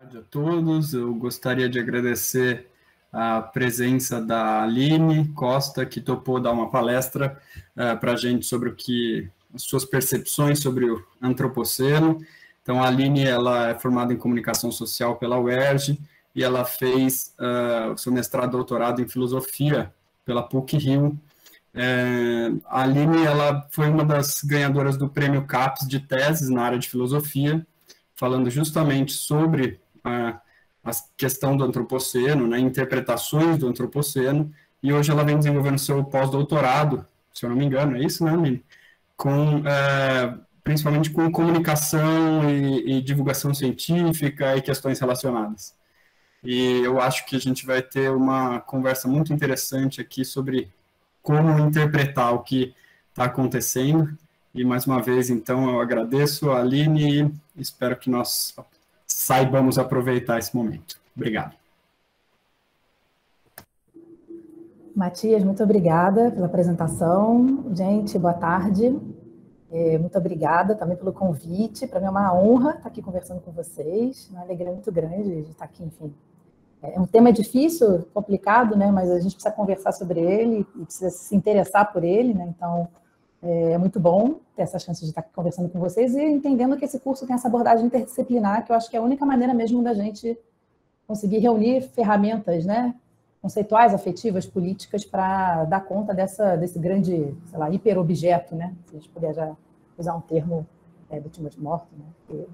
A todos, eu gostaria de agradecer a presença da Aline Costa, que topou dar uma palestra para a gente sobre as suas percepções sobre o antropoceno. Então, a Aline, ela é formada em comunicação social pela UERJ e ela fez o seu mestrado e doutorado em filosofia pela PUC-Rio. A Aline, ela foi uma das ganhadoras do prêmio CAPES de teses na área de filosofia, falando justamente sobre a questão do antropoceno, né, interpretações do antropoceno, e hoje ela vem desenvolvendo seu pós-doutorado, se eu não me engano, é isso, né, Aline? Principalmente com comunicação e divulgação científica e questões relacionadas. E eu acho que a gente vai ter uma conversa muito interessante aqui sobre como interpretar o que está acontecendo. E, mais uma vez, então, eu agradeço a Aline e espero que nós saibamos aproveitar esse momento. Obrigado. Matias, muito obrigada pela apresentação. Gente, boa tarde. Muito obrigada também pelo convite. Para mim é uma honra estar aqui conversando com vocês. Uma alegria muito grande de estar aqui, enfim. É um tema difícil, complicado, né? Mas a gente precisa conversar sobre ele e precisa se interessar por ele, né? Então, é muito bom ter essa chance de estar aqui conversando com vocês e entendendo que esse curso tem essa abordagem interdisciplinar, que eu acho que é a única maneira mesmo da gente conseguir reunir ferramentas, né? Conceituais, afetivas, políticas, para dar conta desse grande, sei lá, hiperobjeto, né? Se a gente puder já usar um termo do Timothy Morton, né?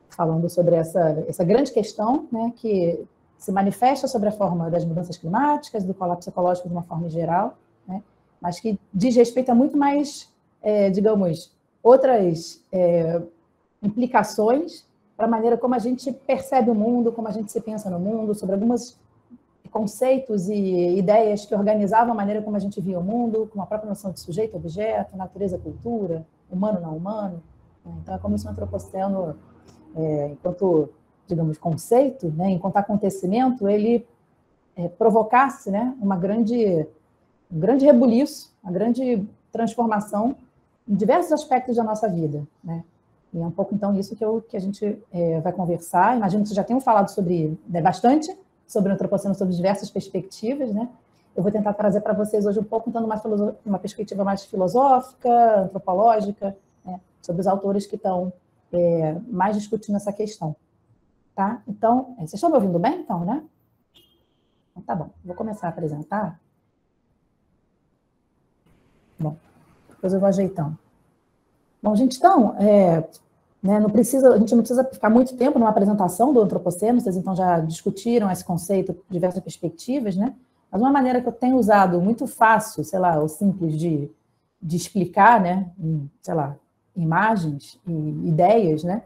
Falando sobre essa grande questão, né? Que se manifesta sobre a forma das mudanças climáticas, do colapso ecológico de uma forma geral, né? Mas que diz respeito a muito mais, digamos, outras implicações para a maneira como a gente percebe o mundo, como a gente se pensa no mundo, sobre alguns conceitos e ideias que organizavam a maneira como a gente via o mundo, com a própria noção de sujeito, objeto, natureza, cultura, humano, não humano. Então, é como se o antropoceno, enquanto, digamos, conceito, né, enquanto acontecimento, ele provocasse, né, um grande rebuliço, uma grande transformação em diversos aspectos da nossa vida, né? E é um pouco, então, isso que a gente vai conversar. Imagino que vocês já tenham falado bastante sobre o antropoceno, sobre diversas perspectivas, né? Eu vou tentar trazer para vocês hoje um pouco, então, uma perspectiva mais filosófica, antropológica, né? Sobre os autores que estão mais discutindo essa questão. Tá? Então, vocês estão me ouvindo bem, então, né? Então, tá bom, vou começar a apresentar. Bom, depois eu vou ajeitando. Bom, gente, então, né, a gente não precisa ficar muito tempo numa apresentação do antropoceno, vocês então já discutiram esse conceito de diversas perspectivas, né? Mas uma maneira que eu tenho usado muito fácil, sei lá, ou simples de explicar, né, sei lá, imagens e ideias, né?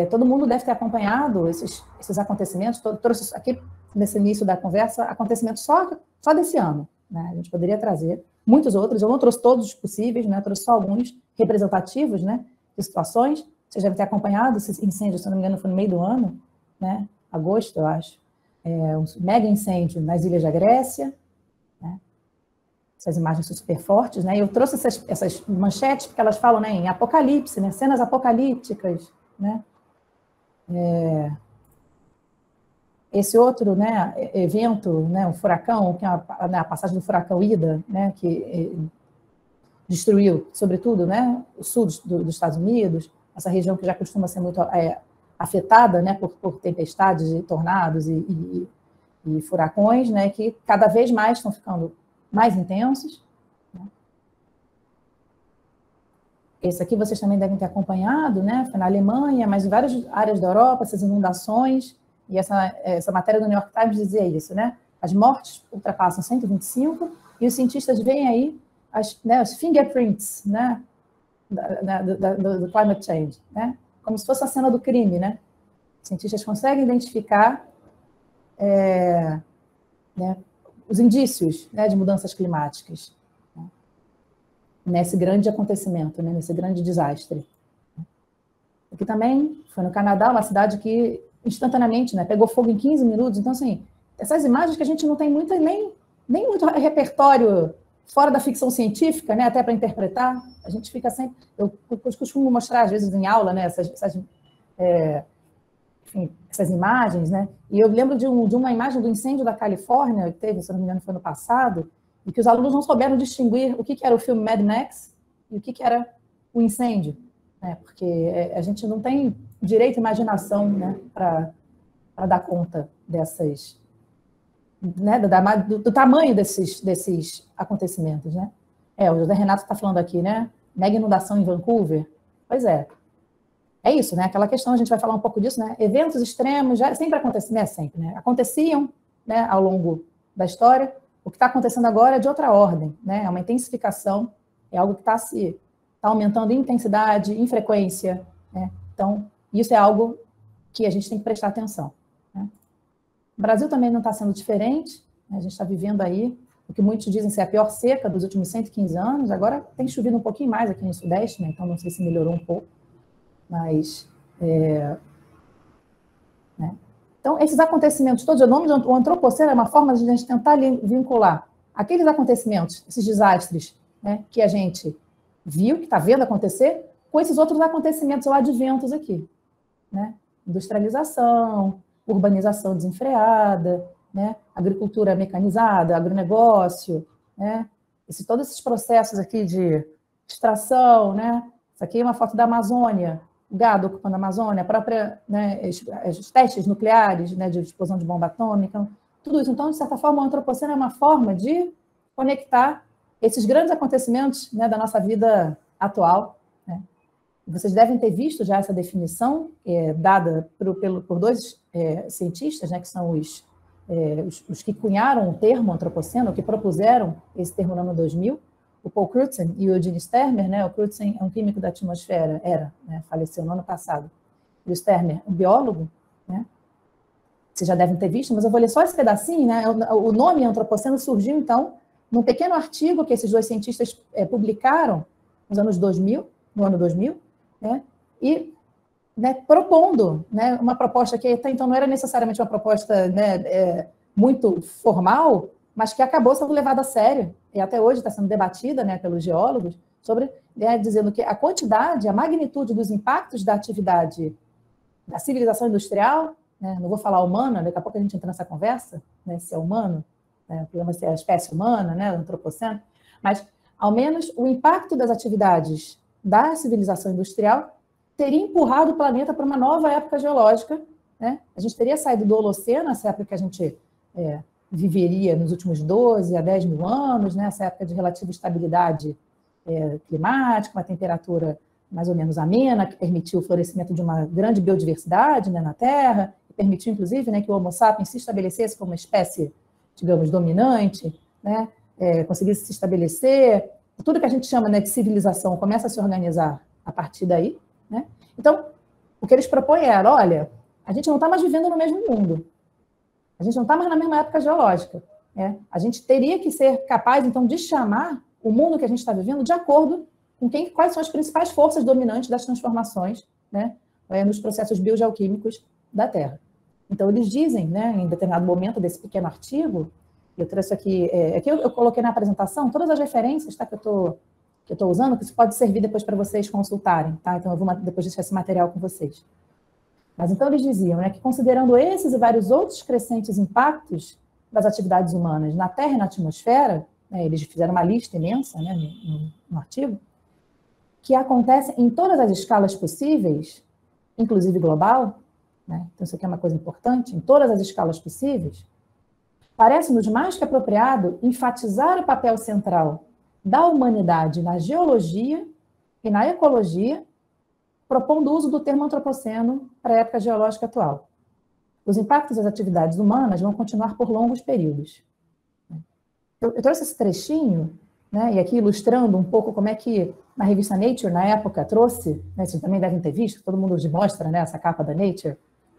Todo mundo deve ter acompanhado esses acontecimentos, trouxe aqui nesse início da conversa, acontecimentos só desse ano, né? A gente poderia trazer muitos outros, eu não trouxe todos os possíveis, né? Trouxe só alguns representativos, né, de situações. Vocês devem ter acompanhado esses incêndios, se não me engano, foi no meio do ano, né? Agosto, eu acho. Um mega incêndio nas ilhas da Grécia, né? Essas imagens são super fortes, né? Eu trouxe essas manchetes porque elas falam, né, em apocalipse, né? Cenas apocalípticas, né? Esse outro, né, evento, né, um furacão, que é a passagem do furacão Ida, né, que destruiu, sobretudo, né, o sul dos Estados Unidos, essa região que já costuma ser muito afetada, né, por tempestades, e tornados e furacões, né, que cada vez mais estão ficando mais intensos. Esse aqui vocês também devem ter acompanhado, né? Foi na Alemanha, mas em várias áreas da Europa, essas inundações, e essa matéria do New York Times dizia isso, né? As mortes ultrapassam 125, e os cientistas veem aí os fingerprints, né? Do climate change, né? Como se fosse a cena do crime, né? Os cientistas conseguem identificar né, os indícios, né, de mudanças climáticas, nesse grande acontecimento, né, nesse grande desastre. Aqui também foi no Canadá, uma cidade que instantaneamente, né, pegou fogo em 15 minutos. Então, assim, essas imagens que a gente não tem nem muito repertório fora da ficção científica, né, até para interpretar, a gente fica sempre... Eu costumo mostrar, às vezes, em aula, né, essas enfim, essas imagens, né? E eu lembro de uma imagem do incêndio da Califórnia, que teve, se não me engano, foi no passado, e que os alunos não souberam distinguir o que era o filme Mad Max e o que era o incêndio, né? Porque a gente não tem direito à imaginação, né, para dar conta dessas, né, do tamanho desses acontecimentos, né? O José Renato está falando aqui, né? Mega inundação em Vancouver. Pois é. É isso, né? Aquela questão, a gente vai falar um pouco disso, né? Eventos extremos já sempre aconteciam, né? Sempre, né? Aconteciam, né, ao longo da história. O que está acontecendo agora é de outra ordem, né? É uma intensificação, é algo que está aumentando em intensidade, em frequência, né? Então, isso é algo que a gente tem que prestar atenção, né? O Brasil também não está sendo diferente, né? A gente está vivendo aí o que muitos dizem ser a pior seca dos últimos 115 anos. Agora tem chovido um pouquinho mais aqui no Sudeste, né? Então não sei se melhorou um pouco, mas... né? Então, esses acontecimentos todos, o nome do antropoceno é uma forma de a gente tentar vincular aqueles acontecimentos, esses desastres, né, que a gente viu, que está vendo acontecer, com esses outros acontecimentos ou adventos aqui, né? Industrialização, urbanização desenfreada, né? Agricultura mecanizada, agronegócio, né? Todos esses processos aqui de extração, né? Isso aqui é uma foto da Amazônia, o gado ocupando a Amazônia, a própria, né, os testes nucleares, né, de explosão de bomba atômica, tudo isso. Então, de certa forma, o antropoceno é uma forma de conectar esses grandes acontecimentos, né, da nossa vida atual, né? Vocês devem ter visto já essa definição dada por dois cientistas, né, que são os que cunharam o termo antropoceno, que propuseram esse termo no ano 2000, o Paul Crutzen e o Eugene Stemmer, né? O Crutzen é um químico da atmosfera, né, faleceu no ano passado, e o Stemmer, um biólogo, né? Vocês já devem ter visto, mas eu vou ler só esse pedacinho, né? O nome antropoceno surgiu, então, num pequeno artigo que esses dois cientistas publicaram no ano 2000, né? E, né, propondo, né, uma proposta que até então não era necessariamente uma proposta, né, muito formal, mas que acabou sendo levada a sério, e até hoje está sendo debatida, né, pelos geólogos, sobre, né, dizendo que a quantidade, a magnitude dos impactos da atividade da civilização industrial, né, não vou falar humana, daqui a pouco a gente entra nessa conversa, né, se é humano, né, o problema é se é a espécie humana, né, o antropoceno, mas, ao menos, o impacto das atividades da civilização industrial teria empurrado o planeta para uma nova época geológica, né? A gente teria saído do Holoceno, essa época que a gente viveria nos últimos 12 a 10 mil anos, né? Essa época de relativa estabilidade climática, uma temperatura mais ou menos amena, que permitiu o florescimento de uma grande biodiversidade, né, na Terra, e permitiu, inclusive, né, que o Homo sapiens se estabelecesse como uma espécie, digamos, dominante, né? Conseguisse se estabelecer. Tudo que a gente chama, né, de civilização começa a se organizar a partir daí, né? Então, o que eles propõem era, olha, a gente não está mais vivendo no mesmo mundo, a gente não está mais na mesma época geológica, né? A gente teria que ser capaz, então, de chamar o mundo que a gente está vivendo de acordo com quais são as principais forças dominantes das transformações, né, nos processos biogeoquímicos da Terra. Então, eles dizem, né, em determinado momento desse pequeno artigo, eu trouxe aqui, aqui eu coloquei na apresentação todas as referências, tá, que eu estou usando, que isso pode servir depois para vocês consultarem, tá? Então, eu vou depois deixar esse material com vocês. Mas, então, eles diziam, né, que considerando esses e vários outros crescentes impactos das atividades humanas na Terra e na atmosfera, né, eles fizeram uma lista imensa, né, no artigo, que acontecem em todas as escalas possíveis, inclusive global, né? Então, isso aqui é uma coisa importante, em todas as escalas possíveis, parece-nos mais que apropriado enfatizar o papel central da humanidade na geologia e na ecologia, propondo o uso do termo antropoceno para a época geológica atual. Os impactos das atividades humanas vão continuar por longos períodos. Eu trouxe esse trechinho, né, e aqui ilustrando um pouco como é que na revista Nature, na época, trouxe, né, vocês também devem ter visto, todo mundo mostra, né, essa capa da Nature,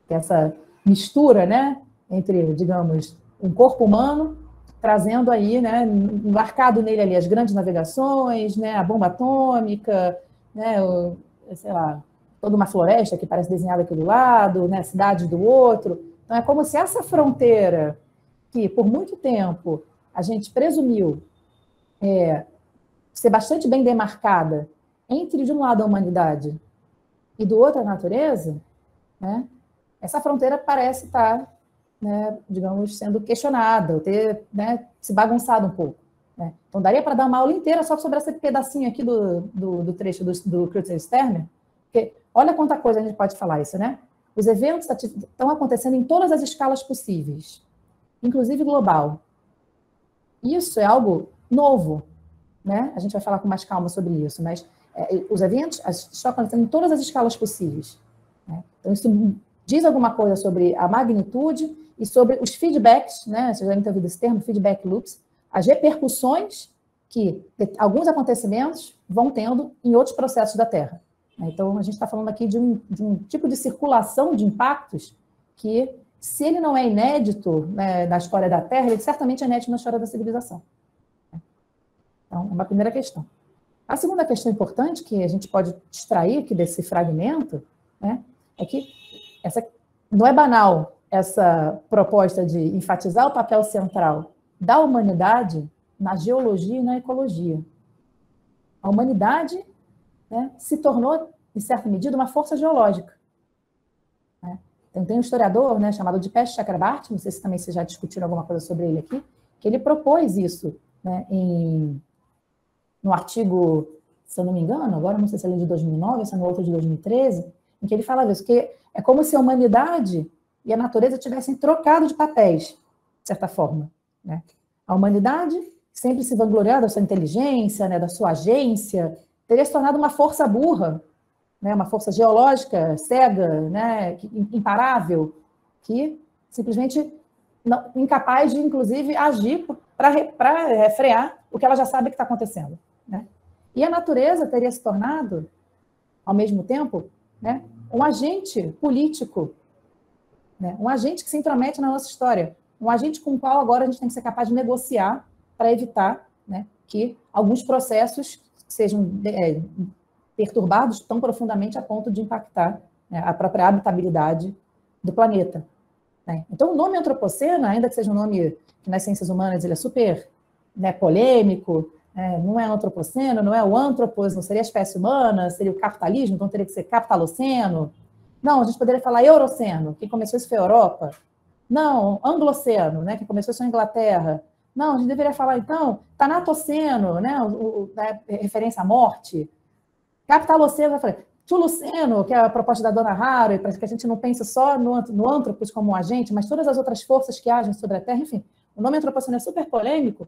que é essa mistura, né, entre, digamos, um corpo humano, trazendo aí, né, embarcado nele ali as grandes navegações, né, a bomba atômica, né, sei lá, toda uma floresta que parece desenhada aqui do lado, né, cidades do outro. Então, é como se essa fronteira, que por muito tempo a gente presumiu ser bastante bem demarcada entre, de um lado, a humanidade e do outro, a natureza, né, essa fronteira parece estar, né, digamos, sendo questionada, ou ter, né, se bagunçado um pouco. Né? Então, daria para dar uma aula inteira só sobre esse pedacinho aqui do trecho do Kreuzer Stemmer, porque olha quanta coisa a gente pode falar isso, né? Os eventos estão acontecendo em todas as escalas possíveis, inclusive global. Isso é algo novo, né? A gente vai falar com mais calma sobre isso, mas os eventos estão acontecendo em todas as escalas possíveis. Né? Então, isso diz alguma coisa sobre a magnitude e sobre os feedbacks, né? Vocês já devem ter ouvido esse termo, feedback loops, as repercussões que alguns acontecimentos vão tendo em outros processos da Terra. Então, a gente está falando aqui de um tipo de circulação de impactos que, se ele não é inédito, né, na história da Terra, ele certamente é inédito na história da civilização. Então, é uma primeira questão. A segunda questão importante que a gente pode extrair aqui desse fragmento, né, é que não é banal essa proposta de enfatizar o papel central da humanidade na geologia e na ecologia. A humanidade, né, se tornou, em certa medida, uma força geológica. Né? Então, tem um historiador, né, chamado Dipesh Chakrabarty, não sei se também vocês já discutiram alguma coisa sobre ele aqui, que ele propôs isso, né, no artigo, se eu não me engano, agora não sei se ele é de 2009 ou se é no outro de 2013, em que ele falava isso, que é como se a humanidade e a natureza tivessem trocado de papéis, de certa forma. Né? A humanidade, sempre se vangloriando da sua inteligência, né, da sua agência, teria se tornado uma força burra, né, uma força geológica cega, né, imparável, que simplesmente incapaz de, inclusive, agir para frear o que ela já sabe que está acontecendo. Né? E a natureza teria se tornado, ao mesmo tempo, né, um agente político, né, um agente que se intromete na nossa história, um agente com o qual agora a gente tem que ser capaz de negociar para evitar, né, que alguns processos sejam perturbados tão profundamente a ponto de impactar, né, a própria habitabilidade do planeta. Né? Então, o nome antropoceno, ainda que seja um nome que nas ciências humanas ele é super, né, polêmico, não é antropoceno, não é o antropos, não seria a espécie humana, seria o capitalismo, então teria que ser capitaloceno. Não, a gente poderia falar euroceno, quem começou isso foi a Europa. Não, angloceno, né, que começou isso na Inglaterra. Não, a gente deveria falar, então, tanatoceno, né, referência à morte. Capitaloceno, eu falei, Tuluceno, que é a proposta da Donna Haraway, para que a gente não pense só no antropos como um agente, mas todas as outras forças que agem sobre a Terra, enfim. O nome antropoceno é super polêmico,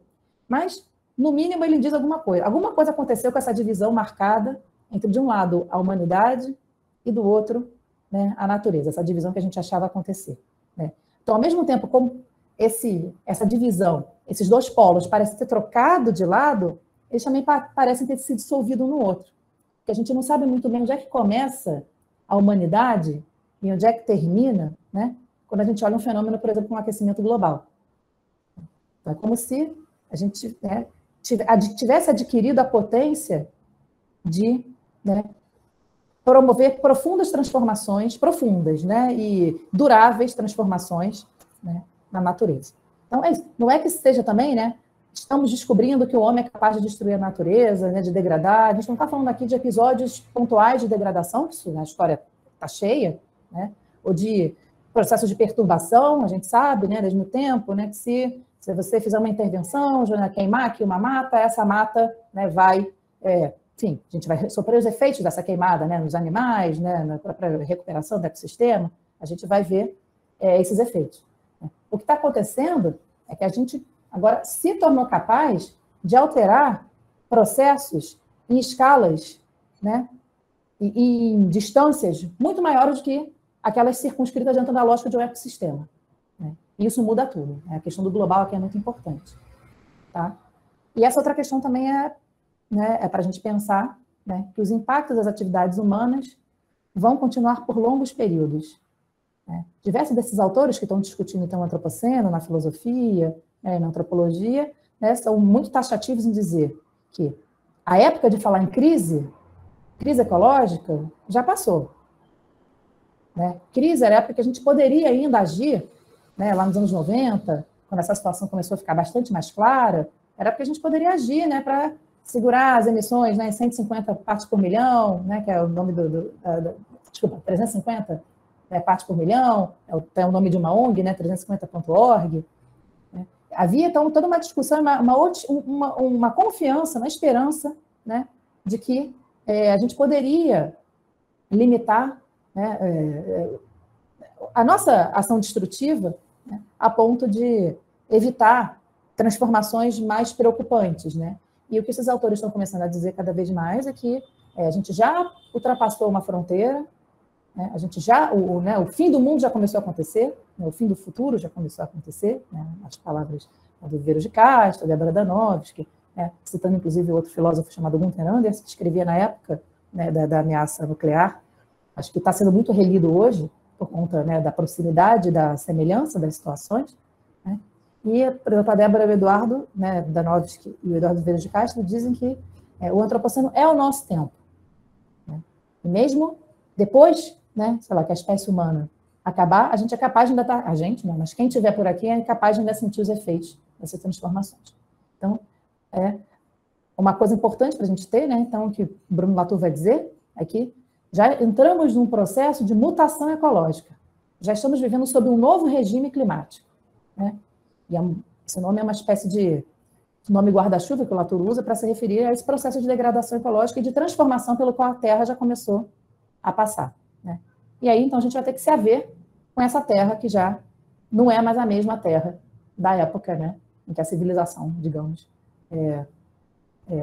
mas, no mínimo, ele diz alguma coisa. Alguma coisa aconteceu com essa divisão marcada entre, de um lado, a humanidade e, do outro, né, a natureza, essa divisão que a gente achava acontecer. Né? Então, ao mesmo tempo, como essa divisão, esses dois polos parecem ter trocado de lado, eles também parecem ter se dissolvido um no outro. Porque a gente não sabe muito bem onde é que começa a humanidade e onde é que termina, né, quando a gente olha um fenômeno, por exemplo, como um aquecimento global. Então, é como se a gente, né, tivesse adquirido a potência de, né, promover profundas transformações, profundas, né, e duráveis transformações, né, na natureza. Então, não é que seja também, né, estamos descobrindo que o homem é capaz de destruir a natureza, né, de degradar. A gente não está falando aqui de episódios pontuais de degradação, que isso, a história está cheia, né, ou de processos de perturbação, a gente sabe, né, desde o tempo, né, que se você fizer uma intervenção, queimar aqui uma mata, essa mata, né, vai... Enfim, a gente vai sofrer os efeitos dessa queimada, né, nos animais, né, na própria recuperação do ecossistema, a gente vai ver esses efeitos. O que está acontecendo é que a gente agora se tornou capaz de alterar processos em escalas, né, e em distâncias muito maiores do que aquelas circunscritas dentro da lógica de um ecossistema. Né? E isso muda tudo. Né? A questão do global aqui é muito importante. Tá? E essa outra questão também é para a gente pensar, né, que os impactos das atividades humanas vão continuar por longos períodos. Né? Diversos desses autores que estão discutindo então o antropoceno na filosofia, na antropologia, né, são muito taxativos em dizer que a época de falar em crise ecológica, já passou. Né? Crise era a época que a gente poderia ainda agir, né, lá nos anos 90, quando essa situação começou a ficar bastante mais clara, era porque a gente poderia agir, né, para segurar as emissões, né, em 150 partes por milhão, né, que é o nome desculpa, 350, né, partes por milhão, é o nome de uma ONG, né, 350.org. Né? Havia, então, toda uma discussão, uma confiança, uma esperança, né, de que a gente poderia limitar, né, a nossa ação destrutiva, né, a ponto de evitar transformações mais preocupantes, né? E o que esses autores estão começando a dizer cada vez mais é que a gente já ultrapassou uma fronteira, né? A gente já, o fim do mundo já começou a acontecer, né? O fim do futuro já começou a acontecer, né? As palavras do Vieira de Castro, Débora Danovski, né? Citando inclusive outro filósofo chamado Gunther Anders, que escrevia na época, né, da ameaça nuclear. Acho que está sendo muito relido hoje, por conta, né, da proximidade, da semelhança das situações, né? E, por exemplo, a Débora e o Eduardo, né, Danovski e o Eduardo Vieira de Castro dizem que o antropoceno é o nosso tempo, né? E mesmo depois, né, sei lá, que a espécie humana acabar, a gente é capaz de ainda estar, a gente não, mas quem estiver por aqui é capaz de ainda sentir os efeitos dessas transformações. Então, uma coisa importante para a gente ter, né, então, o que o Bruno Latour vai dizer é que já entramos num processo de mutação ecológica. Já estamos vivendo sob um novo regime climático, né? E esse nome é uma espécie de nome guarda-chuva que o Latour usa para se referir a esse processo de degradação ecológica e de transformação pelo qual a Terra já começou a passar, né? E aí, então, a gente vai ter que se haver com essa Terra que já não é mais a mesma Terra da época, né, em que a civilização, digamos,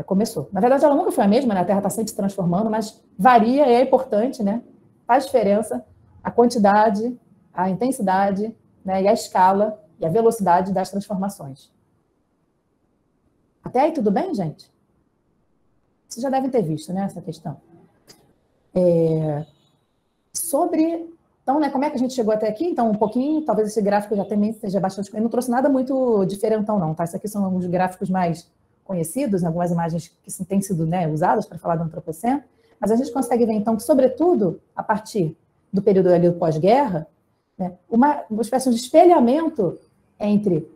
começou. Na verdade, ela nunca foi a mesma, né? A Terra está sempre se transformando, mas varia e é importante, né? Faz diferença a quantidade, a intensidade, né, e a escala e a velocidade das transformações. Até aí tudo bem, gente? Vocês já devem ter visto, né, essa questão. Então, né, como é que a gente chegou até aqui? Então, um pouquinho, talvez esse gráfico já também seja bastante... Eu não trouxe nada muito diferentão, não, tá? Isso aqui são alguns gráficos mais conhecidos, algumas imagens que têm sido, né, usadas para falar do antropoceno, mas a gente consegue ver, então, que, sobretudo, a partir do período ali do pós-guerra, né, uma espécie de espelhamento entre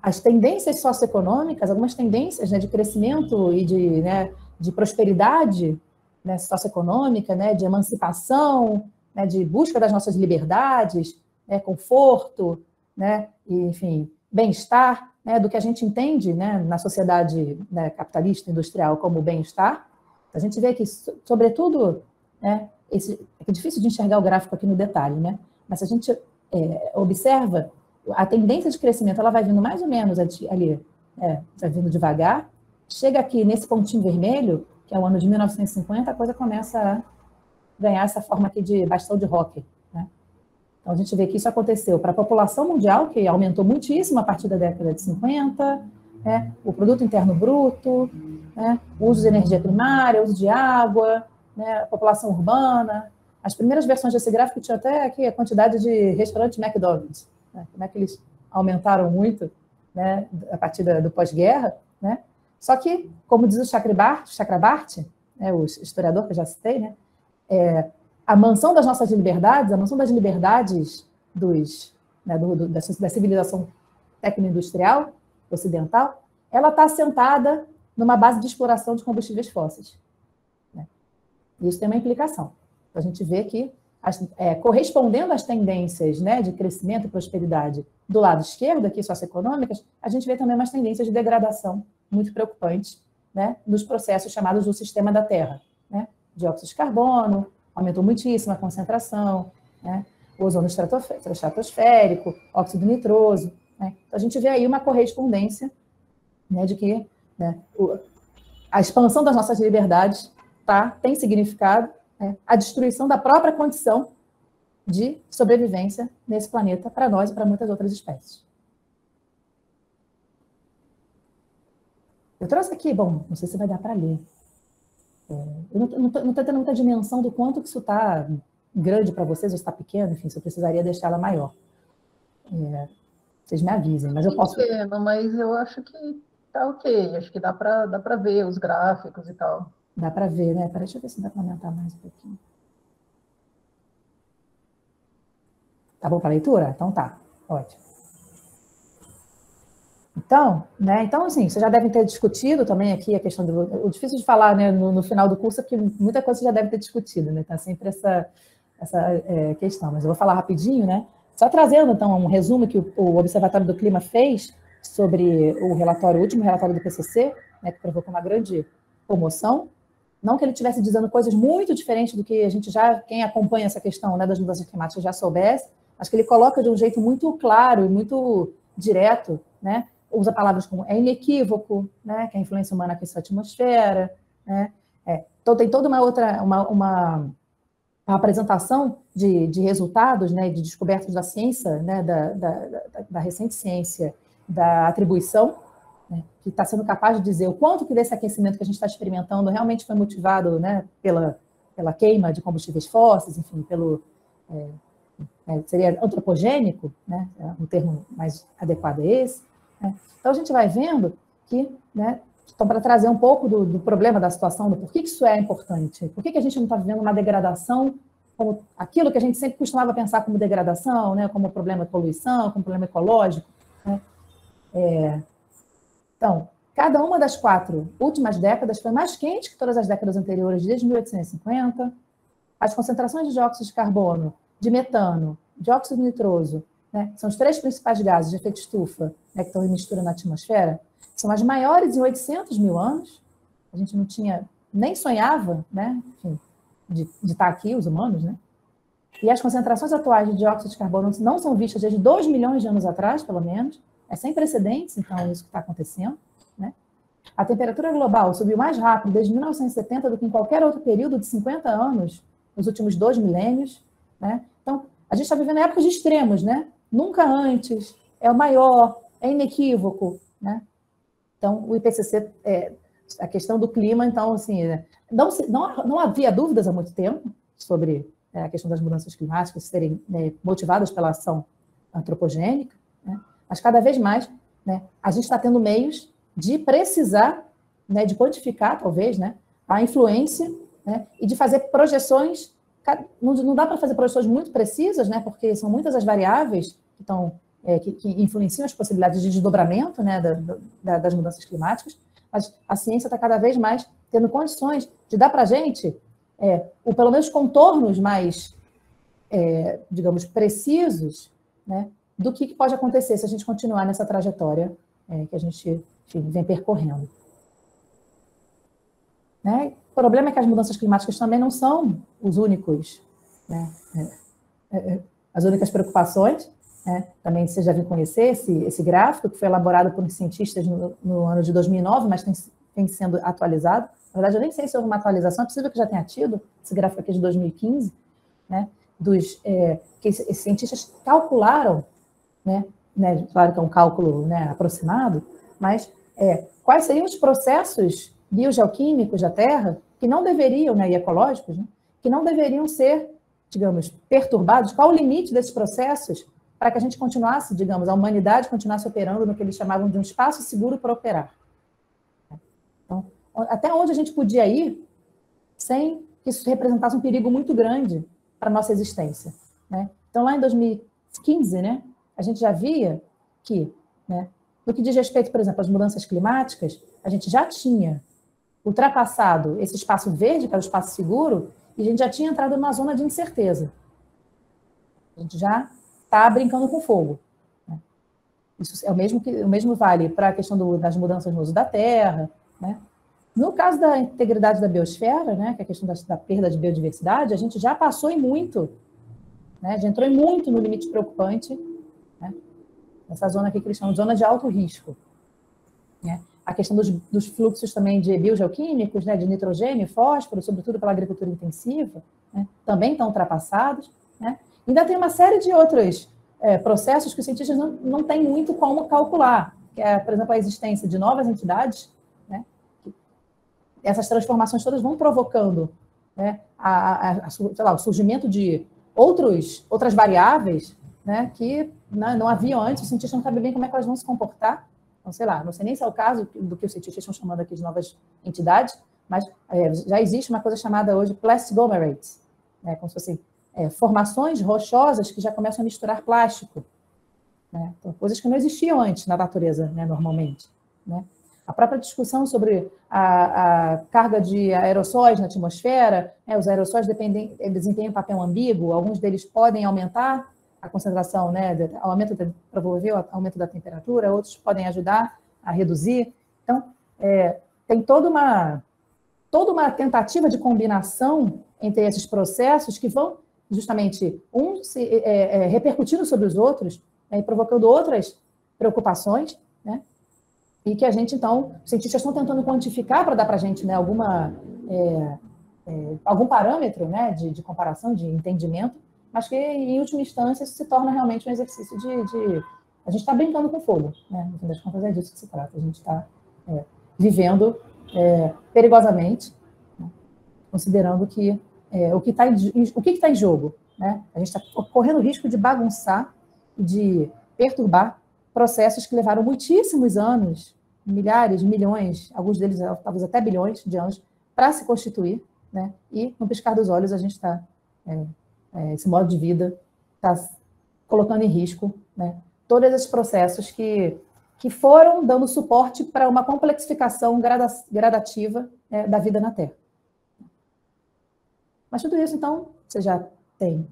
as tendências socioeconômicas, algumas tendências, né, de crescimento e de prosperidade, né, socioeconômica, né, de emancipação, né, de busca das nossas liberdades, né, conforto, né, e, enfim, bem-estar, né, do que a gente entende, né, na sociedade, né, capitalista industrial como bem-estar. A gente vê que, sobretudo, né, é difícil de enxergar o gráfico aqui no detalhe, né, mas se a gente observa a tendência de crescimento, ela vai vindo mais ou menos ali, vai vindo devagar, chega aqui nesse pontinho vermelho, que é o ano de 1950, a coisa começa a ganhar essa forma aqui de bastão de rocker, né? Então, a gente vê que isso aconteceu para a população mundial, que aumentou muitíssimo a partir da década de 50, né? O produto interno bruto, né? O uso de energia primária, o uso de água, né? A população urbana. As primeiras versões desse gráfico tinham até aqui a quantidade de restaurantes McDonald's, né? Como é que eles aumentaram muito, né, a partir do pós-guerra, né? Só que, como diz o Chakrabarty, né, o historiador que eu já citei, né, a mansão das nossas liberdades, a mansão das liberdades da civilização tecno-industrial ocidental, ela está assentada numa base de exploração de combustíveis fósseis, né? E isso tem uma implicação. A gente vê que, correspondendo às tendências, né, de crescimento e prosperidade do lado esquerdo, aqui socioeconômicas, a gente vê também umas tendências de degradação muito preocupantes, né, nos processos chamados do sistema da Terra, né? Dióxido de carbono, aumentou muitíssimo a concentração, né? O ozônio estratosférico, óxido nitroso, né? Então, a gente vê aí uma correspondência, né, de que, né, a expansão das nossas liberdades tem significado, né, a destruição da própria condição de sobrevivência nesse planeta para nós e para muitas outras espécies. Eu trouxe aqui, bom, não sei se vai dar para ler. Eu não estou tendo muita dimensão do quanto que isso está grande para vocês, ou está pequeno, enfim, se eu precisaria deixar ela maior. Vocês me avisem, mas eu posso... Pequeno, mas eu acho que tá ok, acho que dá para ver os gráficos e tal. Dá para ver, né? Deixa eu ver se dá para aumentar mais um pouquinho. Tá bom para a leitura? Então tá, ótimo. Então, né, assim, vocês já devem ter discutido também aqui a questão do... O difícil de falar, né, no final do curso é que muita coisa vocês já devem ter discutido, né? Tá sempre questão, mas eu vou falar rapidinho, né? Só trazendo, então, um resumo que o Observatório do Clima fez sobre o último relatório do IPCC, né, que provocou uma grande comoção. Não que ele estivesse dizendo coisas muito diferentes do que a gente quem acompanha essa questão, né, das mudanças climáticas já soubesse, mas que ele coloca de um jeito muito claro e muito direto, né? Usa palavras como é inequívoco, né, que a influência humana aquece a atmosfera, né? Então tem toda uma apresentação de resultados, né, de descobertas da ciência, né, da recente ciência da atribuição, né, que está sendo capaz de dizer o quanto que desse aquecimento que a gente está experimentando realmente foi motivado, né, pela queima de combustíveis fósseis, enfim, seria antropogênico, né, um termo mais adequado é esse. Né? Então a gente vai vendo que, né, então, para trazer um pouco do problema da situação, do porquê que isso é importante, por que a gente não está vivendo uma degradação, como aquilo que a gente sempre costumava pensar como degradação, né, como problema de poluição, como problema ecológico. Né? Então, cada uma das 4 últimas décadas foi mais quente que todas as décadas anteriores, desde 1850. As concentrações de dióxido de carbono, de metano, dióxido nitroso, né, são os 3 principais gases de efeito estufa, né, que estão em mistura na atmosfera, são as maiores em 800 mil anos. A gente não tinha, nem sonhava, né, enfim, de estar aqui, os humanos, né? E as concentrações atuais de dióxido de carbono não são vistas desde 2 milhões de anos atrás, pelo menos. É sem precedentes, então, isso que está acontecendo. Né? A temperatura global subiu mais rápido desde 1970 do que em qualquer outro período de 50 anos, nos últimos 2 milênios. Né? Então, a gente está vivendo épocas de extremos, né? Nunca antes, é o maior, é inequívoco. Né? Então, o IPCC, a questão do clima, então, assim, não havia dúvidas há muito tempo sobre a questão das mudanças climáticas serem motivadas pela ação antropogênica, né? Mas cada vez mais, né, a gente está tendo meios de precisar, né, de quantificar, talvez, né, a influência, né, e de fazer projeções. Não dá para fazer projeções muito precisas, né, porque são muitas as variáveis que influenciam as possibilidades de desdobramento, né, das mudanças climáticas, mas a ciência está cada vez mais tendo condições de dar para a gente, pelo menos contornos mais, digamos, precisos, né, do que pode acontecer se a gente continuar nessa trajetória que a gente, enfim, vem percorrendo. Né? O problema é que as mudanças climáticas também não são os únicos, né, as únicas preocupações. Né? Também você já viu conhecer esse gráfico que foi elaborado por cientistas no ano de 2009, mas tem sendo atualizado. Na verdade, eu nem sei se houve uma atualização, é possível que já tenha tido, esse gráfico aqui de 2015, né? Que esses cientistas calcularam, né? Claro que é um cálculo, né, aproximado, mas quais seriam os processos biogeoquímicos da Terra que não deveriam, né, e ecológicos, né, que não deveriam ser, digamos, perturbados, qual o limite desses processos para que a gente continuasse, digamos, a humanidade continuasse operando no que eles chamavam de um espaço seguro para operar. Então, até onde a gente podia ir sem que isso representasse um perigo muito grande para a nossa existência. Né? Então, lá em 2015, né, a gente já via que, né, no que diz respeito, por exemplo, às mudanças climáticas, a gente já tinha ultrapassado esse espaço verde, que era o espaço seguro, e a gente já tinha entrado numa zona de incerteza. A gente já está brincando com fogo. Né? Isso é o mesmo vale para a questão das mudanças no uso da terra. Né? No caso da integridade da biosfera, né, que é a questão da perda de biodiversidade, a gente já passou em muito, né, já entrou em muito no limite preocupante, né, essa zona aqui que eles chamam de zona de alto risco. Né? A questão dos fluxos também de biogeoquímicos, né, de nitrogênio e fósforo, sobretudo pela agricultura intensiva, né, também estão ultrapassados. Né? Ainda tem uma série de outros processos que os cientistas não têm muito como calcular, que é, por exemplo, a existência de novas entidades. Né? Essas transformações todas vão provocando, né, sei lá, o surgimento de outras variáveis, né, que não haviam antes, os cientistas não sabem bem como é que elas vão se comportar. Então, sei lá, não sei nem se é o caso do que os cientistas estão chamando aqui de novas entidades, mas já existe uma coisa chamada hoje plastiglomerates, né, como se fossem formações rochosas que já começam a misturar plástico. Né? Então, coisas que não existiam antes na natureza, né, normalmente. Né? A própria discussão sobre a carga de aerossóis na atmosfera, né, os aerossóis desempenham um papel ambíguo, alguns deles podem aumentar a concentração, né, promover o aumento da temperatura, outros podem ajudar a reduzir. Então, tem toda uma tentativa de combinação entre esses processos que vão justamente repercutindo sobre os outros, né, e provocando outras preocupações, né, e que a gente, então, os cientistas estão tentando quantificar para dar para a gente, né, algum parâmetro, né, de comparação, de entendimento, mas que, em última instância, isso se torna realmente um exercício a gente está brincando com fogo, né? No fim das contas, é disso que se trata. A gente está vivendo perigosamente, né? Considerando que o que está em jogo, né? A gente está correndo o risco de bagunçar, de perturbar processos que levaram muitíssimos anos, milhares, milhões, alguns deles talvez até bilhões de anos, para se constituir, né? E, no piscar dos olhos, a gente está... esse modo de vida está colocando em risco, né, todos esses processos que foram dando suporte para uma complexificação gradativa da vida na Terra. Mas tudo isso, então, você já tem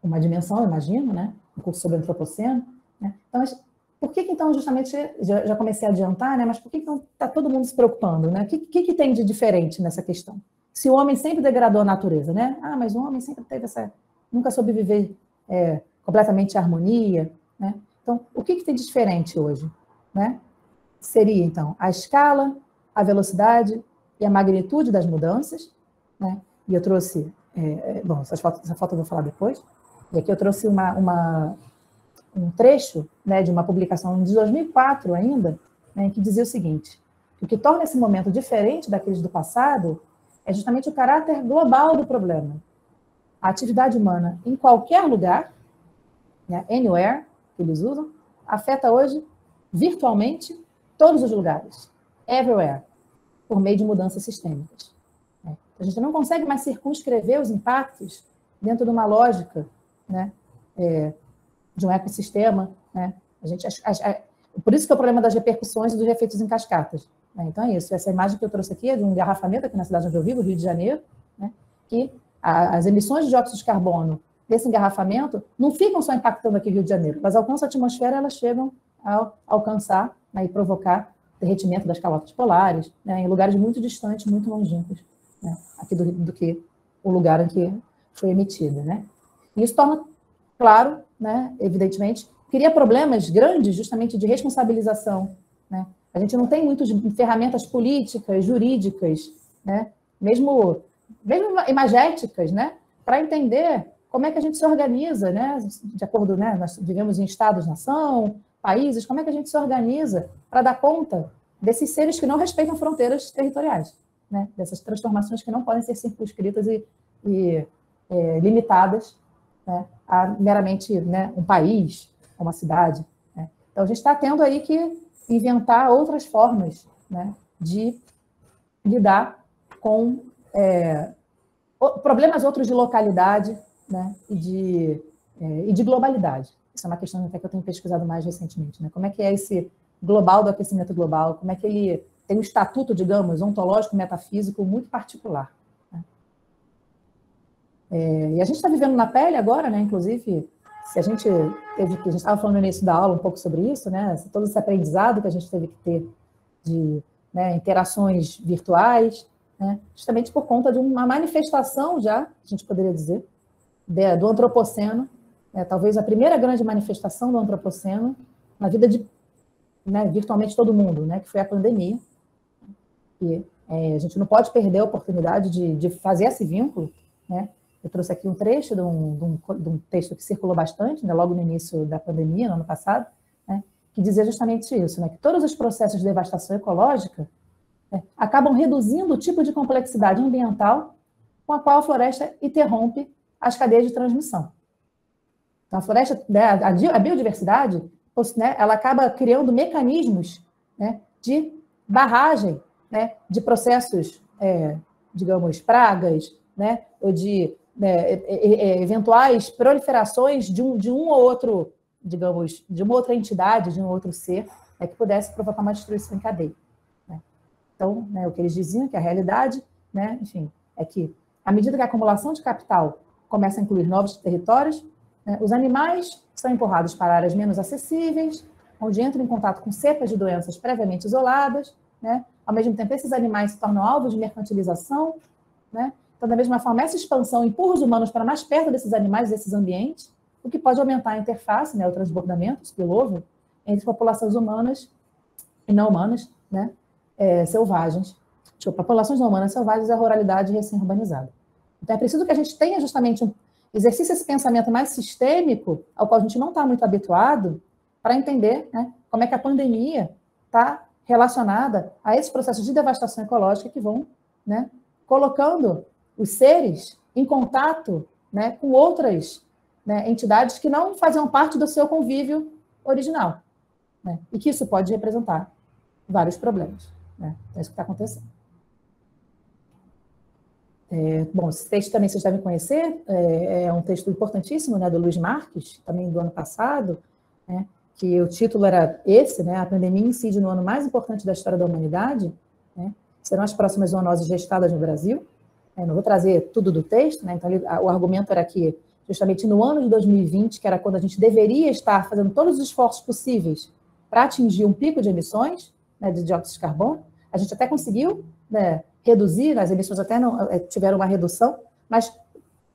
uma dimensão, eu imagino, né, um curso sobre antropoceno, né? Então, mas por que então, justamente, já comecei a adiantar, né, mas por que então está todo mundo se preocupando, né? O que tem de diferente nessa questão? Se o homem sempre degradou a natureza, né? Mas o homem sempre teve nunca soube viver completamente em harmonia, né? Então, o que tem de diferente hoje, né? Seria, então, a escala, a velocidade e a magnitude das mudanças, né? E eu trouxe... bom, essa foto eu vou falar depois. E aqui eu trouxe um trecho, né, de uma publicação de 2004 ainda, né, que dizia o seguinte: o que torna esse momento diferente daqueles do passado é justamente o caráter global do problema. A atividade humana em qualquer lugar, né, anywhere, que eles usam, afeta hoje, virtualmente, todos os lugares, everywhere, por meio de mudanças sistêmicas. A gente não consegue mais circunscrever os impactos dentro de uma lógica, né, de um ecossistema, né? Por isso que é o problema das repercussões e dos efeitos em cascatas. Então é isso. Essa imagem que eu trouxe aqui é de um engarrafamento aqui na cidade onde eu vivo, Rio de Janeiro, né, que as emissões de dióxido de carbono desse engarrafamento não ficam só impactando aqui Rio de Janeiro, mas alcançam a atmosfera, elas chegam a alcançar, né, e provocar derretimento das calotas polares, né, em lugares muito distantes, muito longínquos, né, aqui do que o lugar em que foi emitida, né? E isso torna claro, né, evidentemente, cria problemas grandes justamente de responsabilização, né? A gente não tem muitas ferramentas políticas, jurídicas, né, mesmo imagéticas, né, para entender como é que a gente se organiza, né, de acordo, né, nós vivemos em estados-nação, países, como é que a gente se organiza para dar conta desses seres que não respeitam fronteiras territoriais, né, dessas transformações que não podem ser circunscritas e limitadas, né, a meramente, né, um país, uma cidade, né? Então, a gente está tendo aí que inventar outras formas, né, de lidar com problemas outros de localidade, né, e de globalidade. Isso é uma questão até que eu tenho pesquisado mais recentemente, né? Como é que é esse global do aquecimento global? Como é que ele tem um estatuto, digamos, ontológico, metafísico muito particular, né? E a gente está vivendo na pele agora, né? Inclusive, se a gente estava falando no início da aula um pouco sobre isso, né? Todo esse aprendizado que a gente teve que ter de, né, interações virtuais, né? Justamente por conta de uma manifestação já, a gente poderia dizer, do antropoceno, né? Talvez a primeira grande manifestação do antropoceno na vida de, né, virtualmente todo mundo, né? Que foi a pandemia. E a gente não pode perder a oportunidade de fazer esse vínculo, né? Eu trouxe aqui um trecho de um texto que circulou bastante, né, logo no início da pandemia, no ano passado, né, que dizia justamente isso, né, que todos os processos de devastação ecológica, né, acabam reduzindo o tipo de complexidade ambiental com a qual a floresta interrompe as cadeias de transmissão. Então, a floresta, né, a biodiversidade, né, ela acaba criando mecanismos, né, de barragem, né, de processos, digamos, pragas, né, ou de eventuais proliferações de um ou outro, digamos, de uma outra entidade, de um outro ser, que pudesse provocar uma destruição em cadeia. Né? Então, né, o que eles diziam, que a realidade, né, enfim, é que, à medida que a acumulação de capital começa a incluir novos territórios, né, os animais são empurrados para áreas menos acessíveis, onde entram em contato com cepas de doenças previamente isoladas, né? Ao mesmo tempo, esses animais se tornam alvos de mercantilização, né? Então, da mesma forma, essa expansão empurra os humanos para mais perto desses animais, desses ambientes, o que pode aumentar a interface, né, o transbordamento, o spillover, entre populações humanas e não humanas, né, selvagens. Populações não humanas selvagens e a ruralidade recém-urbanizada. Então, é preciso que a gente tenha justamente exercício esse pensamento mais sistêmico, ao qual a gente não está muito habituado, para entender, né, como é que a pandemia está relacionada a esses processos de devastação ecológica que vão, né, colocando os seres em contato, né, com outras, né, entidades que não faziam parte do seu convívio original, né, e que isso pode representar vários problemas. Né, é isso que está acontecendo. Bom, esse texto também vocês devem conhecer, é um texto importantíssimo, né, do Luiz Marques, também do ano passado, né, que o título era esse, né, a pandemia incide no ano mais importante da história da humanidade, né, serão as próximas zoonoses gestadas no Brasil. Não vou trazer tudo do texto, né, então o argumento era que, justamente no ano de 2020, que era quando a gente deveria estar fazendo todos os esforços possíveis para atingir um pico de emissões, né, de dióxido de carbono, a gente até conseguiu, né, reduzir, as emissões até não, tiveram uma redução, mas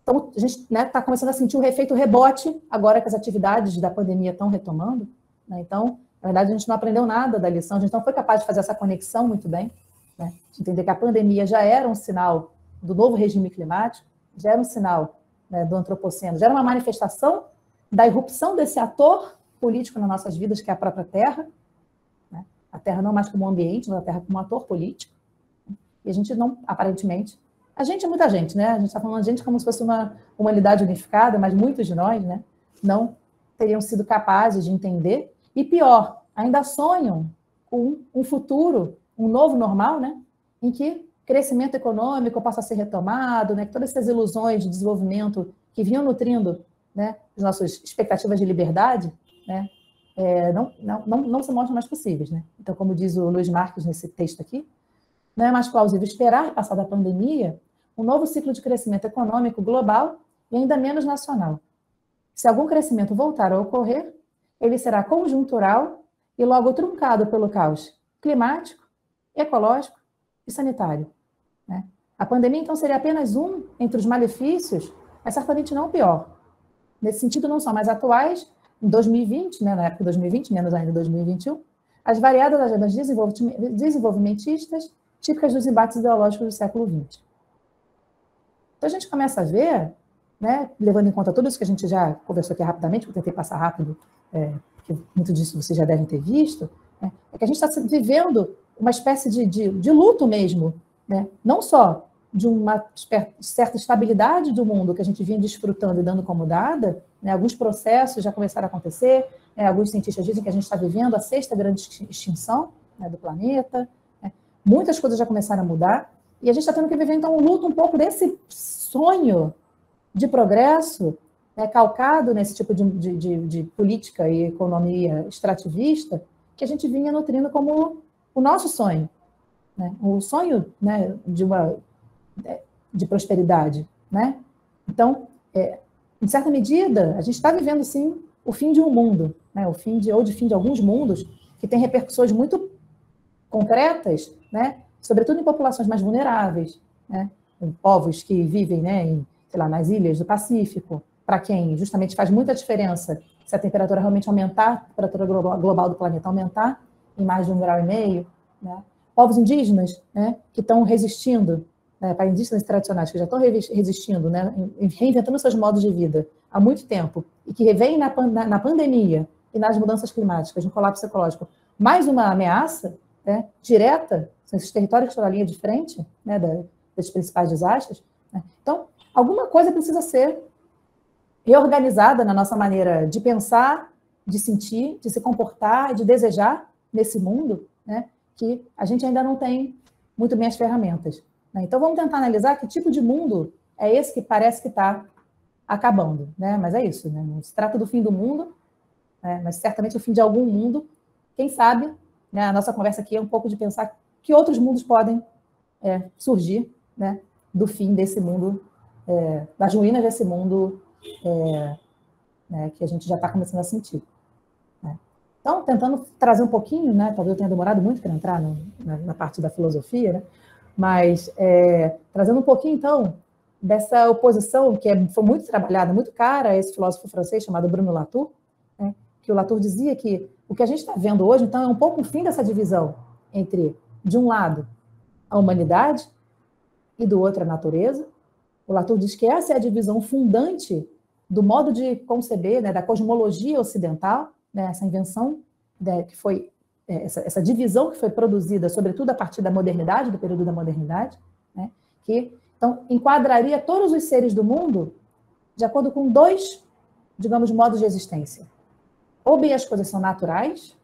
então, a gente está, né, começando a sentir o efeito rebote agora que as atividades da pandemia estão retomando. Né? Então, na verdade, a gente não aprendeu nada da lição, a gente não foi capaz de fazer essa conexão muito bem, né? De entender que a pandemia já era um sinal do novo regime climático, já era um sinal, né, do antropoceno, já era uma manifestação da irrupção desse ator político nas nossas vidas, que é a própria Terra, né? A Terra não mais como um ambiente, mas a Terra como um ator político. E a gente não, aparentemente, a gente é muita gente, né? A gente está falando de gente como se fosse uma humanidade unificada, mas muitos de nós, né, não teriam sido capazes de entender. E pior, ainda sonham com um futuro, um novo normal, né, em que crescimento econômico possa ser retomado, né, que todas essas ilusões de desenvolvimento que vinham nutrindo, né, as nossas expectativas de liberdade, né, não se mostram mais possíveis. Né? Então, como diz o Luiz Marques nesse texto aqui, não é mais plausível esperar, passada a pandemia, um novo ciclo de crescimento econômico global e ainda menos nacional. Se algum crescimento voltar a ocorrer, ele será conjuntural e logo truncado pelo caos climático, ecológico e sanitário. Né? A pandemia, então, seria apenas um entre os malefícios, mas certamente não o pior. Nesse sentido, não são mais atuais, em 2020, né, na época de 2020, menos ainda em 2021, as variadas agendas desenvolvimentistas típicas dos embates ideológicos do século XX. Então, a gente começa a ver, né, levando em conta tudo isso que a gente já conversou aqui rapidamente, que eu tentei passar rápido, porque muito disso vocês já devem ter visto, né, é que a gente está vivendo uma espécie de luto mesmo, né, não só de uma certa estabilidade do mundo que a gente vinha desfrutando e dando como dada, né, alguns processos já começaram a acontecer, né, alguns cientistas dizem que a gente está vivendo a 6ª grande extinção, né, do planeta. Muitas coisas já começaram a mudar, e a gente está tendo que viver, então, um luto um pouco desse sonho de progresso, né, calcado nesse tipo de política e economia extrativista, que a gente vinha nutrindo como o nosso sonho. Né? O sonho, né, de prosperidade. Né? Então, em certa medida, a gente está vivendo, sim, o fim de um mundo, né? O fim de alguns mundos, que tem repercussões muito concretas, né, sobretudo em populações mais vulneráveis, né, em povos que vivem, né, sei lá, nas ilhas do Pacífico, para quem justamente faz muita diferença se a temperatura realmente aumentar, a temperatura global do planeta aumentar em mais de 1,5 graus, né, povos indígenas, né, que estão resistindo, né, para indígenas tradicionais que já estão resistindo, né, reinventando seus modos de vida há muito tempo, e que vem na pandemia e nas mudanças climáticas, no colapso ecológico, mais uma ameaça, né, direta, são esses territórios que estão na linha de frente, né, dos principais desastres. Né? Então, alguma coisa precisa ser reorganizada na nossa maneira de pensar, de sentir, de se comportar, de desejar nesse mundo, né, que a gente ainda não tem muito bem as ferramentas. Né? Então, vamos tentar analisar que tipo de mundo é esse que parece que está acabando. Né? Mas é isso, né? Não se trata do fim do mundo, né, mas certamente o fim de algum mundo, quem sabe, né, a nossa conversa aqui é um pouco de pensar que outros mundos podem surgir, né, do fim desse mundo, das ruínas desse mundo né, que a gente já está começando a sentir. Né? Então, tentando trazer um pouquinho, né, talvez eu tenha demorado muito para entrar na parte da filosofia, né, mas trazendo um pouquinho, então, dessa oposição que foi muito trabalhada, muito cara a esse filósofo francês chamado Bruno Latour, né, que o Latour dizia que o que a gente está vendo hoje, então, é um pouco o fim dessa divisão entre, de um lado, a humanidade e do outro, a natureza. O Latour diz que essa é a divisão fundante do modo de conceber, né, da cosmologia ocidental, né, essa invenção, né, que foi essa divisão que foi produzida, sobretudo a partir da modernidade, do período da modernidade, né, que então enquadraria todos os seres do mundo de acordo com dois, digamos, modos de existência. Ou bem as coisas são naturais,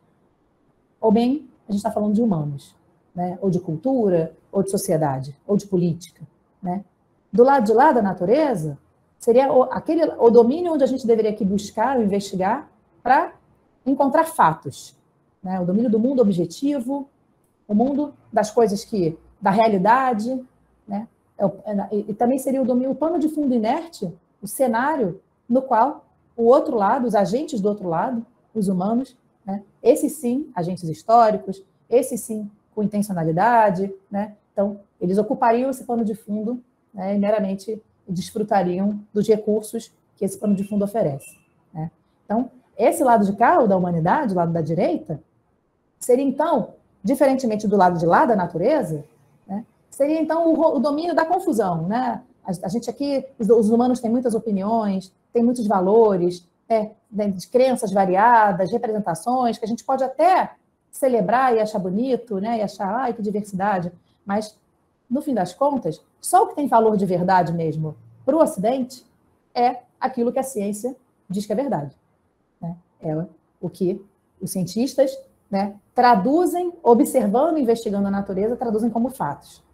ou bem a gente está falando de humanos, né, ou de cultura, ou de sociedade, ou de política, né. Do lado de lá da natureza, seria o domínio onde a gente deveria aqui buscar ou investigar para encontrar fatos. Né? O domínio do mundo objetivo, o mundo das coisas da realidade, né? E também seria o domínio, o pano de fundo inerte, o cenário no qual o outro lado, os agentes do outro lado, os humanos, né? Esses sim, agentes históricos, esses sim com intencionalidade, né? Então, eles ocupariam esse pano de fundo, né, e meramente desfrutariam dos recursos que esse pano de fundo oferece. Né? Então, esse lado de cá, o da humanidade, o lado da direita, seria, então, diferentemente do lado de lá da natureza, né, seria, então, o domínio da confusão. Né? A gente aqui, os humanos têm muitas opiniões, têm muitos valores, de crenças variadas, representações, que a gente pode até celebrar e achar bonito, né, e achar, ai, que diversidade, mas, no fim das contas, só o que tem valor de verdade mesmo para o Ocidente é aquilo que a ciência diz que é verdade. Né? É o que os cientistas, né, traduzem, observando e investigando a natureza, traduzem como fatos.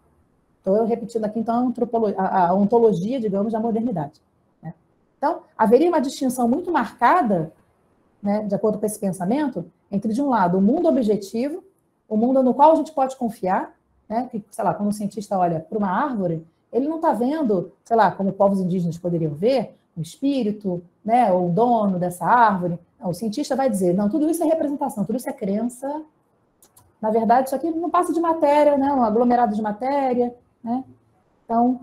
Estou eu repetindo aqui, então, a ontologia, digamos, da modernidade. Né? Então, haveria uma distinção muito marcada, né, de acordo com esse pensamento, entre, de um lado, o mundo objetivo, o mundo no qual a gente pode confiar, né, que, sei lá, quando um cientista olha para uma árvore, ele não está vendo, sei lá, como povos indígenas poderiam ver, um espírito, né, ou o dono dessa árvore. Não, o cientista vai dizer, não, tudo isso é representação, tudo isso é crença. Na verdade, isso aqui não passa de matéria, né, um aglomerado de matéria. Né? Então,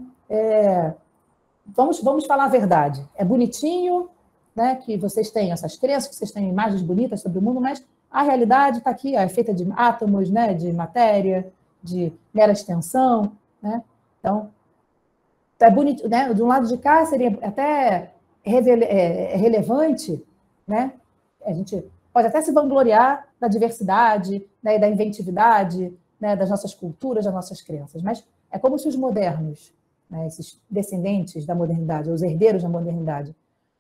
vamos falar a verdade. É bonitinho, né, que vocês têm essas crenças, que vocês têm imagens bonitas sobre o mundo, mas a realidade está aqui, é feita de átomos, né, de matéria, de mera extensão, né? Então, é bonito, né? De um lado de cá seria até relevante, né? A gente pode até se vangloriar da diversidade, né, e da inventividade, né, das nossas culturas, das nossas crenças, mas é como se os modernos, né, esses descendentes da modernidade, os herdeiros da modernidade,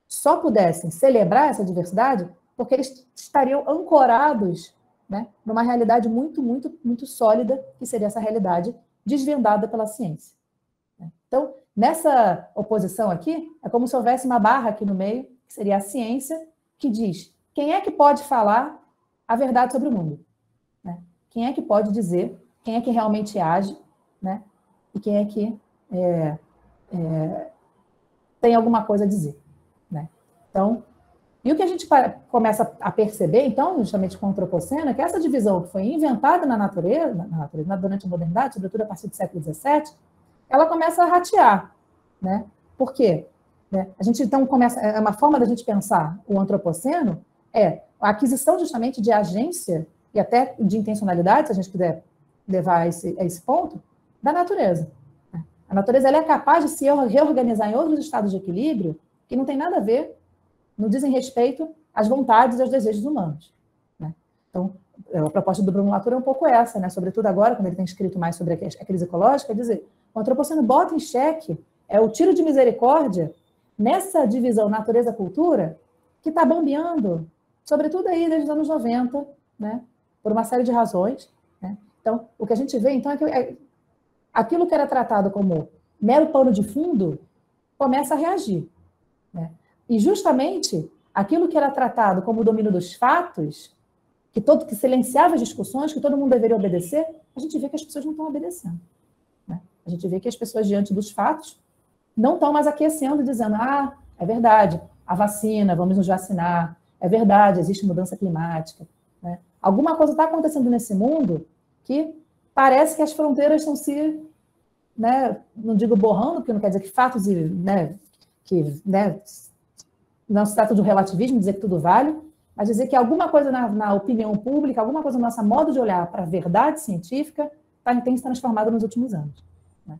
só pudessem celebrar essa diversidade porque eles estariam ancorados, né, numa realidade muito, muito, muito sólida, que seria essa realidade desvendada pela ciência. Então, nessa oposição aqui, é como se houvesse uma barra aqui no meio, que seria a ciência, que diz quem é que pode falar a verdade sobre o mundo. Né? Quem é que pode dizer, quem é que realmente age, né? E quem é que tem alguma coisa a dizer. Né? Então, e o que a gente começa a perceber, então, justamente com o Antropoceno, é que essa divisão que foi inventada na natureza durante a modernidade, sobretudo a partir do século XVII, ela começa a ratear. Né? Por quê? Né? A gente, então, começa... Uma forma da gente pensar o Antropoceno é a aquisição, justamente, de agência e até de intencionalidade, se a gente quiser levar a esse ponto, da natureza. A natureza ela é capaz de se reorganizar em outros estados de equilíbrio que não tem nada a ver, não dizem respeito às vontades e aos desejos humanos. Né? Então, a proposta do Bruno Latour é um pouco essa, né? Sobretudo agora, quando ele tem escrito mais sobre a crise ecológica, é dizer, o Antropoceno bota em xeque o tiro de misericórdia nessa divisão natureza-cultura que está bambeando, sobretudo aí desde os anos 90, né? Por uma série de razões. Né? Então, o que a gente vê, então, é que aquilo que era tratado como mero pano de fundo começa a reagir. Né? E, justamente, aquilo que era tratado como o domínio dos fatos que silenciava as discussões, que todo mundo deveria obedecer, a gente vê que as pessoas não estão obedecendo. Né? A gente vê que as pessoas, diante dos fatos, não estão mais aquecendo e dizendo, é verdade, a vacina, vamos nos vacinar, é verdade, existe mudança climática. Né? Alguma coisa está acontecendo nesse mundo que parece que as fronteiras estão se, né, não digo borrando, porque não quer dizer que fatos, né, que, né, não se trata de um relativismo, dizer que tudo vale, mas dizer que alguma coisa na opinião pública, alguma coisa no nosso modo de olhar para a verdade científica tem se transformado nos últimos anos. Né?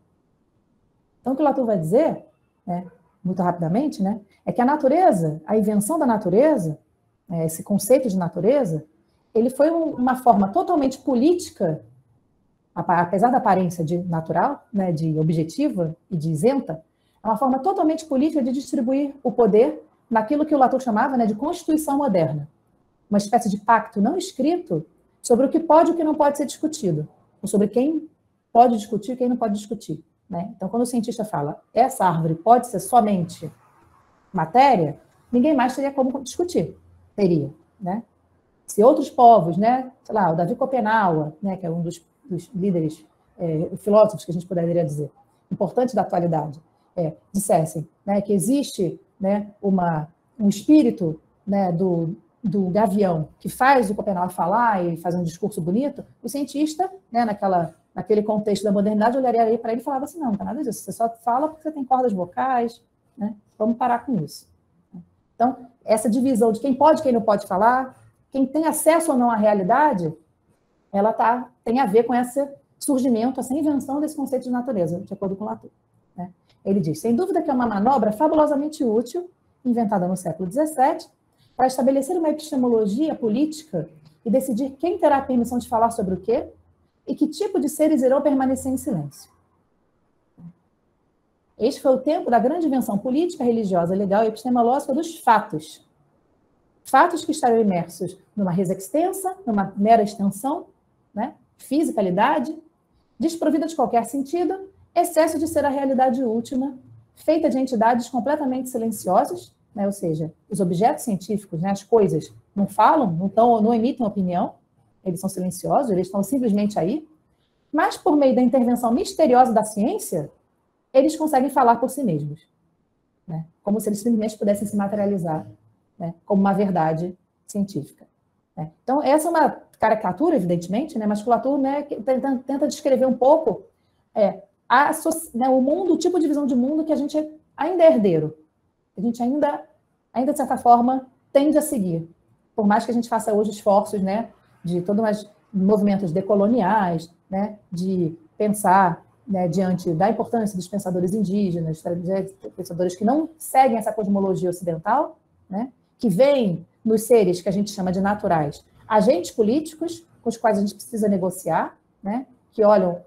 Então, o que o Latour vai dizer, né, muito rapidamente, né, é que a natureza, a invenção da natureza, esse conceito de natureza, ele foi uma forma totalmente política, apesar da aparência de natural, né, de objetiva e de isenta, é uma forma totalmente política de distribuir o poder naquilo que o Latour chamava, né, de constituição moderna. Uma espécie de pacto não escrito sobre o que pode e o que não pode ser discutido, ou sobre quem pode discutir e quem não pode discutir. Né? Então, quando o cientista fala, essa árvore pode ser somente matéria, ninguém mais teria como discutir. Teria. Né? Se outros povos, né, sei lá, o Davi Copenhague, né, que é um dos líderes filósofos que a gente poderia dizer, importantes da atualidade, dissessem, né, que existe, né, um espírito, né, do gavião que faz o Copenhague falar e faz um discurso bonito, o cientista, né, naquele contexto da modernidade, olharia para ele e falava assim, não tem nada disso, você só fala porque você tem cordas vocais, né, vamos parar com isso. Então, essa divisão de quem pode e quem não pode falar, quem tem acesso ou não à realidade, ela tem a ver com esse surgimento, essa invenção desse conceito de natureza, de acordo com Latour. Né? Ele diz, sem dúvida que é uma manobra fabulosamente útil, inventada no século XVII, para estabelecer uma epistemologia política e decidir quem terá a permissão de falar sobre o quê e que tipo de seres irão permanecer em silêncio. Este foi o tempo da grande invenção política, religiosa, legal e epistemológica dos fatos. Fatos que estarão imersos numa res extensa, numa mera extensão, né? Fisicalidade, desprovida de qualquer sentido, excesso de ser a realidade última, feita de entidades completamente silenciosas, né? Ou seja, os objetos científicos, né? As coisas não falam, não emitem opinião, eles são silenciosos, eles estão simplesmente aí, mas por meio da intervenção misteriosa da ciência, eles conseguem falar por si mesmos, né? Como se eles simplesmente pudessem se materializar, né? Como uma verdade científica. Né? Então, essa é uma caricatura, evidentemente, né? Mas que o Latour, né, tenta descrever um pouco o mundo, o tipo de visão de mundo que a gente ainda é herdeiro. A gente ainda, de certa forma, tende a seguir. Por mais que a gente faça hoje esforços, né, de todos os movimentos decoloniais, né, de pensar, né, diante da importância dos pensadores indígenas, pensadores que não seguem essa cosmologia ocidental, né, que veem nos seres que a gente chama de naturais agentes políticos com os quais a gente precisa negociar, né, que olham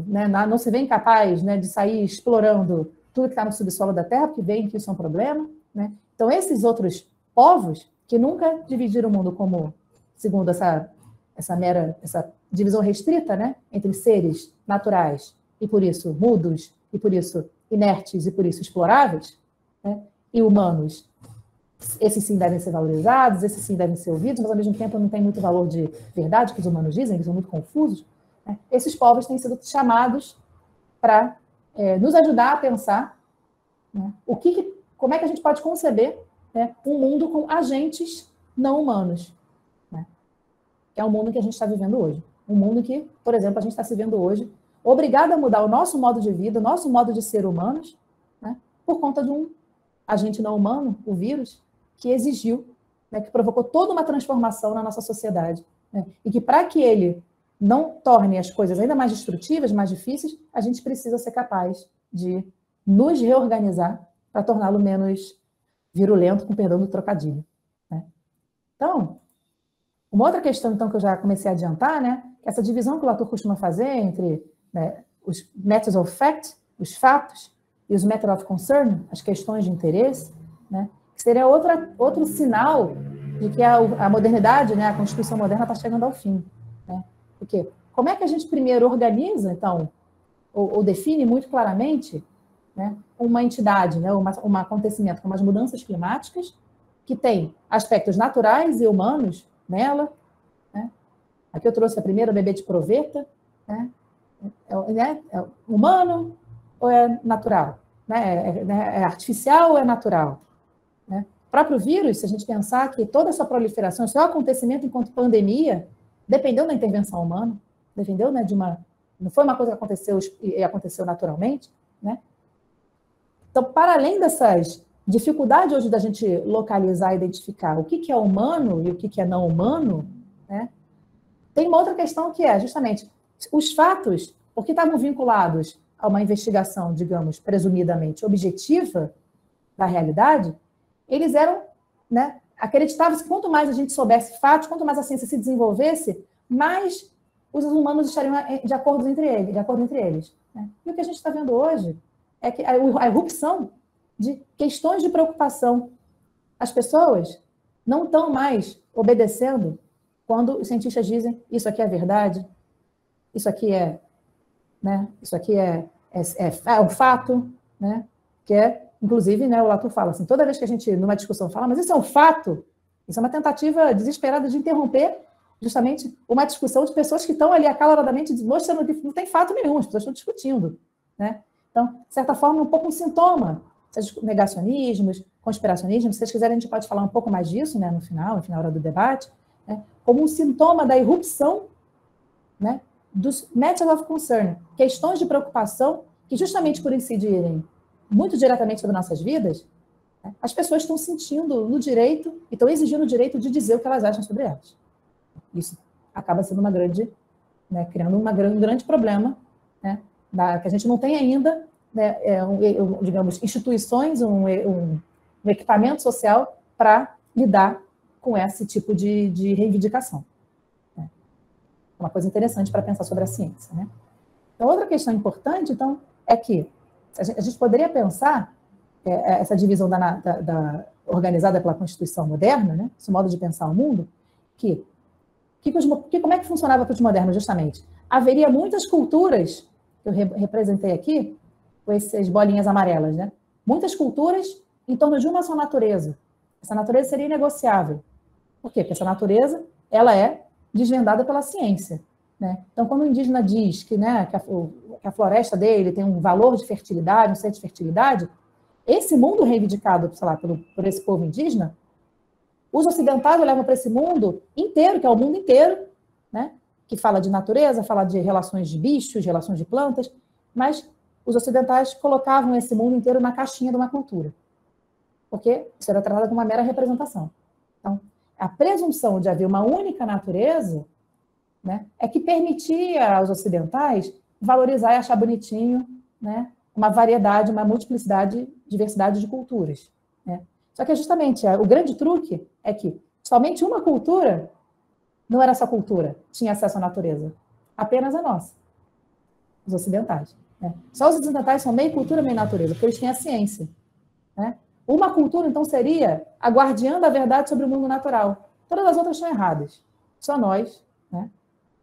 né, não se veem capazes, né, de sair explorando tudo que está no subsolo da Terra, porque veem que isso é um problema. Né? Então, esses outros povos que nunca dividiram o mundo como, segundo essa divisão restrita, né, entre seres naturais e, por isso, mudos, e, por isso, inertes, e, por isso, exploráveis, né, e humanos, esses sim devem ser valorizados, esses sim devem ser ouvidos, mas, ao mesmo tempo, não tem muito valor de verdade, que os humanos dizem, eles são muito confusos. Né? Esses povos têm sido chamados para nos ajudar a pensar, né, como é que a gente pode conceber, né, um mundo com agentes não humanos, né, que é o mundo que a gente está vivendo hoje. Um mundo que, por exemplo, a gente está se vendo hoje, obrigado a mudar o nosso modo de vida, o nosso modo de ser humanos, né, por conta de um agente não humano, o vírus, que exigiu, né, que provocou toda uma transformação na nossa sociedade. Né, e que, para que ele não torne as coisas ainda mais destrutivas, mais difíceis, a gente precisa ser capaz de nos reorganizar para torná-lo menos virulento, com perdão do trocadilho. Né? Então, uma outra questão, então, que eu já comecei a adiantar, né, é essa divisão que o Latour costuma fazer entre, né, os matters of fact, os fatos, e os matters of concern, as questões de interesse, né, que seria outro sinal de que a modernidade, né, a Constituição moderna está chegando ao fim. Né? Porque como é que a gente primeiro organiza, então, ou define muito claramente, né, uma entidade, né, um acontecimento como as mudanças climáticas, que tem aspectos naturais e humanos nela, Aqui eu trouxe a primeira, o bebê de proveta, né? É humano ou é natural? Né? É artificial ou é natural? Né? O próprio vírus, se a gente pensar que toda essa proliferação, seu acontecimento enquanto pandemia, dependeu da intervenção humana, dependeu, né, não foi uma coisa que aconteceu e aconteceu naturalmente, né? Então, para além dessas dificuldades hoje da gente localizar e identificar o que é humano e o que é não humano, né, tem uma outra questão que é justamente os fatos, porque estavam vinculados a uma investigação, digamos, presumidamente objetiva da realidade, eles eram, né, acreditava-se que quanto mais a gente soubesse fatos, quanto mais a ciência se desenvolvesse, mais os humanos estariam de acordo entre eles. Né? E o que a gente está vendo hoje é que a irrupção de questões de preocupação. As pessoas não estão mais obedecendo quando os cientistas dizem isso aqui é verdade, isso aqui é, né, isso aqui é um fato, né, que é, inclusive, né, o Latour fala assim, toda vez que a gente, numa discussão, fala, mas isso é um fato, isso é uma tentativa desesperada de interromper justamente uma discussão de pessoas que estão ali acaloradamente mostrando que não tem fato nenhum, as pessoas estão discutindo, né? Então, de certa forma, é um pouco um sintoma, negacionismos, conspiracionismos, se vocês quiserem, a gente pode falar um pouco mais disso, né, no final, enfim, na hora do debate, né, como um sintoma da irrupção, né, dos matters of concern, questões de preocupação que, justamente por incidirem muito diretamente sobre nossas vidas, né, as pessoas estão sentindo no direito e estão exigindo o direito de dizer o que elas acham sobre elas. Isso acaba sendo uma grande, né, criando um grande problema, né, que a gente não tem ainda, né, digamos, instituições, um equipamento social para lidar com esse tipo de reivindicação. Né? Uma coisa interessante para pensar sobre a ciência. Né? Então, outra questão importante, então, é que a gente poderia pensar essa divisão organizada pela Constituição moderna, né, esse modo de pensar o mundo, como é que funcionava para os modernos, justamente? Haveria muitas culturas, que eu representei aqui, com essas bolinhas amarelas, né? Muitas culturas em torno de uma só natureza. Essa natureza seria inegociável. Por quê? Porque essa natureza, ela é desvendada pela ciência. Né? Então, quando o indígena diz que, né, que a floresta dele tem um valor de fertilidade, um centro de fertilidade, esse mundo reivindicado, sei lá, por esse povo indígena, os ocidentais levam para esse mundo inteiro, que é o mundo inteiro, né? Que fala de natureza, fala de relações de bichos, relações de plantas, mas os ocidentais colocavam esse mundo inteiro na caixinha de uma cultura, porque isso era tratado como uma mera representação. Então, a presunção de haver uma única natureza, né, é que permitia aos ocidentais valorizar e achar bonitinho, né, uma variedade, uma multiplicidade, diversidade de culturas. Né? Só que justamente o grande truque é que somente uma cultura não era só cultura, tinha acesso à natureza. Apenas a nossa, os ocidentais. Né? Só os ocidentais são meio cultura, meio natureza, porque eles têm a ciência. Né? Uma cultura, então, seria a guardiã da verdade sobre o mundo natural. Todas as outras estão erradas. Só nós, né,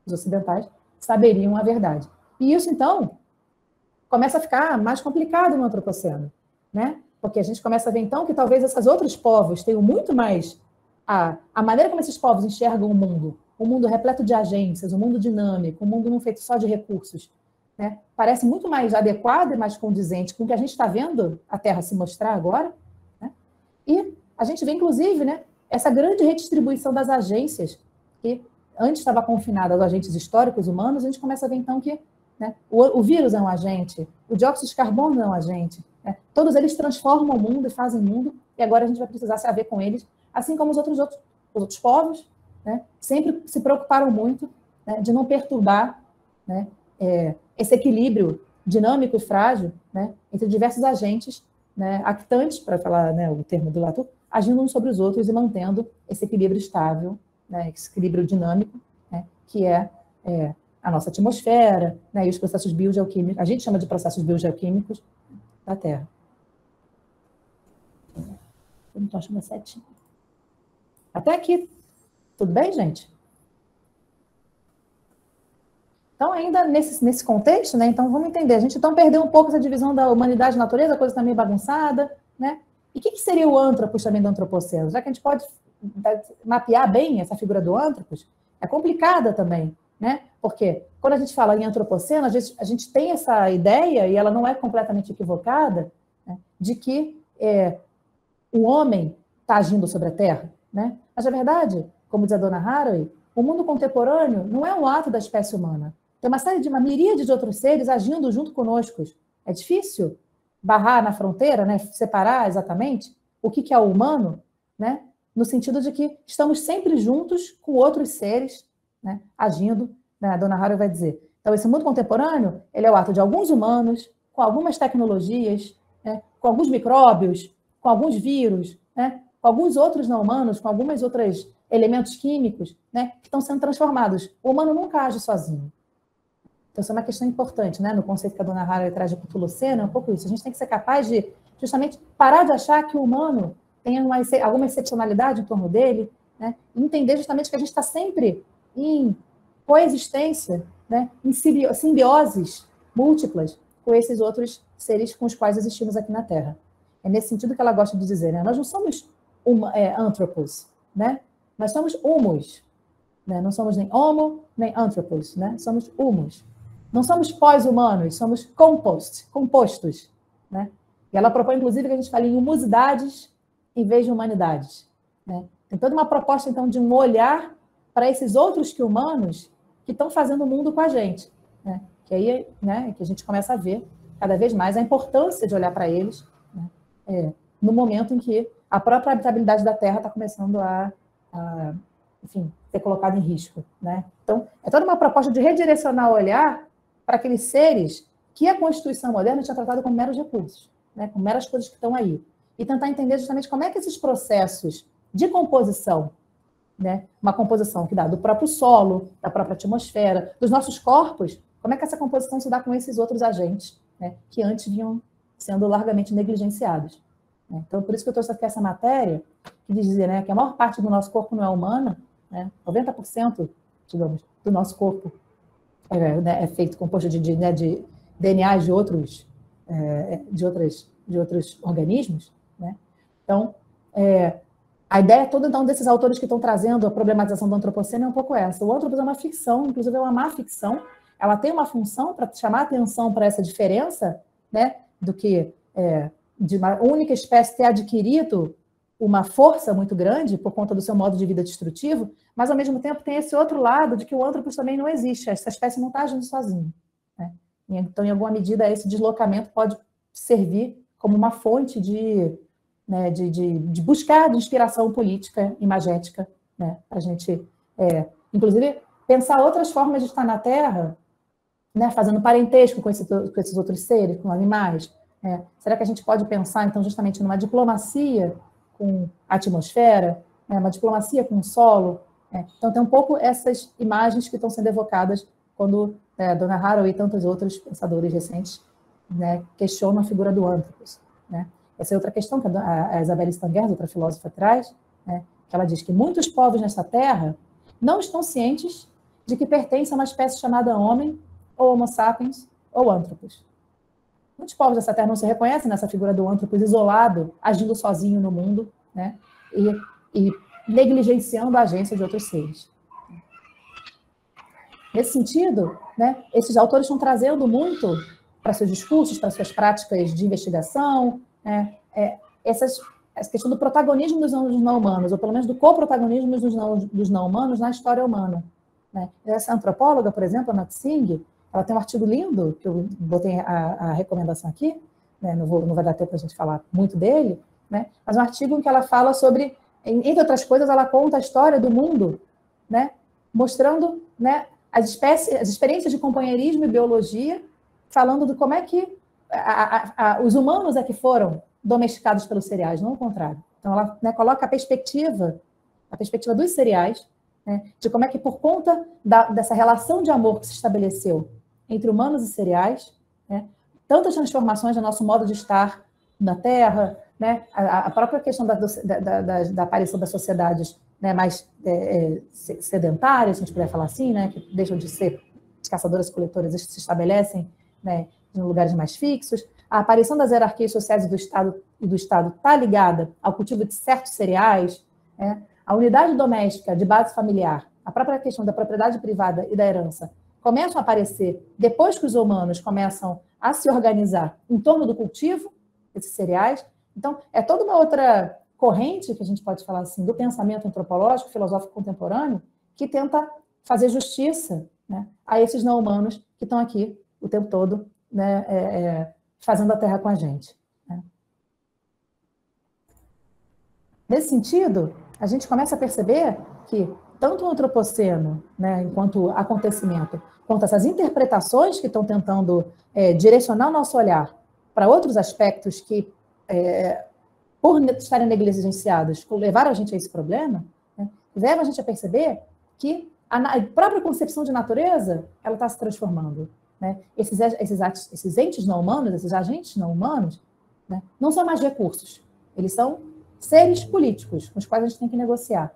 os ocidentais, saberiam a verdade. E isso, então, começa a ficar mais complicado no antropoceno. Né? Porque a gente começa a ver, então, que talvez esses outros povos tenham muito mais a maneira como esses povos enxergam o mundo repleto de agências, um mundo dinâmico, um mundo não feito só de recursos, né? Parece muito mais adequado e mais condizente com o que a gente está vendo a Terra se mostrar agora. Né? E a gente vê, inclusive, né, essa grande redistribuição das agências, que antes estava confinada aos agentes históricos humanos, a gente começa a ver, então, que, né, o vírus é um agente, o dióxido de carbono é um agente, né? Todos eles transformam o mundo e fazem o mundo, e agora a gente vai precisar se haver com eles, assim como os outros povos, né, sempre se preocuparam muito, né, de não perturbar, né, esse equilíbrio dinâmico e frágil, né, entre diversos agentes, né, actantes, para falar, né, o termo do Latour, agindo uns sobre os outros e mantendo esse equilíbrio estável, né, esse equilíbrio dinâmico, né, que é a nossa atmosfera, né, e os processos biogeoquímicos, a gente chama de processos biogeoquímicos da Terra. Eu não estou achando a setinha. Até aqui. Tudo bem, gente? Então, ainda nesse contexto, né, então vamos entender. A gente então perdeu um pouco essa divisão da humanidade e natureza, a coisa está meio bagunçada, né? E o que seria o antropos também do antropoceno? Já que a gente pode mapear bem essa figura do antropos, é complicada também, né? Porque quando a gente fala em antropoceno, a gente tem essa ideia, e ela não é completamente equivocada, né, de que o homem está agindo sobre a Terra, né? Mas, na verdade, como diz a dona Haraway, o mundo contemporâneo não é um ato da espécie humana. Tem uma miríade de outros seres agindo junto conosco. É difícil barrar na fronteira, né? Separar exatamente o que é o humano, né? No sentido de que estamos sempre juntos com outros seres, né? Agindo, né? A dona Haraway vai dizer. Então, esse mundo contemporâneo, ele é o ato de alguns humanos, com algumas tecnologias, né? Com alguns micróbios, com alguns vírus, né? Com alguns outros não humanos, com algumas outras elementos químicos, né? Que estão sendo transformados. O humano nunca age sozinho. Então, isso é uma questão importante, né? No conceito que a dona Haraway traz de Cthulhuceno, é um pouco isso. A gente tem que ser capaz de, justamente, parar de achar que o humano tem alguma excepcionalidade em torno dele, né? E entender justamente que a gente está sempre em coexistência, né? Em simbioses múltiplas com esses outros seres com os quais existimos aqui na Terra. É nesse sentido que ela gosta de dizer, né? Nós não somos antropos, né? Nós somos humos, né? Não somos nem homo, nem antropos, né? Somos humos. Não somos pós-humanos, somos compostos, né? E ela propõe, inclusive, que a gente fale em humosidades em vez de humanidades, né? Tem toda uma proposta, então, de um olhar para esses outros que humanos que estão fazendo o mundo com a gente, né? Que aí, né, que a gente começa a ver cada vez mais a importância de olhar para eles, né? No momento em que a própria habitabilidade da Terra está começando enfim, ser colocada em risco, né? Então, é toda uma proposta de redirecionar o olhar para aqueles seres que a Constituição moderna tinha tratado como meros recursos, né? Como meras coisas que estão aí. E tentar entender justamente como é que esses processos de composição, né? Uma composição que dá do próprio solo, da própria atmosfera, dos nossos corpos, como é que essa composição se dá com esses outros agentes, né? Que antes vinham sendo largamente negligenciados. Né? Então, por isso que eu trouxe aqui essa matéria, que diz dizer, né, que a maior parte do nosso corpo não é humana, né? 90%, digamos, do nosso corpo é feito, composto de DNA de outros organismos, né? Então, a ideia toda, então, desses autores que estão trazendo a problematização do antropoceno é um pouco essa. O antropoceno é uma ficção, inclusive é uma má ficção, ela tem uma função para chamar atenção para essa diferença, né, do que de uma única espécie ter adquirido uma força muito grande por conta do seu modo de vida destrutivo, mas, ao mesmo tempo, tem esse outro lado de que o antropos também não existe, essa espécie não está agindo sozinha, né? Então, em alguma medida, esse deslocamento pode servir como uma fonte de buscar de inspiração política, imagética, né? A gente, inclusive, pensar outras formas de estar na Terra, né? Fazendo parentesco com esses outros seres, com animais. Será que a gente pode pensar, então, justamente numa diplomacia com a atmosfera, né? Uma diplomacia com o solo? Então, tem um pouco essas imagens que estão sendo evocadas quando a dona Haraway e tantos outros pensadores recentes, né, questionam a figura do antropos, né? Essa é outra questão que a Isabelle Stengers, outra filósofa, traz, né, que ela diz que muitos povos nessa terra não estão cientes de que pertencem a uma espécie chamada homem, ou homo sapiens, ou antropos. Muitos povos dessa terra não se reconhecem nessa figura do antropos isolado, agindo sozinho no mundo, né, e negligenciando a agência de outros seres. Nesse sentido, né, esses autores estão trazendo muito para seus discursos, para suas práticas de investigação, essa questão do protagonismo dos não humanos, ou pelo menos do coprotagonismo dos não humanos na história humana, né? Essa antropóloga, por exemplo, a Nat Singh, ela tem um artigo lindo, que eu botei a recomendação aqui, né? Não vai dar tempo para a gente falar muito dele, né? Mas um artigo em que ela fala sobre, entre outras coisas, ela conta a história do mundo, né? Mostrando, né, as experiências de companheirismo e biologia, falando de como é que os humanos é que foram domesticados pelos cereais, não o contrário. Então, ela, né, coloca a perspectiva dos cereais, né, de como é que, por conta dessa relação de amor que se estabeleceu entre humanos e cereais, né, tantas transformações no nosso modo de estar na Terra, né, a própria questão da aparição das sociedades, né, mais sedentárias, se a gente puder falar assim, né, que deixam de ser caçadoras e coletoras e se estabelecem, né, em lugares mais fixos. A aparição das hierarquias sociais do Estado está ligada ao cultivo de certos cereais, né? A unidade doméstica de base familiar a própria questão da propriedade privada e da herança começam a aparecer depois que os humanos começam a se organizar em torno do cultivo desses cereais. Então, é toda uma outra corrente, que a gente pode falar assim, do pensamento antropológico, filosófico contemporâneo, que tenta fazer justiça, né, a esses não-humanos que estão aqui o tempo todo, né, fazendo a Terra com a gente. Né. Nesse sentido, a gente começa a perceber que tanto o antropoceno, né, enquanto acontecimento, quanto essas interpretações que estão tentando direcionar o nosso olhar para outros aspectos que, por estarem negligenciados, levaram a gente a esse problema, né, levam a gente a perceber que a própria concepção de natureza ela está se transformando. Né? Esses entes não humanos, esses agentes não humanos, né, não são mais recursos, eles são seres políticos com os quais a gente tem que negociar.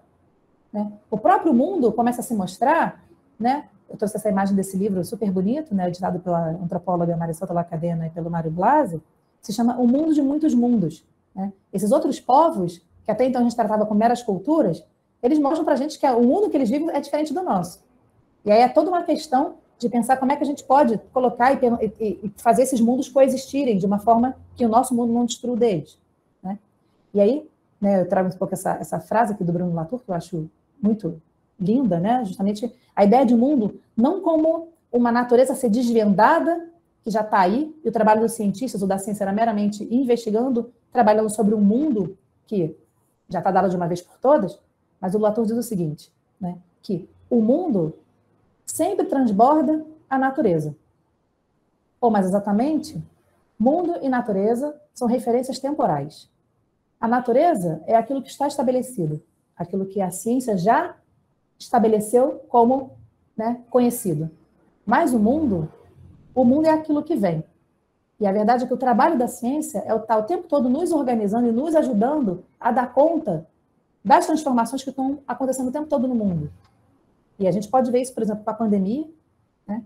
Né? O próprio mundo começa a se mostrar, né? Eu trouxe essa imagem desse livro super bonito, né, editado pela antropóloga Marisolta Lacadena e pelo Mário Blasi, se chama O Mundo de Muitos Mundos. Né? Esses outros povos, que até então a gente tratava como meras culturas, eles mostram para a gente que o mundo que eles vivem é diferente do nosso. E aí é toda uma questão de pensar como é que a gente pode colocar e fazer esses mundos coexistirem de uma forma que o nosso mundo não destrua deles. Né? E aí, né, eu trago um pouco essa frase aqui do Bruno Latour, que eu acho muito linda, né? Justamente a ideia de mundo não como uma natureza a ser desvendada, que já está aí, e o trabalho dos cientistas ou da ciência era meramente investigando, trabalhando sobre um mundo que já está dado de uma vez por todas, mas o Latour diz o seguinte, né, que o mundo sempre transborda a natureza. Ou, mais exatamente, mundo e natureza são referências temporais. A natureza é aquilo que está estabelecido, aquilo que a ciência já estabeleceu como, né, conhecido. Mas o mundo é aquilo que vem. E a verdade é que o trabalho da ciência é estar o tempo todo nos organizando e nos ajudando a dar conta das transformações que estão acontecendo o tempo todo no mundo. E a gente pode ver isso, por exemplo, com a pandemia, né?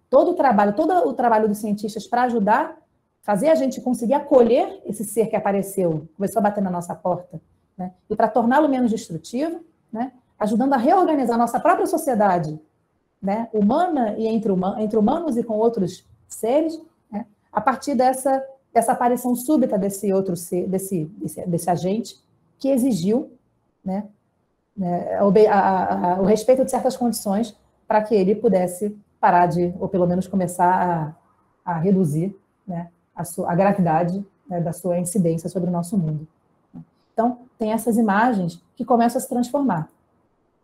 Todo o trabalho dos cientistas para ajudar, fazer a gente conseguir acolher esse ser que apareceu, começou a bater na nossa porta, né? E para torná-lo menos destrutivo, né? Ajudando a reorganizar a nossa própria sociedade, né? Humana e entre humanos e com outros seres, né? A partir dessa aparição súbita desse outro ser, desse agente que exigiu, né, o respeito de certas condições para que ele pudesse parar ou pelo menos começar a reduzir, né, a gravidade, né, da sua incidência sobre o nosso mundo. Então, tem essas imagens que começam a se transformar.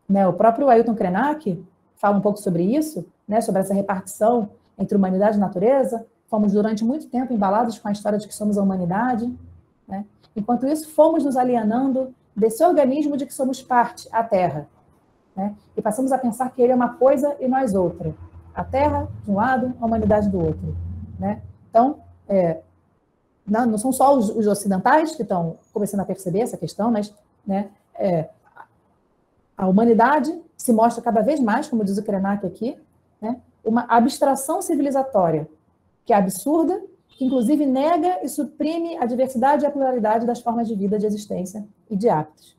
Né, o próprio Ailton Krenak fala um pouco sobre isso, né, sobre essa repartição entre humanidade e natureza. Fomos, durante muito tempo, embalados com a história de que somos a humanidade. Né? Enquanto isso, fomos nos alienando desse organismo de que somos parte, a Terra. Né? E passamos a pensar que ele é uma coisa e nós outra. A Terra, de um lado, a humanidade do outro. Né? Então, não são só os ocidentais que estão começando a perceber essa questão, mas, né, a humanidade se mostra cada vez mais, como diz o Krenak aqui, né, uma abstração civilizatória, que é absurda, que inclusive nega e suprime a diversidade e a pluralidade das formas de vida, de existência e de hábitos.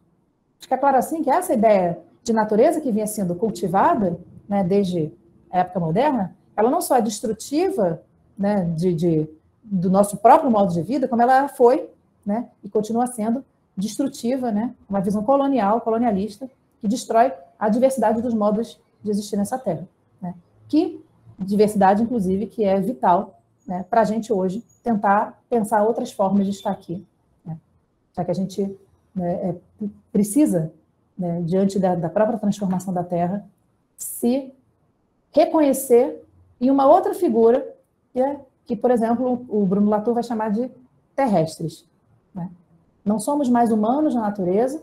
Fica claro assim que essa ideia de natureza que vinha sendo cultivada, né, desde a época moderna, ela não só é destrutiva, né, do nosso próprio modo de vida, como ela foi, né, e continua sendo destrutiva, né, uma visão colonialista, que destrói a diversidade dos modos de existir nessa Terra. Né? Que diversidade, inclusive, que é vital, né, para a gente hoje tentar pensar outras formas de estar aqui. Né? Já que a gente, né, precisa, né, diante da própria transformação da Terra, se reconhecer em uma outra figura que, por exemplo, o Bruno Latour vai chamar de terrestres. Né? Não somos mais humanos na natureza,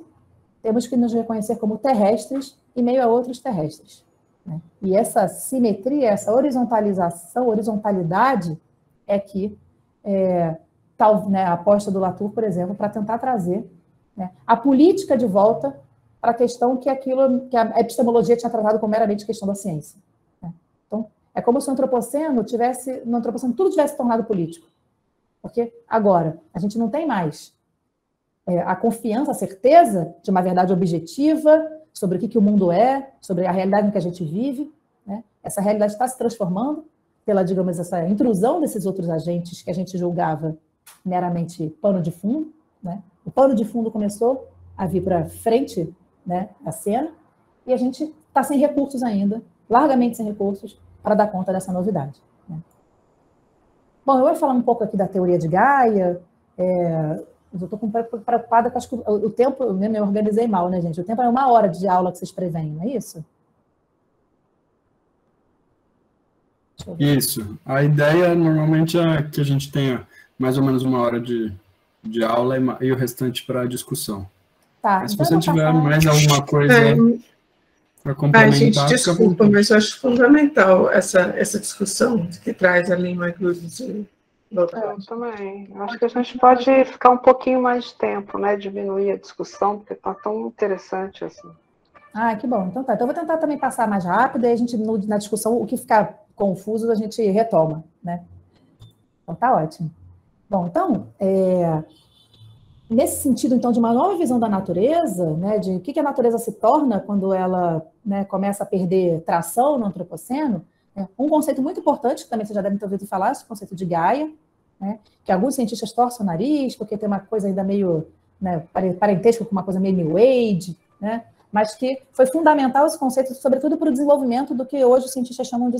temos que nos reconhecer como terrestres em meio a outros terrestres. Né? E essa simetria, essa horizontalidade é que né, a aposta do Latour, por exemplo, para tentar trazer, né, a política de volta para a questão que a epistemologia tinha tratado como meramente questão da ciência. Né? Então, é como se no antropoceno tudo tivesse tornado político. Porque agora a gente não tem mais a confiança, a certeza de uma verdade objetiva sobre o que o mundo é, sobre a realidade em que a gente vive, né? Essa realidade está se transformando pela, digamos, essa intrusão desses outros agentes que a gente julgava meramente pano de fundo, né? O pano de fundo começou a vir para frente, né, da cena, e a gente está sem recursos ainda, largamente sem recursos, para dar conta dessa novidade, né? Bom, eu vou falar um pouco aqui da teoria de Gaia. Eu estou preocupada com o tempo, eu me organizei mal, né, gente? O tempo é 1 hora de aula que vocês preveem, não é isso? Isso. A ideia normalmente é que a gente tenha mais ou menos 1 hora de aula e o restante para discussão. Tá, Mas se então você tiver mais alguma coisa para complementar... gente, desculpa, mas eu acho fundamental essa discussão que traz a Lima Cruz. Eu também. Acho que a gente pode ficar um pouquinho mais de tempo, né? Diminuir a discussão, porque está tão interessante assim. Ah, que bom. Então tá. Então eu vou tentar também passar mais rápido, e a gente, na discussão, o que ficar confuso, a gente retoma, né? Então tá ótimo. Bom, então, nesse sentido, então, de uma nova visão da natureza, né, de o que a natureza se torna quando ela, né, começa a perder tração no antropoceno, né, um conceito muito importante, que também vocês já devem ter ouvido falar, esse conceito de Gaia, né, que alguns cientistas torcem o nariz, porque tem uma coisa ainda meio, né, parentesco com uma coisa meio New Age, né, mas que foi fundamental esse conceito, sobretudo para o desenvolvimento do que hoje os cientistas chamam de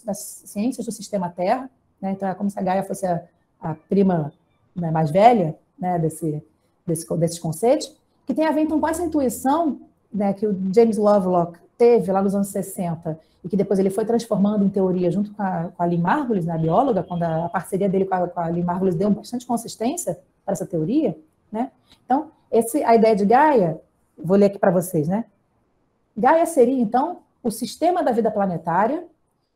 das ciências do sistema Terra, né, então é como se a Gaia fosse a prima, né, mais velha, né, desses conceitos, que tem a ver então com essa intuição, né, que o James Lovelock teve lá nos anos 60, e que depois ele foi transformando em teoria junto com a Lynn Margulis, né, a bióloga, quando a parceria dele com a Lynn Margulis deu bastante consistência para essa teoria, né? Então, a ideia de Gaia, vou ler aqui para vocês, né? Gaia seria, então, o sistema da vida planetária,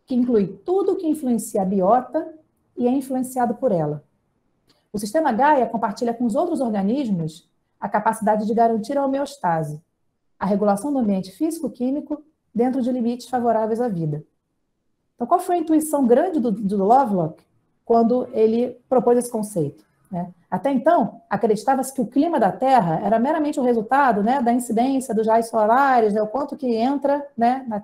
que inclui tudo que influencia a biota e é influenciado por ela. O sistema Gaia compartilha com os outros organismos a capacidade de garantir a homeostase, a regulação do ambiente físico-químico dentro de limites favoráveis à vida. Então, qual foi a intuição grande do Lovelock quando ele propôs esse conceito, né? Até então, acreditava-se que o clima da Terra era meramente o resultado, né, da incidência dos raios solares, né, o quanto que entra, né,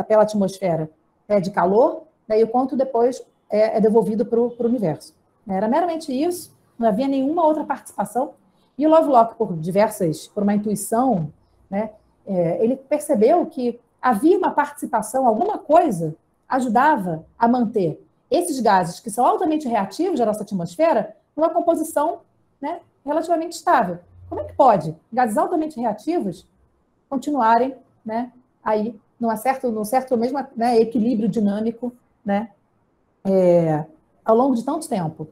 pela atmosfera, né, de calor, né, e o quanto depois é devolvido para o universo. Era meramente isso, não havia nenhuma outra participação. E o Lovelock, por uma intuição, né, ele percebeu que havia uma participação, alguma coisa ajudava a manter esses gases, que são altamente reativos da nossa atmosfera, numa composição, né, relativamente estável. Como é que pode gases altamente reativos continuarem, né, aí num certo mesmo, né, equilíbrio dinâmico, né, ao longo de tanto tempo?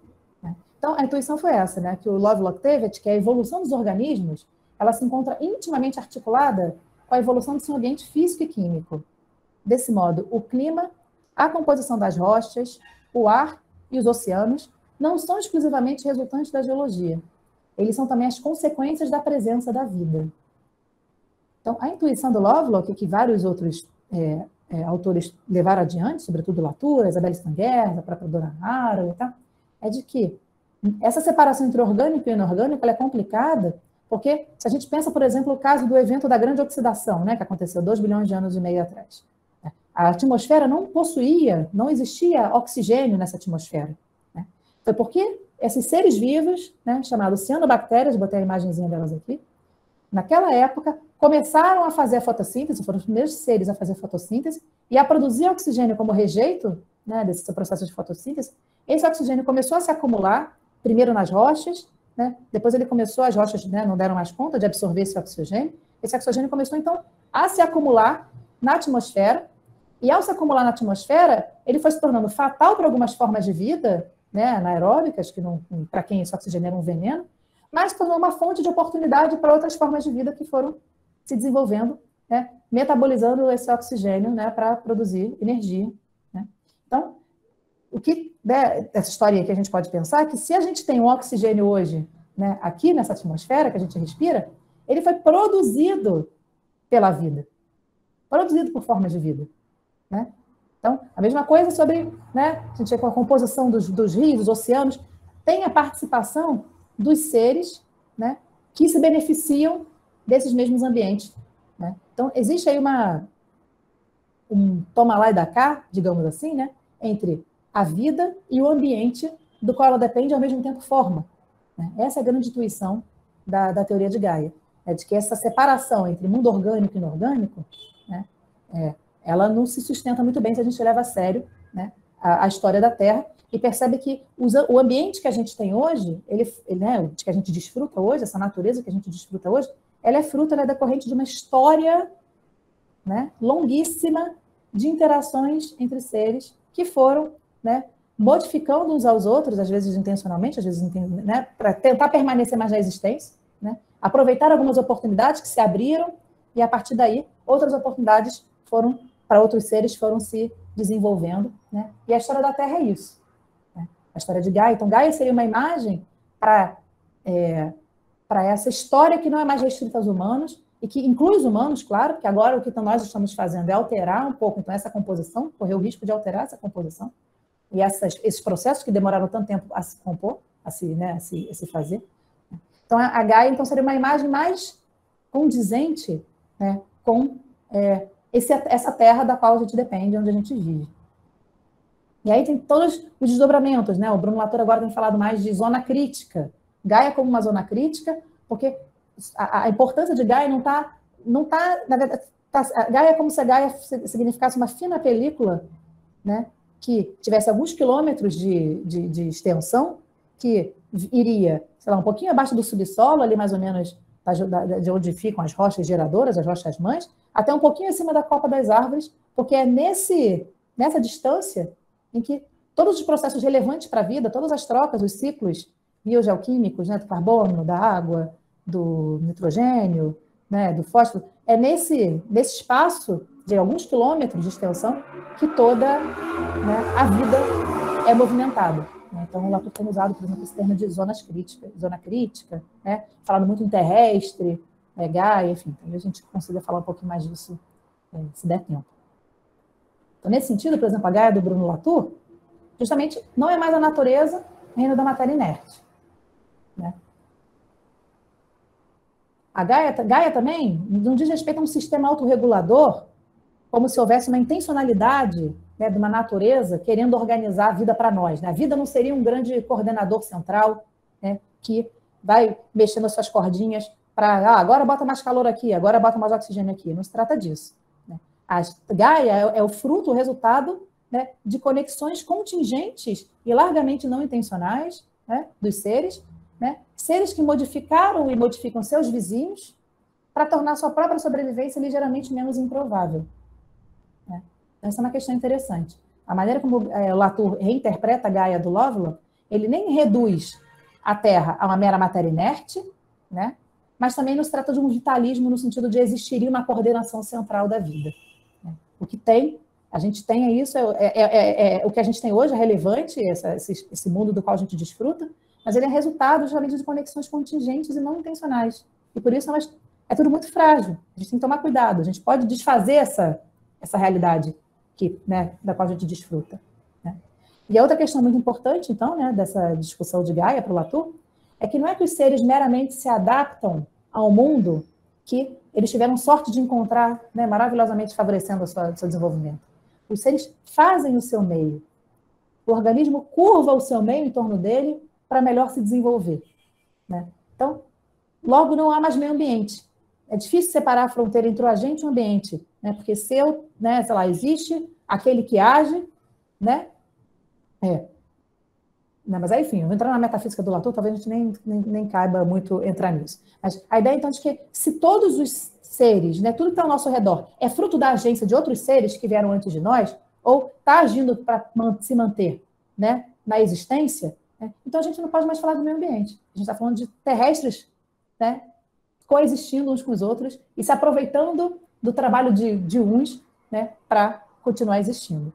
Então, a intuição foi essa, né, que o Lovelock teve, de que a evolução dos organismos ela se encontra intimamente articulada com a evolução do seu ambiente físico e químico. Desse modo, o clima, a composição das rochas, o ar e os oceanos não são exclusivamente resultantes da geologia. Eles são também as consequências da presença da vida. Então, a intuição do Lovelock, que vários outros autores levaram adiante, sobretudo Latour, Isabelle Stengers, a própria Donna Haraway, tá? É de que essa separação entre orgânico e inorgânico ela é complicada, porque se a gente pensa, por exemplo, o caso do evento da grande oxidação, né, que aconteceu 2 bilhões de anos e meio atrás. A atmosfera não existia oxigênio nessa atmosfera, né? Foi porque esses seres vivos, né, chamados cianobactérias, botei a imagenzinha delas aqui, naquela época, começaram a fazer a fotossíntese, foram os primeiros seres a fazer fotossíntese e a produzir oxigênio como rejeito, né, desse processo de fotossíntese. Esse oxigênio começou a se acumular, primeiro nas rochas, né, depois as rochas, né, não deram mais conta de absorver esse oxigênio começou, então, a se acumular na atmosfera, e ao se acumular na atmosfera, ele foi se tornando fatal para algumas formas de vida, né, anaeróbicas, que para quem esse oxigênio era um veneno, mas tornou uma fonte de oportunidade para outras formas de vida que foram se desenvolvendo, né, metabolizando esse oxigênio, né, para produzir energia, né. Então, essa história que a gente pode pensar é que se a gente tem um oxigênio hoje, né, aqui nessa atmosfera que a gente respira, ele foi produzido pela vida, produzido por formas de vida, né? Então, a mesma coisa sobre, né, a gente com a composição dos rios, dos oceanos, tem a participação dos seres, né, que se beneficiam desses mesmos ambientes né? Então, existe aí um toma lá e dá cá, digamos assim, né? Entre a vida e o ambiente do qual ela depende e, ao mesmo tempo, forma. Né? Essa é a grande intuição da teoria de Gaia, né? De que essa separação entre mundo orgânico e inorgânico, né? Ela não se sustenta muito bem se a gente leva a sério, né, a história da Terra e percebe que o ambiente que a gente tem hoje, né, que a gente desfruta hoje, essa natureza que a gente desfruta hoje, ela é fruto, ela é decorrente de uma história, né, longuíssima de interações entre seres que foram, né, modificando uns aos outros, às vezes intencionalmente, às vezes, né, para tentar permanecer mais na existência, né, aproveitar algumas oportunidades que se abriram e, a partir daí, outras oportunidades foram para outros seres, foram se desenvolvendo, né? E a história da Terra é isso, né? A história de Gaia. Então, Gaia seria uma imagem para essa história que não é mais restrita aos humanos e que inclui os humanos, claro, porque agora o que nós estamos fazendo é alterar um pouco então, essa composição, correr o risco de alterar essa composição e esses processos que demoraram tanto tempo a se compor, a se fazer. Então, a Gaia então, seria uma imagem mais condizente, né, com essa terra da qual a gente depende, onde a gente vive. E aí tem todos os desdobramentos, né? O Bruno Latour agora tem falado mais de zona crítica. Gaia como uma zona crítica, porque a importância de Gaia não está, na verdade, Gaia é como se a Gaia significasse uma fina película, né? Que tivesse alguns quilômetros de extensão, que iria, sei lá, um pouquinho abaixo do subsolo, ali mais ou menos de onde ficam as rochas geradoras, as rochas mães, até um pouquinho acima da copa das árvores, porque é nessa distância em que todos os processos relevantes para a vida, todas as trocas, os ciclos biogeoquímicos, né, do carbono, da água, do nitrogênio, né, do fósforo, é nesse espaço de alguns quilômetros de extensão que toda, né, a vida é movimentada. Então, o Latour tem usado, por exemplo, esse termo de zona crítica, né? Falando muito em terrestre, Gaia, enfim, talvez a gente consiga falar um pouquinho mais disso, se der tempo. Então, nesse sentido, por exemplo, a Gaia do Bruno Latour, justamente não é mais a natureza, reino da matéria inerte. Né? A Gaia também não diz respeito a um sistema autorregulador, como se houvesse uma intencionalidade, né, de uma natureza querendo organizar a vida para nós. Né? A vida não seria um grande coordenador central, né, que vai mexendo as suas cordinhas para, agora bota mais calor aqui, agora bota mais oxigênio aqui. Não se trata disso. Né? A Gaia é o fruto, o resultado, né, de conexões contingentes e largamente não intencionais, né, dos seres, né, seres que modificaram e modificam seus vizinhos para tornar sua própria sobrevivência ligeiramente menos improvável. Né? Essa é uma questão interessante. A maneira como Latour reinterpreta a Gaia do Lovelock, ele nem reduz a Terra a uma mera matéria inerte, né? Mas também nos trata de um vitalismo no sentido de existiria uma coordenação central da vida. Né? O que tem, a gente tem é isso, o que a gente tem hoje é relevante, esse mundo do qual a gente desfruta, mas ele é resultado justamente de conexões contingentes e não intencionais. E por isso é tudo muito frágil. A gente tem que tomar cuidado. A gente pode desfazer essa realidade né, da qual a gente desfruta. Né? E a outra questão muito importante, então, né, dessa discussão de Gaia para o Latour, é que não é que os seres meramente se adaptam ao mundo que eles tiveram sorte de encontrar, né, maravilhosamente favorecendo o seu desenvolvimento. Os seres fazem o seu meio. O organismo curva o seu meio em torno dele para melhor se desenvolver. Né? Então, logo não há mais meio ambiente. É difícil separar a fronteira entre o agente e o ambiente, né? Porque né, sei lá, existe aquele que age, né? Não, mas aí, enfim, eu vou entrar na metafísica do Latour, talvez a gente nem caiba muito entrar nisso. Mas a ideia, então, de que se todos os seres, né, tudo que está ao nosso redor, é fruto da agência de outros seres que vieram antes de nós, ou está agindo para se manter, né, na existência, né, então a gente não pode mais falar do meio ambiente. A gente está falando de terrestres, né, coexistindo uns com os outros e se aproveitando do trabalho de uns, né, para continuar existindo.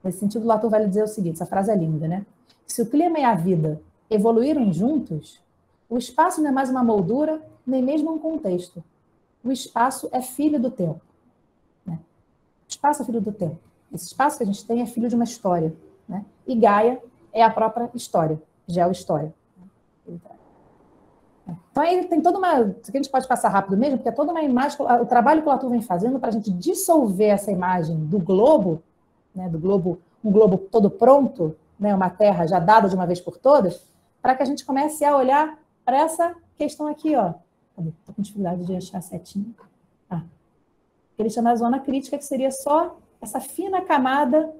Nesse sentido, Latour vai dizer o seguinte, essa frase é linda, né? Se o clima e a vida evoluíram juntos, o espaço não é mais uma moldura, nem mesmo um contexto. O espaço é filho do tempo. Né? O espaço é filho do tempo. Esse espaço que a gente tem é filho de uma história. Né? E Gaia é a própria história, geohistória. Então, aí tem toda uma... Isso aqui a gente pode passar rápido mesmo, porque é toda uma imagem... O trabalho que o Latour vem fazendo para a gente dissolver essa imagem do globo, né, do globo, um globo todo pronto, né, uma terra já dada de uma vez por todas, para que a gente comece a olhar para essa questão aqui, ó. Estou com dificuldade de achar a setinha. Ele chama de zona crítica, que seria só essa fina camada,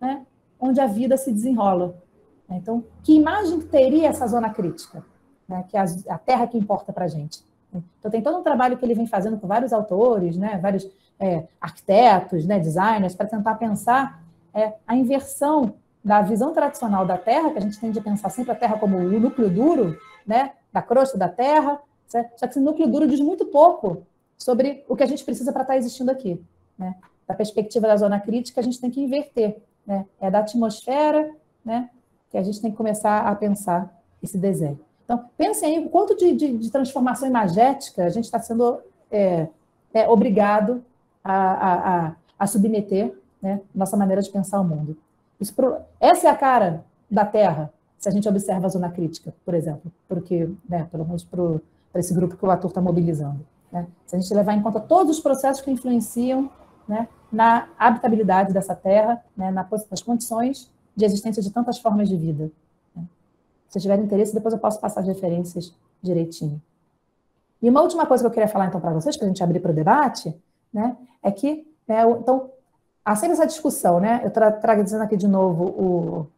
né, onde a vida se desenrola. Então, que imagem teria essa zona crítica? Né, que é a terra que importa para a gente. Então, tem todo um trabalho que ele vem fazendo com vários autores, né, vários arquitetos, né, designers, para tentar pensar a inversão da visão tradicional da Terra, que a gente tende a pensar sempre a Terra como o núcleo duro, né, da crosta da Terra, certo? Só que esse núcleo duro diz muito pouco sobre o que a gente precisa para estar existindo aqui. Né? Da perspectiva da zona crítica, a gente tem que inverter. Né? É da atmosfera, né, que a gente tem que começar a pensar esse desenho. Então, pensem aí o quanto de transformação imagética a gente está sendo obrigado a submeter, né, nossa maneira de pensar o mundo. Essa é a cara da Terra, se a gente observa a zona crítica, por exemplo, porque, né, pelo menos para esse grupo que o Latour está mobilizando. Né? Se a gente levar em conta todos os processos que influenciam, né, na habitabilidade dessa Terra, né, nas condições de existência de tantas formas de vida. Né? Se tiver interesse, depois eu posso passar as referências direitinho. E uma última coisa que eu queria falar, então, para vocês, para a gente abrir para o debate, né, é que, né, então, há sempre essa discussão, né? Eu trago dizendo aqui de novo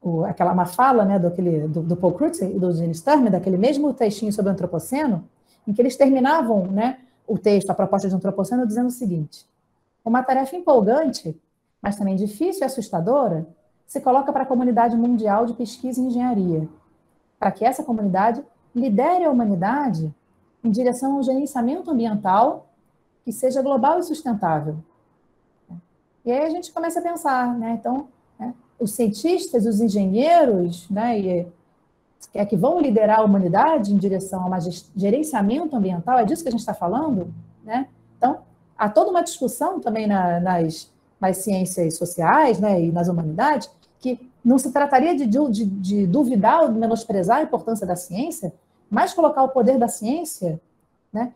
uma fala, né, do Paul Crutzen e do Gene Sturmer, daquele mesmo textinho sobre o antropoceno, em que eles terminavam, né, o texto, a proposta de antropoceno, dizendo o seguinte: uma tarefa empolgante, mas também difícil e assustadora, se coloca para a comunidade mundial de pesquisa e engenharia, para que essa comunidade lidere a humanidade em direção a um gerenciamento ambiental que seja global e sustentável. E aí a gente começa a pensar, né? Então, né, os cientistas, os engenheiros, né, que vão liderar a humanidade em direção a um gerenciamento ambiental, é disso que a gente está falando, né? Então, há toda uma discussão também nas ciências sociais, né, e nas humanidades, que não se trataria de duvidar ou menosprezar a importância da ciência, mas colocar o poder da ciência, né,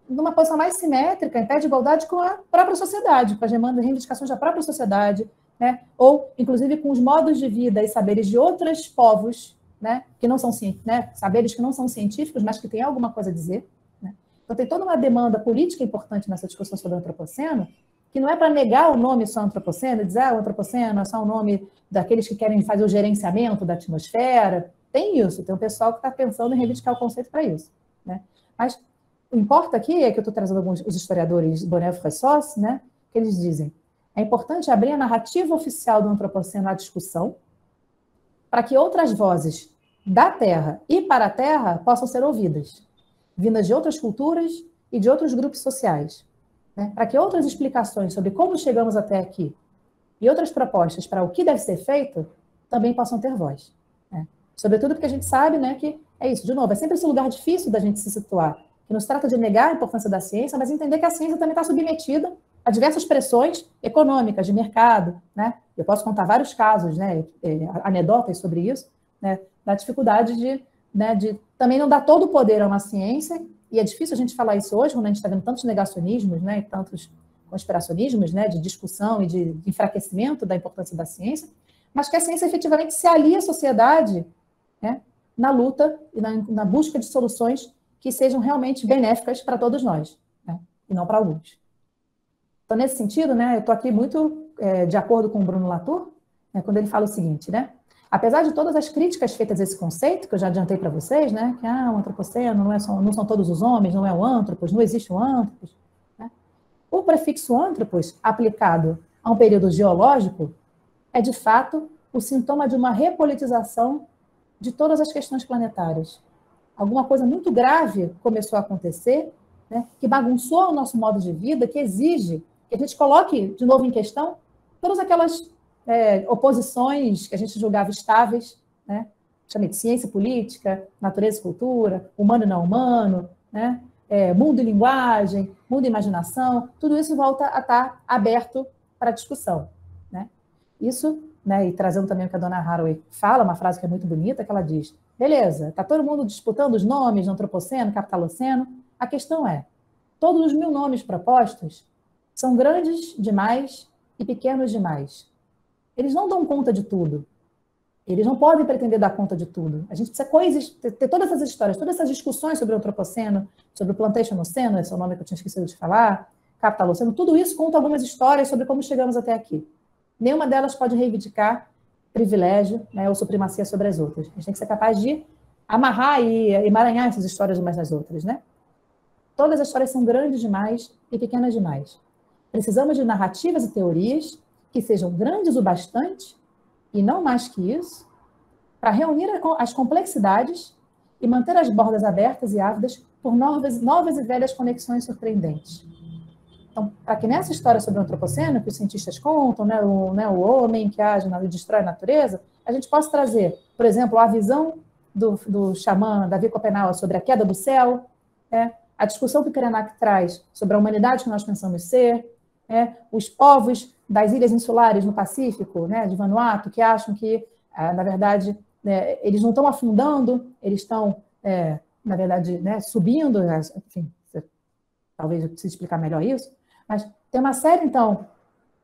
numa posição mais simétrica, em pé de igualdade com a própria sociedade, com as demandas e reivindicações da própria sociedade, né? Ou, inclusive, com os modos de vida e saberes de outros povos, né? Que não são, né? Saberes que não são científicos, mas que têm alguma coisa a dizer. Né? Então, tem toda uma demanda política importante nessa discussão sobre o antropoceno, que não é para negar o nome só antropoceno, dizer o antropoceno é só o nome daqueles que querem fazer o gerenciamento da atmosfera. Tem isso, tem um pessoal que está pensando em reivindicar o conceito para isso. Né? Mas o que importa aqui é que eu estou trazendo os historiadores Bonhoeffer e Fressos, né, que eles dizem: é importante abrir a narrativa oficial do antropoceno à discussão para que outras vozes da Terra e para a Terra possam ser ouvidas, vindas de outras culturas e de outros grupos sociais, né, para que outras explicações sobre como chegamos até aqui e outras propostas para o que deve ser feito também possam ter voz. Né? Sobretudo porque a gente sabe, né, que é isso, de novo, é sempre esse lugar difícil da gente se situar, que não se trata de negar a importância da ciência, mas entender que a ciência também está submetida a diversas pressões econômicas, de mercado. Né? Eu posso contar vários casos, né, anedotas sobre isso, né, da dificuldade de também não dar todo o poder a uma ciência, e é difícil a gente falar isso hoje, quando a gente está vendo tantos negacionismos, né, e tantos conspiracionismos, né, de discussão e de enfraquecimento da importância da ciência, mas que a ciência efetivamente se alia à sociedade, né, na luta e na busca de soluções que sejam realmente benéficas para todos nós, né? E não para alguns. Então, nesse sentido, né, eu estou aqui muito de acordo com o Bruno Latour, né, quando ele fala o seguinte, né, apesar de todas as críticas feitas a esse conceito, que eu já adiantei para vocês, né, que o antropoceno não são todos os homens, não é o antropos, não existe o antropos, né, o prefixo antropos, aplicado a um período geológico, é, de fato, o sintoma de uma repolitização de todas as questões planetárias. Alguma coisa muito grave começou a acontecer, né, que bagunçou o nosso modo de vida, que exige que a gente coloque de novo em questão todas aquelas oposições que a gente julgava estáveis, né, chamei de ciência e política, natureza e cultura, humano e não humano, né, mundo e linguagem, mundo e imaginação, tudo isso volta a estar aberto para discussão. Né? Isso, né, e trazendo também o que a dona Haraway fala, uma frase que é muito bonita, que ela diz: Beleza, está todo mundo disputando os nomes do antropoceno, capitaloceno. A questão é, todos os 1000 nomes propostos são grandes demais e pequenos demais. Eles não dão conta de tudo. Eles não podem pretender dar conta de tudo. A gente precisa ter todas essas histórias, todas essas discussões sobre o antropoceno, sobre o plantationoceno, esse é o nome que eu tinha esquecido de falar, capitaloceno, tudo isso conta algumas histórias sobre como chegamos até aqui. Nenhuma delas pode reivindicar privilégio, né, ou supremacia sobre as outras. A gente tem que ser capaz de amarrar e emaranhar essas histórias umas das outras, né? Todas as histórias são grandes demais e pequenas demais. Precisamos de narrativas e teorias que sejam grandes o bastante, e não mais que isso, para reunir as complexidades e manter as bordas abertas e ávidas por novas e velhas conexões surpreendentes. Então, para que nessa história sobre o antropoceno, que os cientistas contam, né, o homem que age e destrói a natureza, a gente possa trazer, por exemplo, a visão do xamã Davi Copenaua sobre a queda do céu, a discussão que o Krenak traz sobre a humanidade que nós pensamos ser, os povos das ilhas insulares no Pacífico, né, de Vanuatu, que acham que, na verdade, eles não estão afundando, eles estão, na verdade, né, subindo, enfim, talvez eu precise explicar melhor isso, mas tem uma série, então,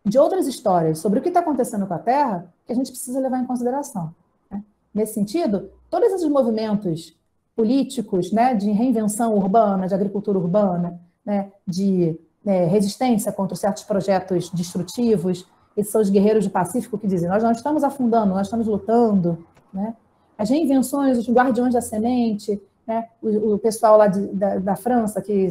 de outras histórias sobre o que está acontecendo com a Terra que a gente precisa levar em consideração. Né? Nesse sentido, todos esses movimentos políticos, né, de reinvenção urbana, de agricultura urbana, né, de resistência contra certos projetos destrutivos, esses são os guerreiros do Pacífico que dizem, nós não estamos afundando, nós estamos lutando. Né? As reinvenções, os guardiões da semente, né, o pessoal lá da França que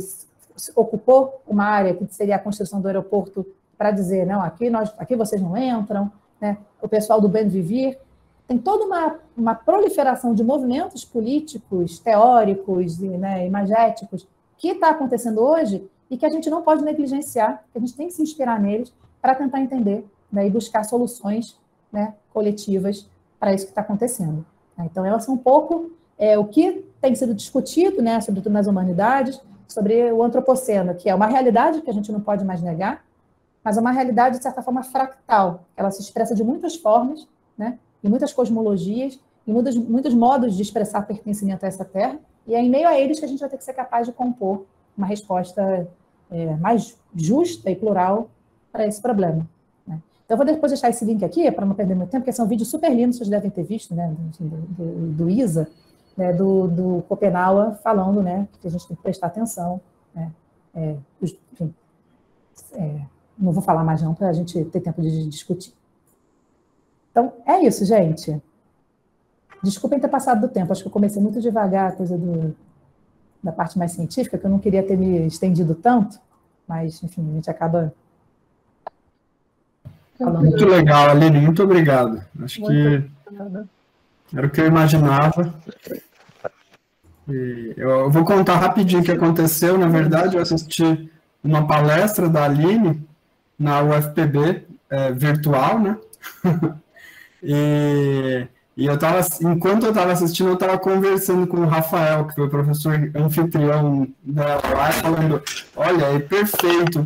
ocupou uma área que seria a construção do aeroporto para dizer, não, aqui vocês não entram, né? O pessoal do Bem Viver, tem toda uma proliferação de movimentos políticos, teóricos e, né, imagéticos que está acontecendo hoje e que a gente não pode negligenciar, que a gente tem que se inspirar neles para tentar entender, né, e buscar soluções, né, coletivas para isso que está acontecendo. Então, elas são um pouco o que tem sido discutido, né, sobretudo nas humanidades, sobre o antropoceno, que é uma realidade que a gente não pode mais negar, mas é uma realidade, de certa forma, fractal. Ela se expressa de muitas formas, né, em muitas cosmologias, em muitos modos de expressar pertencimento a essa terra, e é em meio a eles que a gente vai ter que ser capaz de compor uma resposta mais justa e plural para esse problema. Né. Então, eu vou depois deixar esse link aqui, para não perder muito tempo, porque esse é um vídeo super lindo, vocês devem ter visto, né, do ISA, né, do Copenaua, falando, né, que a gente tem que prestar atenção. Né, enfim, não vou falar mais não, para a gente ter tempo de discutir. Então, é isso, gente. Desculpem ter passado do tempo, acho que eu comecei muito devagar a coisa da parte mais científica, que eu não queria ter me estendido tanto, mas, enfim, a gente acaba falando. Muito legal, Aline, muito obrigado. Acho que era o que eu imaginava. E eu vou contar rapidinho o que aconteceu. Na verdade, eu assisti uma palestra da Aline na UFPB, virtual, né? E enquanto eu estava assistindo, eu estava conversando com o Rafael, que foi o professor anfitrião dela lá, falando, olha, é perfeito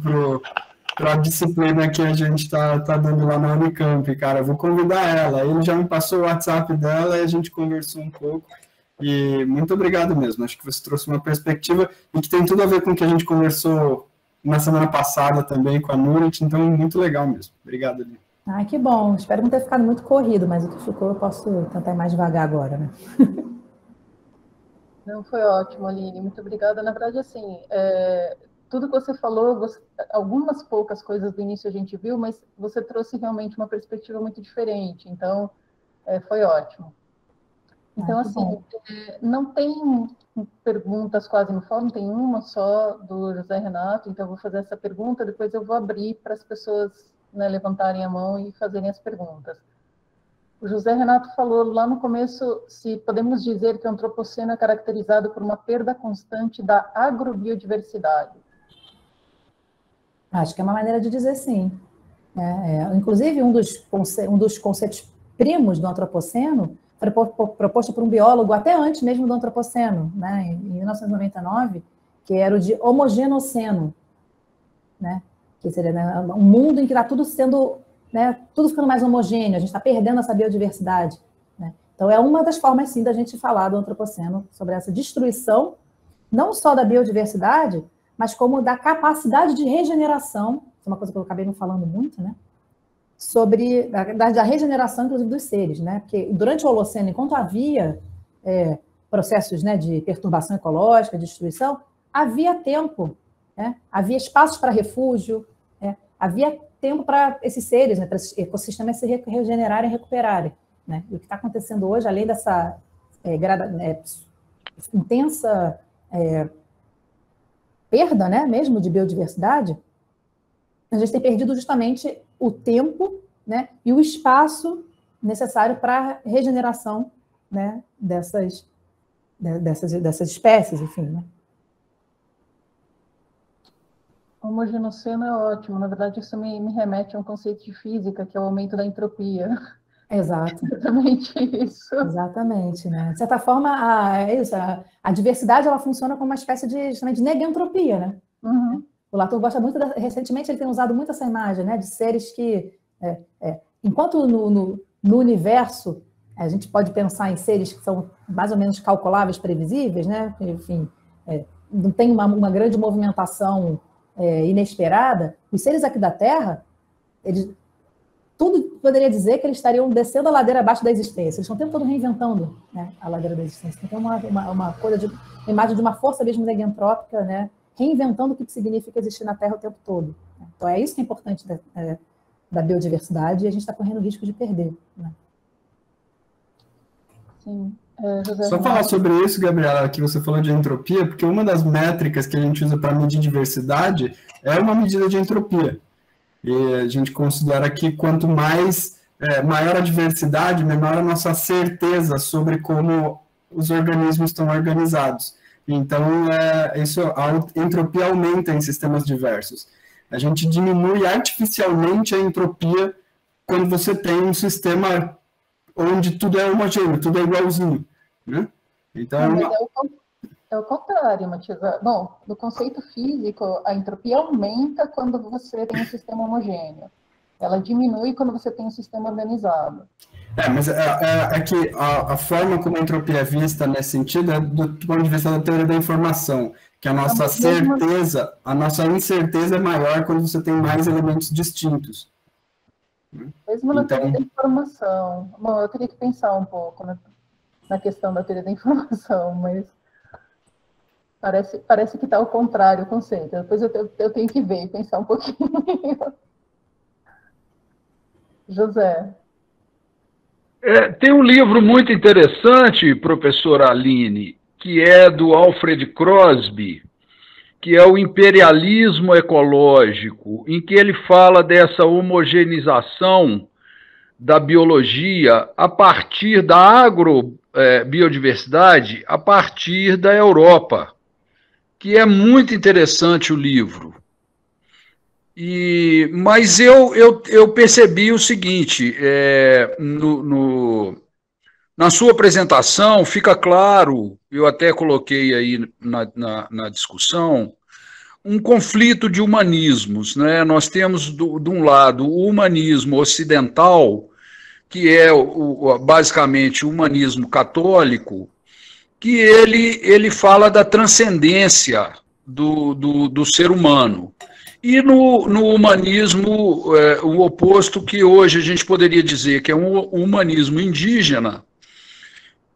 para a disciplina que a gente está dando lá na Unicamp, cara, eu vou convidar ela. Ele já me passou o WhatsApp dela e a gente conversou um pouco. E muito obrigado mesmo, acho que você trouxe uma perspectiva e que tem tudo a ver com o que a gente conversou na semana passada também com a Nurit, então muito legal mesmo. Obrigado, Aline. Ah, que bom. Espero não ter ficado muito corrido, mas o que ficou eu posso tentar ir mais devagar agora, né? Não, foi ótimo, Aline. Muito obrigada. Na verdade, assim, tudo que você falou, algumas poucas coisas do início a gente viu, mas você trouxe realmente uma perspectiva muito diferente. Então, foi ótimo. Então, assim, não tem perguntas quase no fórum, tem uma só do José Renato, então eu vou fazer essa pergunta, depois eu vou abrir para as pessoas, né, levantarem a mão e fazerem as perguntas. O José Renato falou lá no começo se podemos dizer que o antropoceno é caracterizado por uma perda constante da agrobiodiversidade. Acho que é uma maneira de dizer sim. Inclusive, um dos conceitos primos do antropoceno foi proposto por um biólogo até antes mesmo do antropoceno, né, em 1999, que era o de homogenoceno, né, que seria, né, um mundo em que está tudo sendo, né, tudo ficando mais homogêneo, a gente está perdendo essa biodiversidade. Né. Então, é uma das formas, sim, da gente falar do antropoceno, sobre essa destruição, não só da biodiversidade, mas como da capacidade de regeneração, é uma coisa que eu acabei não falando muito, né? Sobre da regeneração, inclusive, dos seres, né? Porque durante o Holoceno, enquanto havia processos, né, de perturbação ecológica, de destruição, havia tempo, né? Havia espaços para refúgio, havia tempo para esses seres, né, para esses ecossistemas se regenerarem e recuperarem. Né? E o que está acontecendo hoje, além dessa intensa perda, né, mesmo de biodiversidade, a gente tem perdido justamente o tempo, né, e o espaço necessário para a regeneração, né, dessas espécies, enfim. Né? O homogenoceno é ótimo. Na verdade, isso me remete a um conceito de física, que é o aumento da entropia. Exato. Exatamente isso. Exatamente, né? De certa forma, a diversidade ela funciona como uma espécie justamente de negentropia, né? Uhum. O Latour gosta muito, recentemente ele tem usado muito essa imagem, né? De seres que, enquanto no universo a gente pode pensar em seres que são mais ou menos calculáveis, previsíveis, né? Enfim, não tem uma grande movimentação inesperada. Os seres aqui da Terra, tudo poderia dizer que eles estariam descendo a ladeira abaixo da existência. Eles estão o tempo todo reinventando, né, a ladeira da existência. Então, uma coisa uma imagem de uma força mesmo negentrópica, né, reinventando o que significa existir na Terra o tempo todo. Então, é isso que é importante da biodiversidade e a gente está correndo o risco de perder. Né? Sim. Só falar sobre isso, Gabriela, que você falou de entropia, porque uma das métricas que a gente usa para medir diversidade é uma medida de entropia. E a gente considera que quanto maior a diversidade, menor a nossa certeza sobre como os organismos estão organizados. Então, a entropia aumenta em sistemas diversos. A gente diminui artificialmente a entropia quando você tem um sistema onde tudo é homogêneo, tudo é igualzinho, né? Então, é o contrário, Matias. Bom, no conceito físico, a entropia aumenta quando você tem um sistema homogêneo. Ela diminui quando você tem um sistema organizado. Mas é que a forma como a entropia é vista nesse sentido é do ponto de vista da teoria da informação, que a nossa certeza, a nossa incerteza é maior quando você tem mais elementos distintos. Mesmo na teoria da informação. Bom, eu teria que pensar um pouco na questão da teoria da informação, mas parece que está ao contrário o conceito. Depois eu tenho que ver e pensar um pouquinho. José. Tem um livro muito interessante, professora Aline, que é do Alfred Crosby, que é o Imperialismo Ecológico, em que ele fala dessa homogeneização da biologia a partir da agrobiodiversidade, a partir da Europa, que é muito interessante o livro. Mas eu percebi o seguinte, na sua apresentação fica claro, eu até coloquei aí na discussão, um conflito de humanismos, né? Nós temos, de um lado, o humanismo ocidental, que é basicamente o humanismo católico, que ele fala da transcendência do ser humano. E no humanismo, o oposto, que hoje a gente poderia dizer que é um humanismo indígena,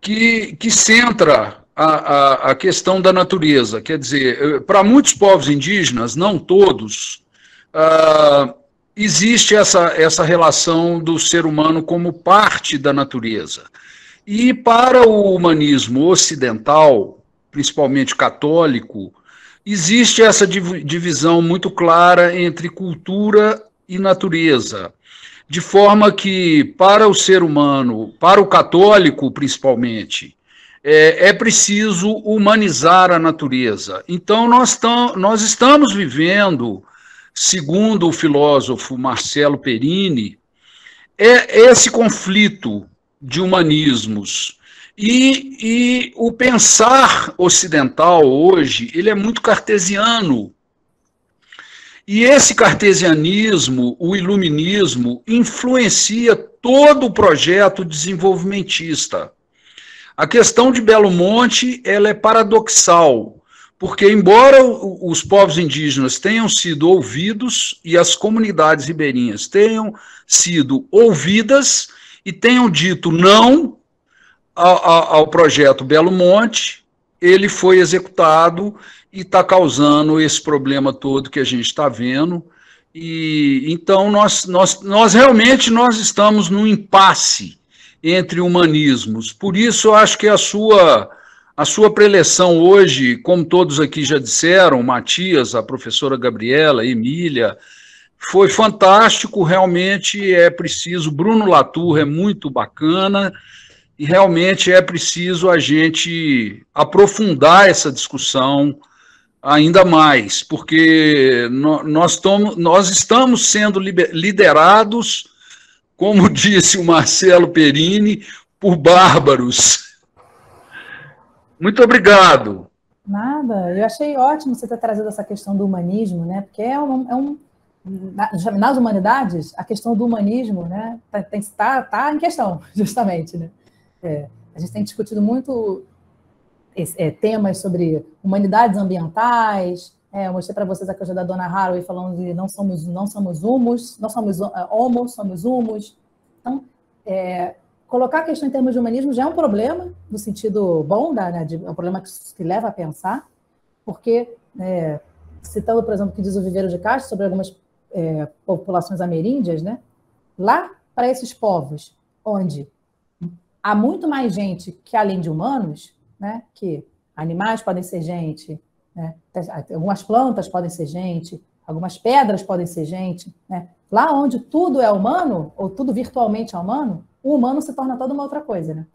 que centra a questão da natureza. Quer dizer, para muitos povos indígenas, não todos, existe essa relação do ser humano como parte da natureza. E para o humanismo ocidental, principalmente católico, existe essa divisão muito clara entre cultura e natureza, de forma que, para o ser humano, para o católico principalmente, é preciso humanizar a natureza. Então, nós estamos vivendo, segundo o filósofo Marcelo Perini, esse conflito de humanismos. E o pensar ocidental hoje, ele é muito cartesiano. E esse cartesianismo, o iluminismo, influencia todo o projeto desenvolvimentista. A questão de Belo Monte, ela é paradoxal, porque embora os povos indígenas tenham sido ouvidos e as comunidades ribeirinhas tenham sido ouvidas e tenham dito não ao projeto Belo Monte, ele foi executado e está causando esse problema todo que a gente está vendo. E então nós realmente estamos num impasse entre humanismos. Por isso eu acho que a sua preleção hoje, como todos aqui já disseram, Matias, a professora Gabriela, Emília, foi fantástico. Realmente é preciso, Bruno Latour é muito bacana, e realmente é preciso a gente aprofundar essa discussão ainda mais, porque nós estamos sendo liderados, como disse o Marcelo Perini, por bárbaros. Muito obrigado. Nada, eu achei ótimo você ter trazido essa questão do humanismo, né? Porque nas humanidades, a questão do humanismo, né, tá em questão, justamente, né? A gente tem discutido muito temas sobre humanidades ambientais. Eu mostrei para vocês a coisa da Donna Haraway falando de não somos humos, não somos homos, somos humos. Então, colocar a questão em termos de humanismo já é um problema, no sentido bom, né, é um problema que leva a pensar, porque, citando, por exemplo, o que diz o Viveiro de Castro sobre algumas populações ameríndias, né, lá para esses povos, onde há muito mais gente que além de humanos, né, que animais podem ser gente, né, algumas plantas podem ser gente, algumas pedras podem ser gente, né, lá onde tudo é humano, ou tudo virtualmente é humano, o humano se torna toda uma outra coisa, né?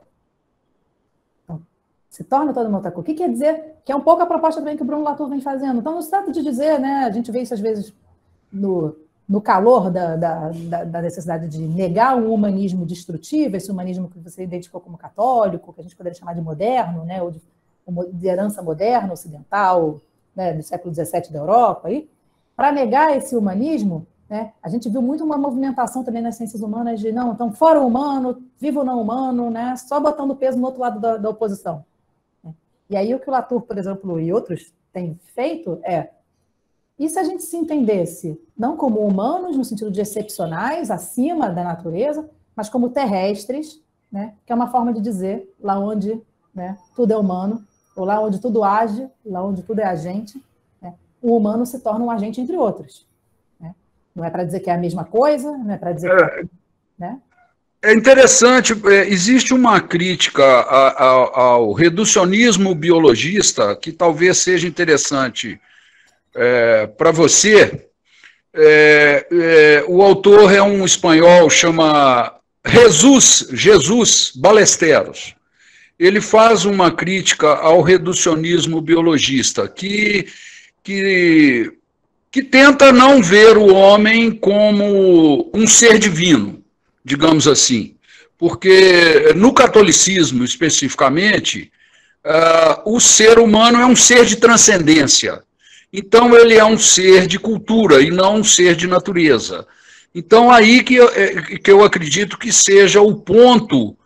Então, se torna toda uma outra coisa. O que quer dizer? Que é um pouco a proposta também que o Bruno Latour vem fazendo. Então, não se trata de dizer, né, a gente vê isso às vezes no calor da necessidade de negar um humanismo destrutivo, esse humanismo que você identificou como católico, que a gente poderia chamar de moderno, né, ou de herança moderna, ocidental, né, do século XVII da Europa. Para negar esse humanismo, né, a gente viu muito uma movimentação também nas ciências humanas de, não, então, fora o humano, viva o não humano, né, só botando peso no outro lado da oposição. E aí o que o Latour, por exemplo, e outros têm feito e se a gente se entendesse não como humanos, no sentido de excepcionais, acima da natureza, mas como terrestres, né, que é uma forma de dizer lá onde, né, tudo é humano, ou lá onde tudo age, lá onde tudo é agente, né, o humano se torna um agente entre outros. Né? Não é para dizer que é a mesma coisa, não é para dizer que... Né? É interessante, existe uma crítica ao reducionismo biologista que talvez seja interessante para você. O autor é um espanhol, chama Jesus Ballesteros. Ele faz uma crítica ao reducionismo biologista, que tenta não ver o homem como um ser divino, digamos assim. Porque no catolicismo, especificamente, o ser humano é um ser de transcendência. Então, ele é um ser de cultura e não um ser de natureza. Então, aí que eu acredito que seja o ponto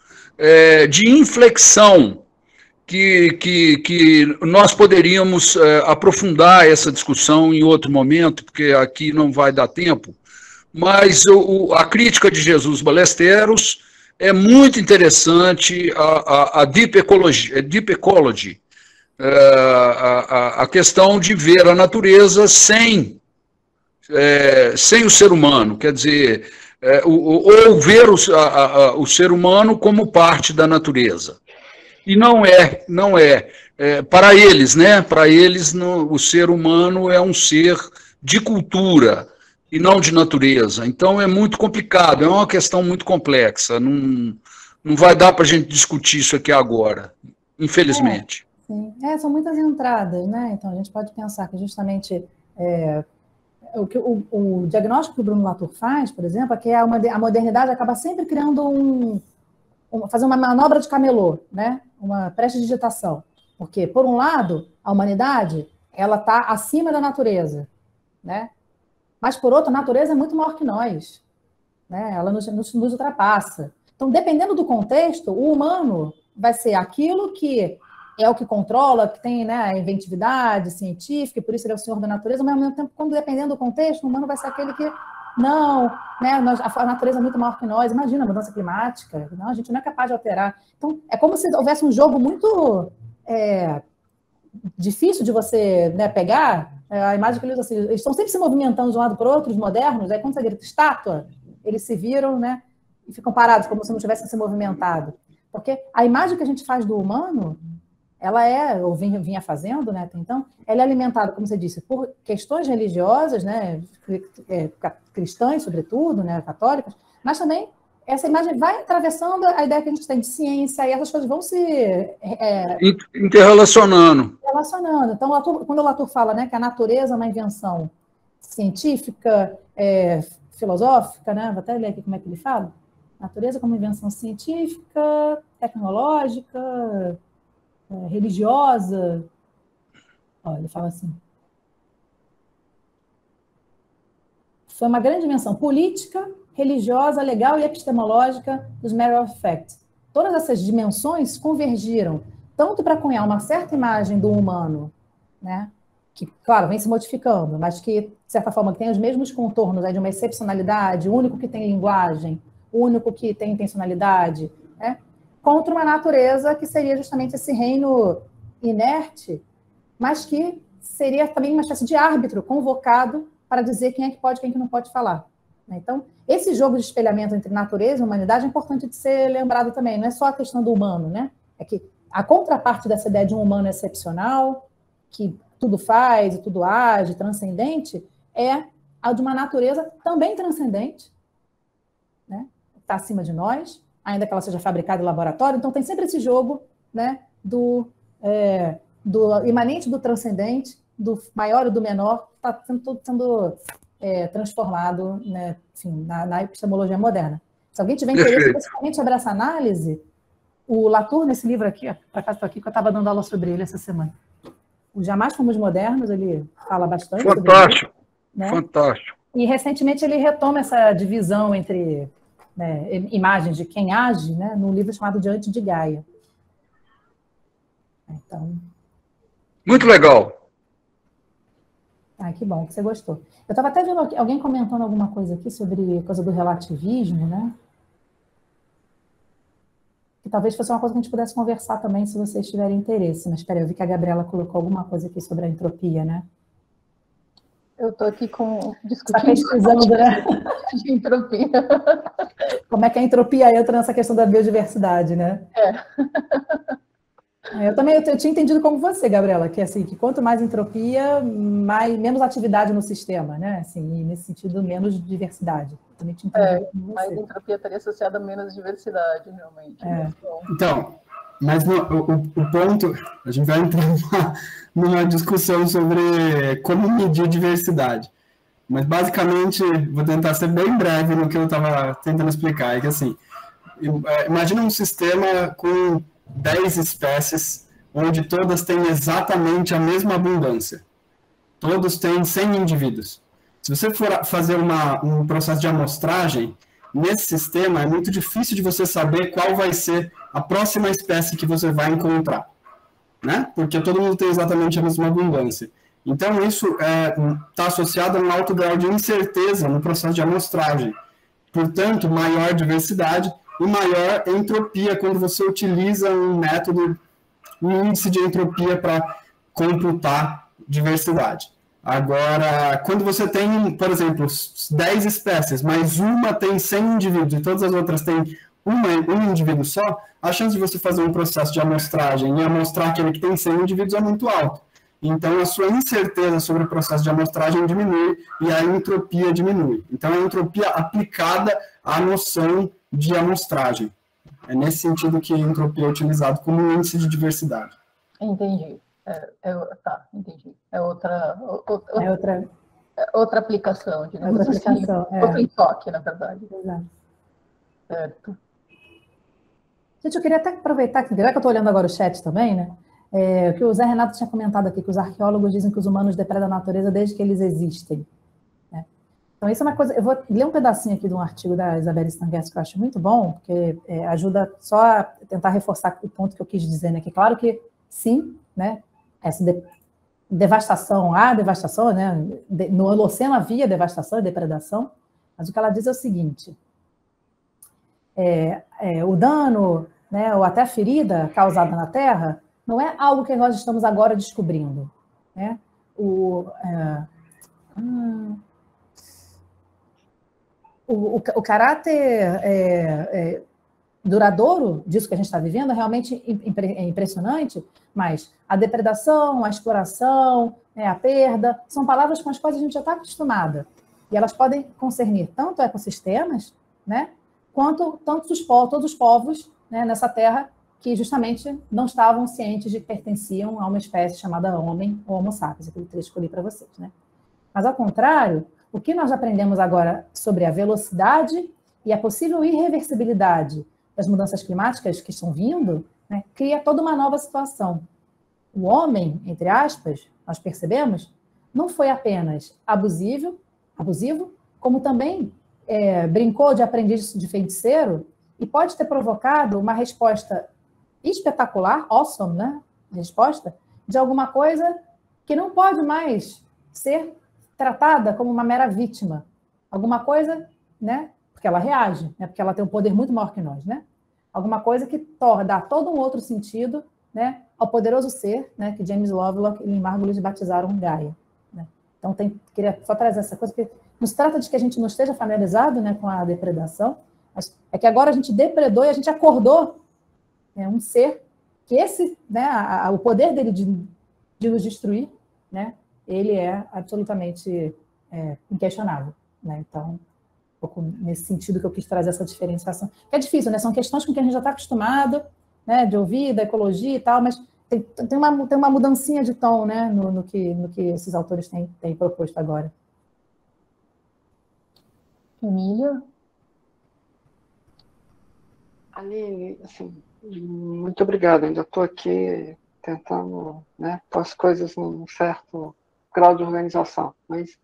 de inflexão que nós poderíamos aprofundar essa discussão em outro momento, porque aqui não vai dar tempo, mas a crítica de Jesus Ballesteros é muito interessante, a deep ecology, a questão de ver a natureza sem o ser humano, quer dizer, ou ver o ser humano como parte da natureza. E não é. Para eles, né? Para eles, o ser humano é um ser de cultura e não de natureza. Então é muito complicado, é uma questão muito complexa. Não vai dar para a gente discutir isso aqui agora, infelizmente. Sim. São muitas entradas, né? Então a gente pode pensar que justamente o diagnóstico que o Bruno Latour faz, por exemplo, é que a modernidade acaba sempre criando fazer uma manobra de camelô, né? Uma prestidigitação. Porque, por um lado, a humanidade ela está acima da natureza, né? Mas, por outro, a natureza é muito maior que nós, né? Ela nos ultrapassa. Então, dependendo do contexto, o humano vai ser aquilo que é o que controla, que tem, né, a inventividade científica, e por isso ele é o senhor da natureza, mas, ao mesmo tempo, quando dependendo do contexto, o humano vai ser aquele que não, né, a natureza é muito maior que nós. Imagina a mudança climática, não, a gente não é capaz de alterar. Então, é como se houvesse um jogo muito difícil de você, né, pegar. A imagem que eles assim, eles estão sempre se movimentando de um lado para o outro, os modernos, aí quando você grita estátua, eles se viram, né, e ficam parados, como se não tivessem se movimentado. Porque a imagem que a gente faz do humano, ela ou vinha fazendo, né, até então, ela é alimentada, como você disse, por questões religiosas, né, cristãs, sobretudo, né, católicas, mas também essa imagem vai atravessando a ideia que a gente tem de ciência, e essas coisas vão se interrelacionando. Então, quando o Latour fala, né, que a natureza é uma invenção científica, filosófica, né, vou até ler aqui como é que ele fala, natureza como invenção científica, tecnológica, religiosa. Olha, ele fala assim. Foi uma grande invenção política, religiosa, legal e epistemológica dos matter of fact. Todas essas dimensões convergiram tanto para cunhar uma certa imagem do humano, né, que, claro, vem se modificando, mas que, de certa forma, tem os mesmos contornos, né, de uma excepcionalidade, o único que tem linguagem, o único que tem intencionalidade, né, contra uma natureza que seria justamente esse reino inerte, mas que seria também uma espécie de árbitro convocado para dizer quem é que pode e quem é que não pode falar. Então, esse jogo de espelhamento entre natureza e humanidade é importante de ser lembrado também. Não é só a questão do humano, né? É que a contraparte dessa ideia de um humano excepcional, que tudo faz e tudo age, transcendente, é a de uma natureza também transcendente, né? Está acima de nós, ainda que ela seja fabricada em laboratório. Então, tem sempre esse jogo, né, do imanente do transcendente, do maior e do menor, está sendo transformado, né, enfim, na epistemologia moderna. Se alguém tiver interesse especificamente sobre essa análise, o Latour, nesse livro aqui, por acaso estou aqui, que eu estava dando aula sobre ele essa semana, o Jamais Fomos Modernos, ele fala bastante fantástico, sobre ele, né? Fantástico. E, recentemente, ele retoma essa divisão entre, né, imagens de quem age, né, num livro chamado Diante de Gaia. Então... Muito legal. Ah, que bom que você gostou. Eu estava até vendo alguém comentando alguma coisa aqui sobre coisa do relativismo, né? Que talvez fosse uma coisa que a gente pudesse conversar também, se vocês tiverem interesse. Mas, espera, eu vi que a Gabriela colocou alguma coisa aqui sobre a entropia, né? Eu estou aqui discutindo tá pesquisando, né? de entropia. Como é que a entropia entra nessa questão da biodiversidade, né? Eu tinha entendido como você, Gabriela, que assim, que quanto mais entropia, menos atividade no sistema, né? Assim, e nesse sentido, menos diversidade. Também tinha entendido como você. Mais entropia estaria associada a menos diversidade, realmente. Né? Então, mas o ponto, a gente vai entrar numa discussão sobre como medir diversidade. Mas, basicamente, vou tentar ser bem breve no que eu estava tentando explicar. É que, assim, imagina um sistema com 10 espécies, onde todas têm exatamente a mesma abundância. Todos têm 100 indivíduos. Se você for fazer um processo de amostragem, nesse sistema é muito difícil de você saber qual vai ser a próxima espécie que você vai encontrar, né? Porque todo mundo tem exatamente a mesma abundância. Então, isso está associado a um alto grau de incerteza no processo de amostragem. Portanto, maior diversidade e maior entropia quando você utiliza um método, um índice de entropia para computar diversidade. Agora, quando você tem, por exemplo, 10 espécies, mas uma tem 100 indivíduos e todas as outras têm um indivíduo só, a chance de você fazer um processo de amostragem e amostrar aquele que tem 100 indivíduos é muito alta. Então, a sua incerteza sobre o processo de amostragem diminui e a entropia diminui. Então, a entropia aplicada à noção de amostragem. É nesse sentido que a entropia é utilizada como um índice de diversidade. Entendi. Entendi. É outra aplicação, digamos assim. Outro enfoque, na verdade. Exato. Certo. Gente, eu queria até aproveitar, que eu estou olhando agora o chat também, né? Que o Zé Renato tinha comentado aqui, que os arqueólogos dizem que os humanos depredam a natureza desde que eles existem. Né? Então, isso é uma coisa... Eu vou ler um pedacinho aqui de um artigo da Isabelle Stanguers, que eu acho muito bom, porque ajuda só a tentar reforçar o ponto que eu quis dizer, né? Que claro que, sim, né? Essa devastação, né? No Holoceno havia devastação e depredação, mas o que ela diz é o seguinte: o dano, né, ou até a ferida causada na Terra não é algo que nós estamos agora descobrindo, né? O caráter duradouro disso que a gente está vivendo é realmente impressionante, mas a depredação, a exploração, a perda, são palavras com as quais a gente já está acostumada. E elas podem concernir tanto ecossistemas, né, quanto todos os povos, né, nessa terra que justamente não estavam cientes de que pertenciam a uma espécie chamada homem ou homo sapiens, aquele trecho que eu li para vocês, né? Mas, ao contrário, o que nós aprendemos agora sobre a velocidade e a possível irreversibilidade das mudanças climáticas que estão vindo, né, cria toda uma nova situação. O homem, entre aspas, nós percebemos, não foi apenas abusivo, como também brincou de aprendiz de feiticeiro e pode ter provocado uma resposta espetacular, awesome, né? Resposta de alguma coisa que não pode mais ser tratada como uma mera vítima. Alguma coisa, né? Porque ela reage, né? Porque ela tem um poder muito maior que nós, né? Alguma coisa que dá todo um outro sentido, né, ao poderoso ser, né, que James Lovelock e Lynn Margulis batizaram Gaia. Né? Então, queria só trazer essa coisa, porque não se trata de que a gente não esteja familiarizado, né, com a depredação, mas é que agora a gente depredou e a gente acordou, né, um ser que né, o poder dele de nos destruir, né, ele é absolutamente inquestionável. Né? Então, um pouco nesse sentido que eu quis trazer essa diferenciação. É difícil, né? São questões com que a gente já está acostumado, né, de ouvir, da ecologia e tal, mas tem uma mudancinha de tom, né, no que esses autores têm proposto agora. Emília? Aline, assim, muito obrigada. Ainda estou aqui tentando, né, pôr as coisas num certo grau de organização, mas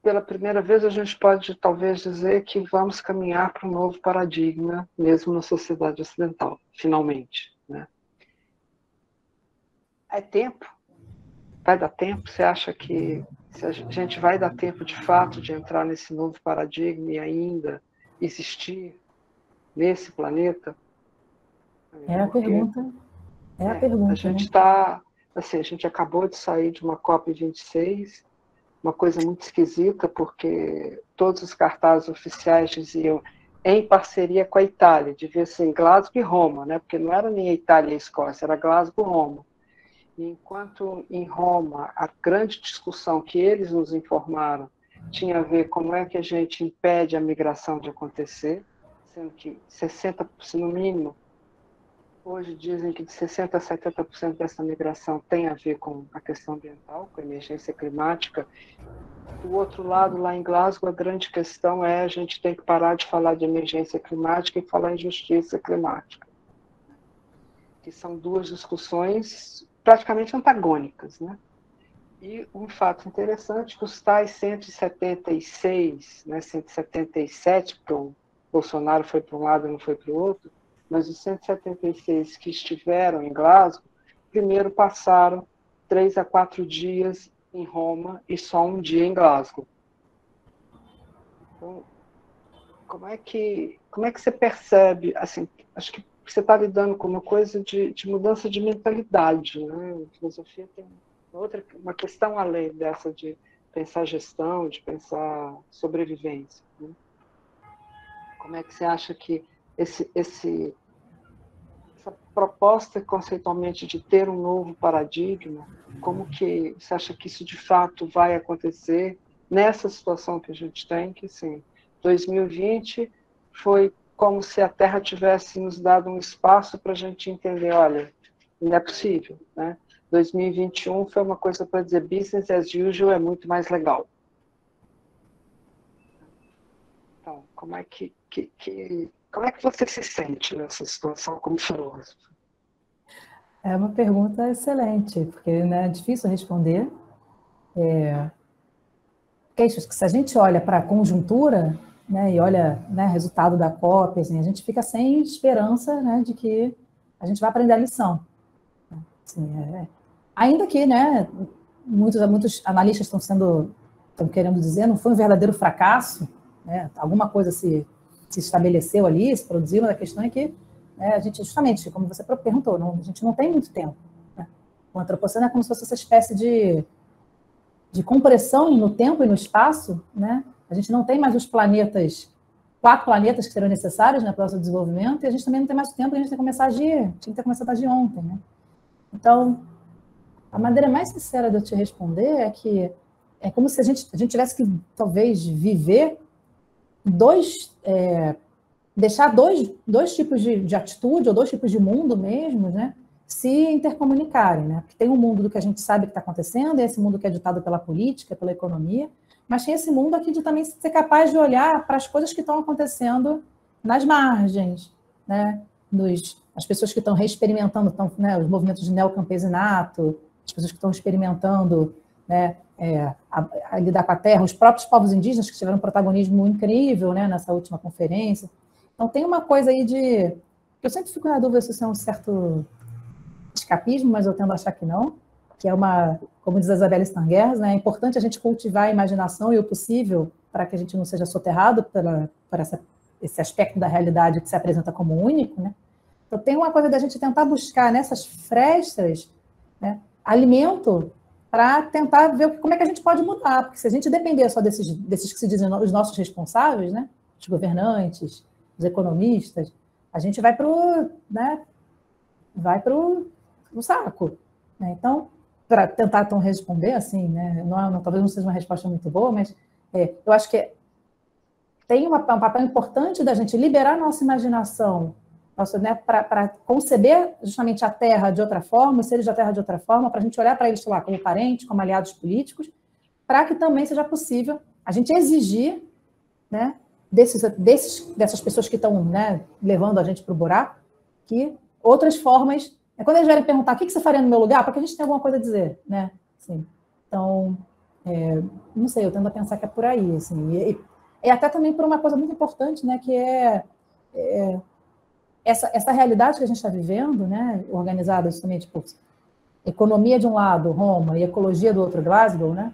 pela primeira vez a gente pode talvez dizer que vamos caminhar para um novo paradigma, mesmo na sociedade ocidental, finalmente. Né? É tempo? Vai dar tempo? Você acha que a gente vai dar tempo de fato de entrar nesse novo paradigma e ainda existir nesse planeta? A pergunta. A pergunta. A gente está, assim, a gente acabou de sair de uma COP26, uma coisa muito esquisita, porque todos os cartazes oficiais diziam em parceria com a Itália, devia ser em Glasgow e Roma, né? Porque não era nem a Itália e a Escócia, era Glasgow e Roma. E enquanto em Roma a grande discussão que eles nos informaram tinha a ver como é que a gente impede a migração de acontecer, sendo que 60%, no mínimo, hoje dizem que de 60% a 70% dessa migração tem a ver com a questão ambiental, com a emergência climática. Do outro lado, lá em Glasgow, a grande questão é a gente tem que parar de falar de emergência climática e falar em justiça climática, que são duas discussões praticamente antagônicas. Né? E um fato interessante, que os tais 176, né, 177, porque o Bolsonaro foi para um lado e não foi para o outro, mas os 176 que estiveram em Glasgow, primeiro passaram 3 a 4 dias em Roma e só um dia em Glasgow. Então, como é que você percebe, assim, acho que você está lidando com uma coisa de mudança de mentalidade, né? A filosofia tem uma questão além dessa de pensar gestão, de pensar sobrevivência. Né? Como é que você acha que essa proposta conceitualmente de ter um novo paradigma, como que você acha que isso de fato vai acontecer nessa situação que a gente tem, que sim, 2020 foi como se a Terra tivesse nos dado um espaço para a gente entender, olha, não é possível, né? 2021 foi uma coisa para dizer business as usual é muito mais legal. Então, como é que você se sente nessa situação como filósofo? É uma pergunta excelente, porque, né, é difícil responder. queixas que, se a gente olha para a conjuntura, né, e olha, né, resultado da COP, assim, a gente fica sem esperança, né, de que a gente vai aprender a lição. Assim, ainda que, né, muitos analistas estão querendo dizer, não foi um verdadeiro fracasso, né, alguma coisa se estabeleceu ali, se produziu, mas a questão é que, né, a gente, justamente, como você perguntou, a gente não tem muito tempo. Né? O antropoceno é como se fosse essa espécie de compressão no tempo e no espaço, né? A gente não tem mais os 4 planetas que serão necessários, né, para o nosso desenvolvimento, e a gente também não tem mais o tempo, a gente tem que começar a agir, tinha que ter começado a agir ontem, né? Então, a maneira mais sincera de eu te responder é que é como se a gente tivesse que, talvez, viver deixar dois tipos de atitude, ou 2 tipos de mundo mesmo, né, se intercomunicarem, né? Porque tem um mundo do que a gente sabe que está acontecendo, e esse mundo que é ditado pela política, pela economia, mas tem esse mundo aqui de também ser capaz de olhar para as coisas que estão acontecendo nas margens, né? As pessoas que estão reexperimentando, né, os movimentos de neocampesinato, as pessoas que estão experimentando, né, a lidar com a terra, os próprios povos indígenas que tiveram um protagonismo incrível, né, nessa última conferência. Então tem uma coisa aí eu sempre fico na dúvida se isso é um certo escapismo, mas eu tendo a achar que não, que é como diz a Isabelle Stangers, né, é importante a gente cultivar a imaginação e o possível para que a gente não seja soterrado por esse aspecto da realidade que se apresenta como único, né? Então tem uma coisa da gente tentar buscar nessas frestas, né, alimento para tentar ver como é que a gente pode mudar, porque se a gente depender só desses que se dizem os nossos responsáveis, né, os governantes, os economistas, a gente vai para o saco. Né? Então, para tentar então responder assim, né, talvez não seja uma resposta muito boa, mas eu acho que tem um papel importante da gente liberar nossa imaginação, né, para conceber justamente a Terra de outra forma, os seres da Terra de outra forma, para a gente olhar para eles, sei lá, como parentes, como aliados políticos, para que também seja possível a gente exigir, né, dessas pessoas que estão, né, levando a gente para o buraco, que outras formas... Quando eles vierem perguntar o que você faria no meu lugar, porque a gente tem alguma coisa a dizer, né? Assim, então, não sei, eu tendo a pensar que é por aí, assim, e até também por uma coisa muito importante, né, que essa realidade que a gente está vivendo, né, organizada justamente por economia de um lado, Roma, e ecologia do outro, Glasgow, né?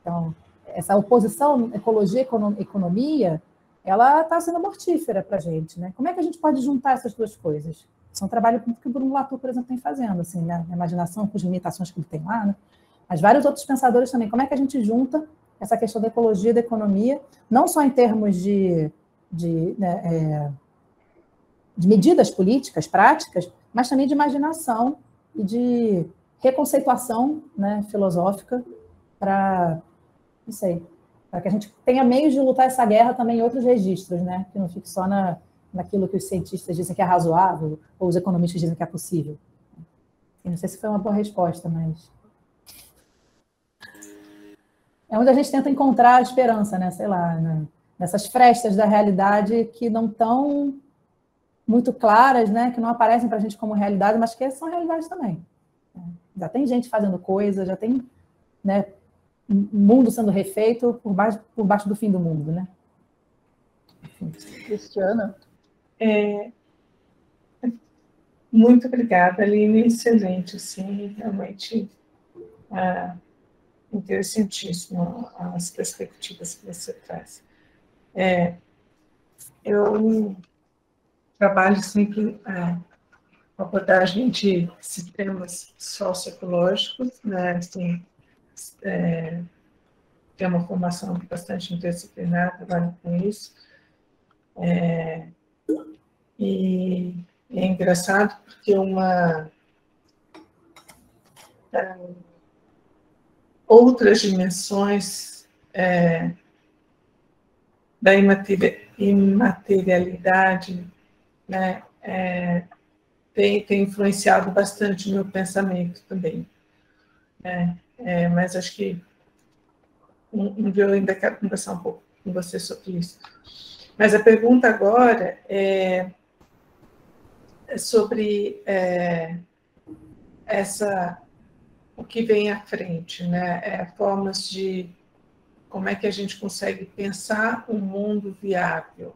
Então, essa oposição ecologia-economia, ela está sendo mortífera para a gente, né? Como é que a gente pode juntar essas 2 coisas? Isso é um trabalho que o Bruno Latour, por exemplo, tem fazendo, assim, né? Na imaginação, com as limitações que ele tem lá, né? Mas vários outros pensadores também. Como é que a gente junta essa questão da ecologia e da economia, não só em termos de medidas políticas, práticas, mas também de imaginação e de reconceituação, né, filosófica para, não sei, para que a gente tenha meios de lutar essa guerra também em outros registros, né, que não fique só naquilo que os cientistas dizem que é razoável ou os economistas dizem que é possível. Eu não sei se foi uma boa resposta, mas é onde a gente tenta encontrar a esperança, né, sei lá, né, nessas frestas da realidade que não estão muito claras, né, que não aparecem para a gente como realidade, mas que são realidades também. Já tem gente fazendo coisa, já tem, né, mundo sendo refeito por baixo do fim do mundo, né? Cristiana? Muito obrigada, Aline, excelente, sim, realmente interessantíssimo as perspectivas que você traz. Eu trabalho sempre com abordagem de sistemas socioecológicos, né, assim, tem uma formação bastante interdisciplinar, trabalho com isso, e é engraçado porque outras dimensões da imaterialidade, né, tem influenciado bastante o meu pensamento também. Mas acho que eu ainda quero conversar um pouco com você sobre isso. Mas a pergunta agora é sobre o que vem à frente, né? Formas de como é que a gente consegue pensar um mundo viável.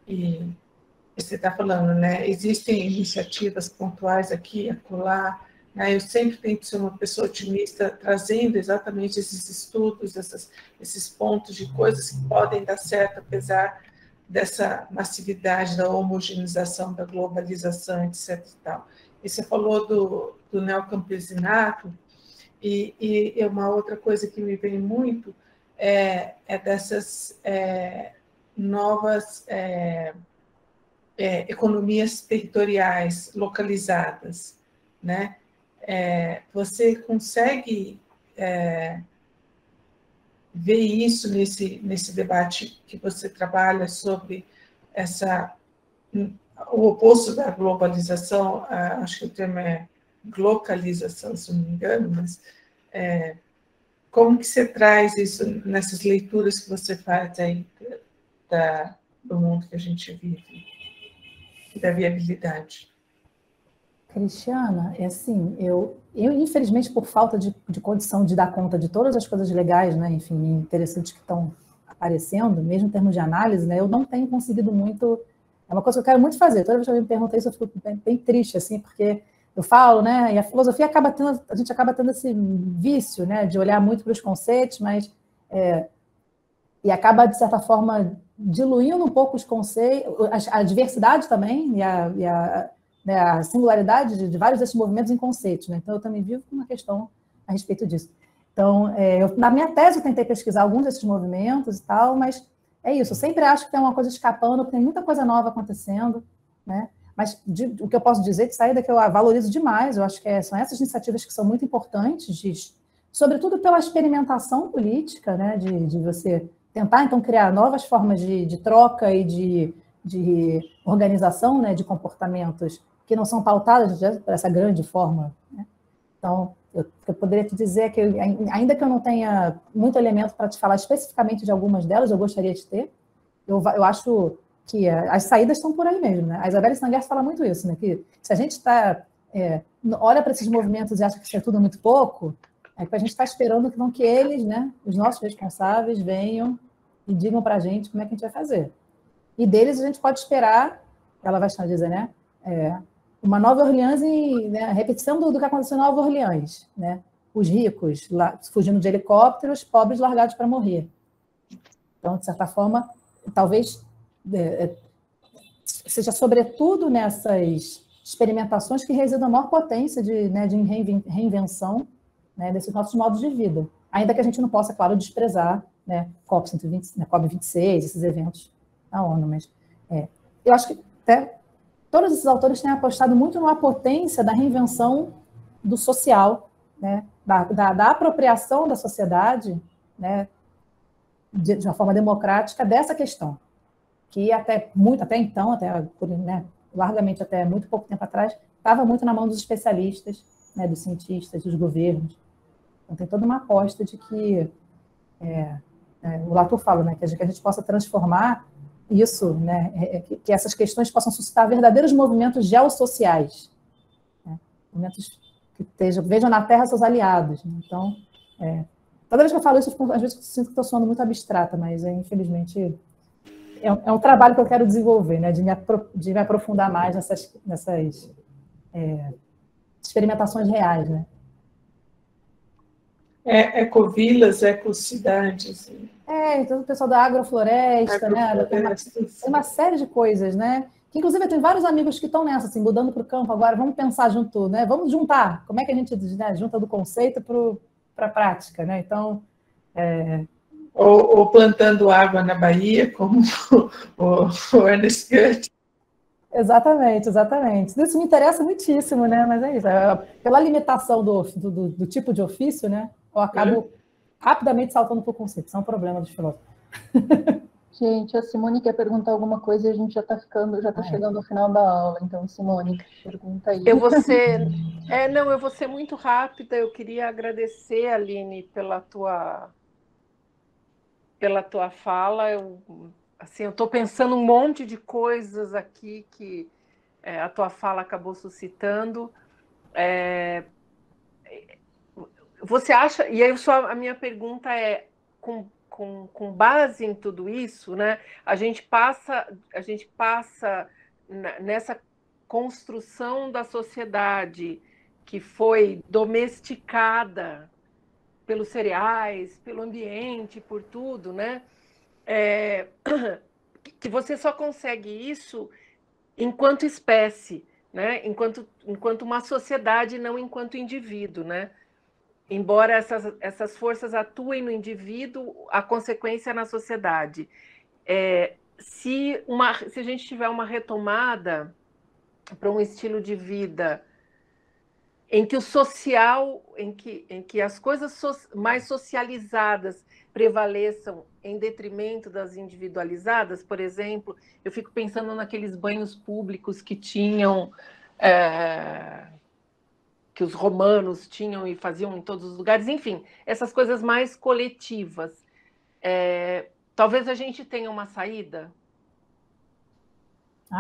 E você está falando, né? Existem iniciativas pontuais aqui, acolá, né? Eu sempre tento ser uma pessoa otimista, trazendo exatamente esses estudos, esses pontos de coisas que podem dar certo, apesar dessa massividade, da homogeneização, da globalização, etc. E tal. E você falou do neocampesinato, e uma outra coisa que me vem muito é dessas novas economias territoriais localizadas, né? Você consegue ver isso nesse debate que você trabalha sobre o oposto da globalização, acho que o termo é glocalização, se não me engano, mas como que você traz isso nessas leituras que você faz aí do mundo que a gente vive e da viabilidade? Cristiana, assim, eu infelizmente, por falta de condição de dar conta de todas as coisas legais, né, enfim, interessantes que estão aparecendo, mesmo em termos de análise, né, eu não tenho conseguido muito. É uma coisa que eu quero muito fazer. Toda vez que alguém me pergunta isso, eu fico bem triste, assim, porque eu falo, né, e a filosofia a gente acaba tendo esse vício, né, de olhar muito para os conceitos, mas e acaba, de certa forma, diluindo um pouco os conceitos, a diversidade também, né, a singularidade de vários desses movimentos em conceitos, né? Então, eu também vivo com uma questão a respeito disso. Então, na minha tese, eu tentei pesquisar alguns desses movimentos e tal, mas é isso, eu sempre acho que tem uma coisa escapando, que tem muita coisa nova acontecendo, né? Mas o que eu posso dizer de saída é que eu valorizo demais, eu acho que são essas iniciativas que são muito importantes, sobretudo pela experimentação política, né? De você tentar, então, criar novas formas de troca e de organização, né? De comportamentos que não são pautadas por essa grande forma, né? Então, eu poderia te dizer que, ainda que eu não tenha muito elemento para te falar especificamente de algumas delas, eu gostaria de ter. Eu acho que as saídas estão por aí mesmo, né? A Isabelle Stangers fala muito isso, né? Que se a gente olha para esses movimentos e acha que isso é tudo muito pouco, é que a gente está esperando que eles, né, os nossos responsáveis, venham e digam para a gente como é que a gente vai fazer. E deles a gente pode esperar, ela vai dizer, né? Uma Nova Orleans, né, a repetição do que aconteceu em Nova Orleans, né? Os ricos fugindo de helicóptero, os pobres largados para morrer. Então, de certa forma, talvez seja sobretudo nessas experimentações que reside a maior potência de reinvenção, né, desses nossos modos de vida. Ainda que a gente não possa, claro, desprezar, né, COP120, né, COP26, esses eventos da ONU, mas eu acho que até todos esses autores têm apostado muito numa potência da reinvenção do social, né, da apropriação da sociedade, né, de uma forma democrática dessa questão, que até então, né, largamente até muito pouco tempo atrás, estava muito na mão dos especialistas, né, dos cientistas, dos governos. Então, tem toda uma aposta de que o Latour fala, né, que a gente possa transformar isso, né, que essas questões possam suscitar verdadeiros movimentos geossociais, né, movimentos que vejam na Terra seus aliados. Né? Então, toda vez que eu falo isso, às vezes eu sinto que estou soando muito abstrata, mas, infelizmente, é um trabalho que eu quero desenvolver, né, de me aprofundar mais nessas experimentações reais, né? Ecovilas, ecocidades. Então o pessoal da agrofloresta, né? Tem uma série de coisas, né? Que, inclusive, eu tenho vários amigos que estão nessa, assim, mudando para o campo agora, vamos pensar junto, né? Vamos juntar. Como é que a gente, né, junta do conceito para a prática, né? Então... Ou plantando água na Bahia, como o Ernest Goethe. Exatamente. Isso me interessa muitíssimo, né? Mas é isso. Pela limitação do tipo de ofício, né? Eu acabo rapidamente saltando para o conceito. Isso é um problema dos filósofos. Gente, a Simone quer perguntar alguma coisa e a gente já está chegando ao final da aula. Então, Simone, pergunta aí. Eu vou ser muito rápida. Eu queria agradecer, Aline, pela tua fala. Eu estou pensando um monte de coisas aqui que a tua fala acabou suscitando. Você acha... E aí a minha pergunta é, com com base em tudo isso, né, a gente passa nessa construção da sociedade que foi domesticada pelos cereais, pelo ambiente, por tudo, né? Que você só consegue isso enquanto espécie, né? Enquanto uma sociedade, não enquanto indivíduo, né? Embora essas forças atuem no indivíduo, a consequência é na sociedade. Se a gente tiver uma retomada para um estilo de vida em que o social, em que as coisas mais socializadas prevaleçam em detrimento das individualizadas, por exemplo, eu fico pensando naqueles banhos públicos que tinham, que os romanos tinham e faziam em todos os lugares, enfim, essas coisas mais coletivas. Talvez a gente tenha uma saída.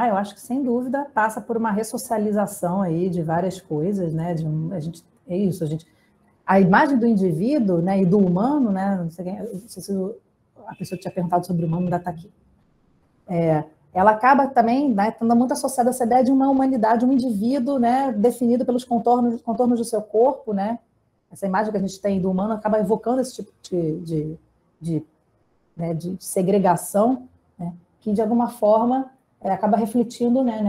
Eu acho que, sem dúvida, passa por uma ressocialização aí de várias coisas, né? A imagem do indivíduo, né, e do humano, né? Não sei se a pessoa que tinha perguntado sobre o humano ainda está aqui. Ela acaba também, né, estando muito associada a essa ideia de uma humanidade, um indivíduo, né, definido pelos contornos do seu corpo, né? Essa imagem que a gente tem do humano acaba evocando esse tipo de segregação, né, que, de alguma forma, acaba refletindo, né,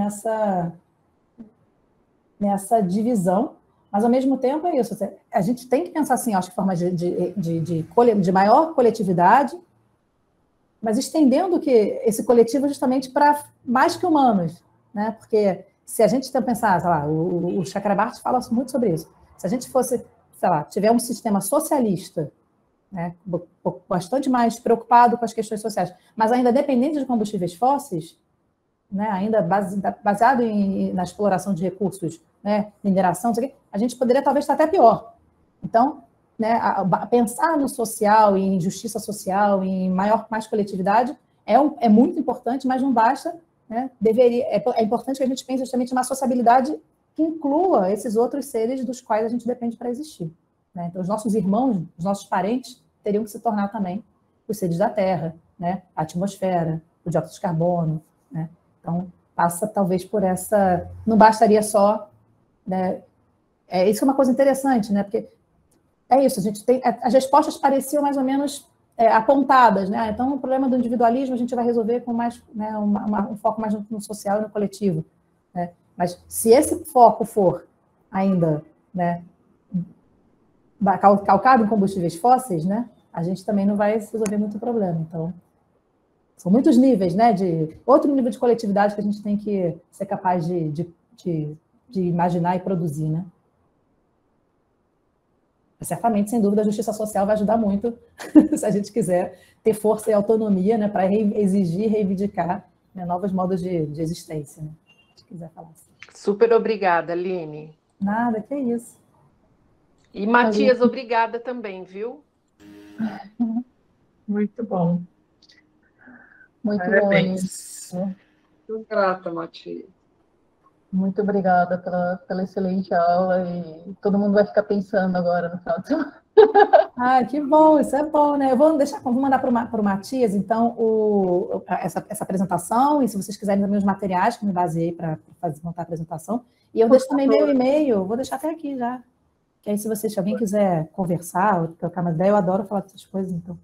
nessa divisão, mas, ao mesmo tempo, é isso. A gente tem que pensar, assim, acho que formas de maior coletividade, mas estendendo esse coletivo justamente para mais que humanos, né? Porque se a gente tem que pensar, sei lá, o Chakrabarty fala muito sobre isso. Se a gente fosse, sei lá, tiver um sistema socialista, né, bastante mais preocupado com as questões sociais, mas ainda dependente de combustíveis fósseis, né, ainda baseado na exploração de recursos, né, mineração, a gente poderia talvez estar até pior. Então, né, pensar no social, em justiça social, em mais coletividade, é muito importante, mas não basta, né, é importante que a gente pense justamente numa sociabilidade que inclua esses outros seres dos quais a gente depende para existir, né? Então, os nossos irmãos, os nossos parentes, teriam que se tornar também os seres da Terra, né, a atmosfera, o dióxido de carbono, né? Então, passa talvez por essa... Não bastaria só... Né? Isso é uma coisa interessante, né? Porque é isso, a gente tem... As respostas pareciam mais ou menos apontadas, né? Então, o problema do individualismo a gente vai resolver com mais, né, um foco mais no social e no coletivo, né? Mas se esse foco for ainda, né, calcado em combustíveis fósseis, né, a gente também não vai resolver muito o problema. Então, são muitos níveis, né, outro nível de coletividade que a gente tem que ser capaz de imaginar e produzir, né? Certamente, sem dúvida, a justiça social vai ajudar muito se a gente quiser ter força e autonomia, né, para exigir e reivindicar, né, novos modos de existência, né? Se quiser falar assim. Super obrigada, Aline. Nada, que isso. E Matias, obrigada também, viu? Muito bom. Muito Parabéns. bom. Muito grata, Matias. Muito obrigada pela excelente aula, e todo mundo vai ficar pensando agora no final de semana. Que bom, isso é bom, né? Vou mandar para o Matias, então, essa apresentação, e se vocês quiserem também os materiais que me baseei para montar a apresentação. E eu deixo também meu e-mail, vou deixar até aqui já. Que aí, se alguém quiser conversar, ou trocar uma ideia, eu adoro falar dessas coisas, então.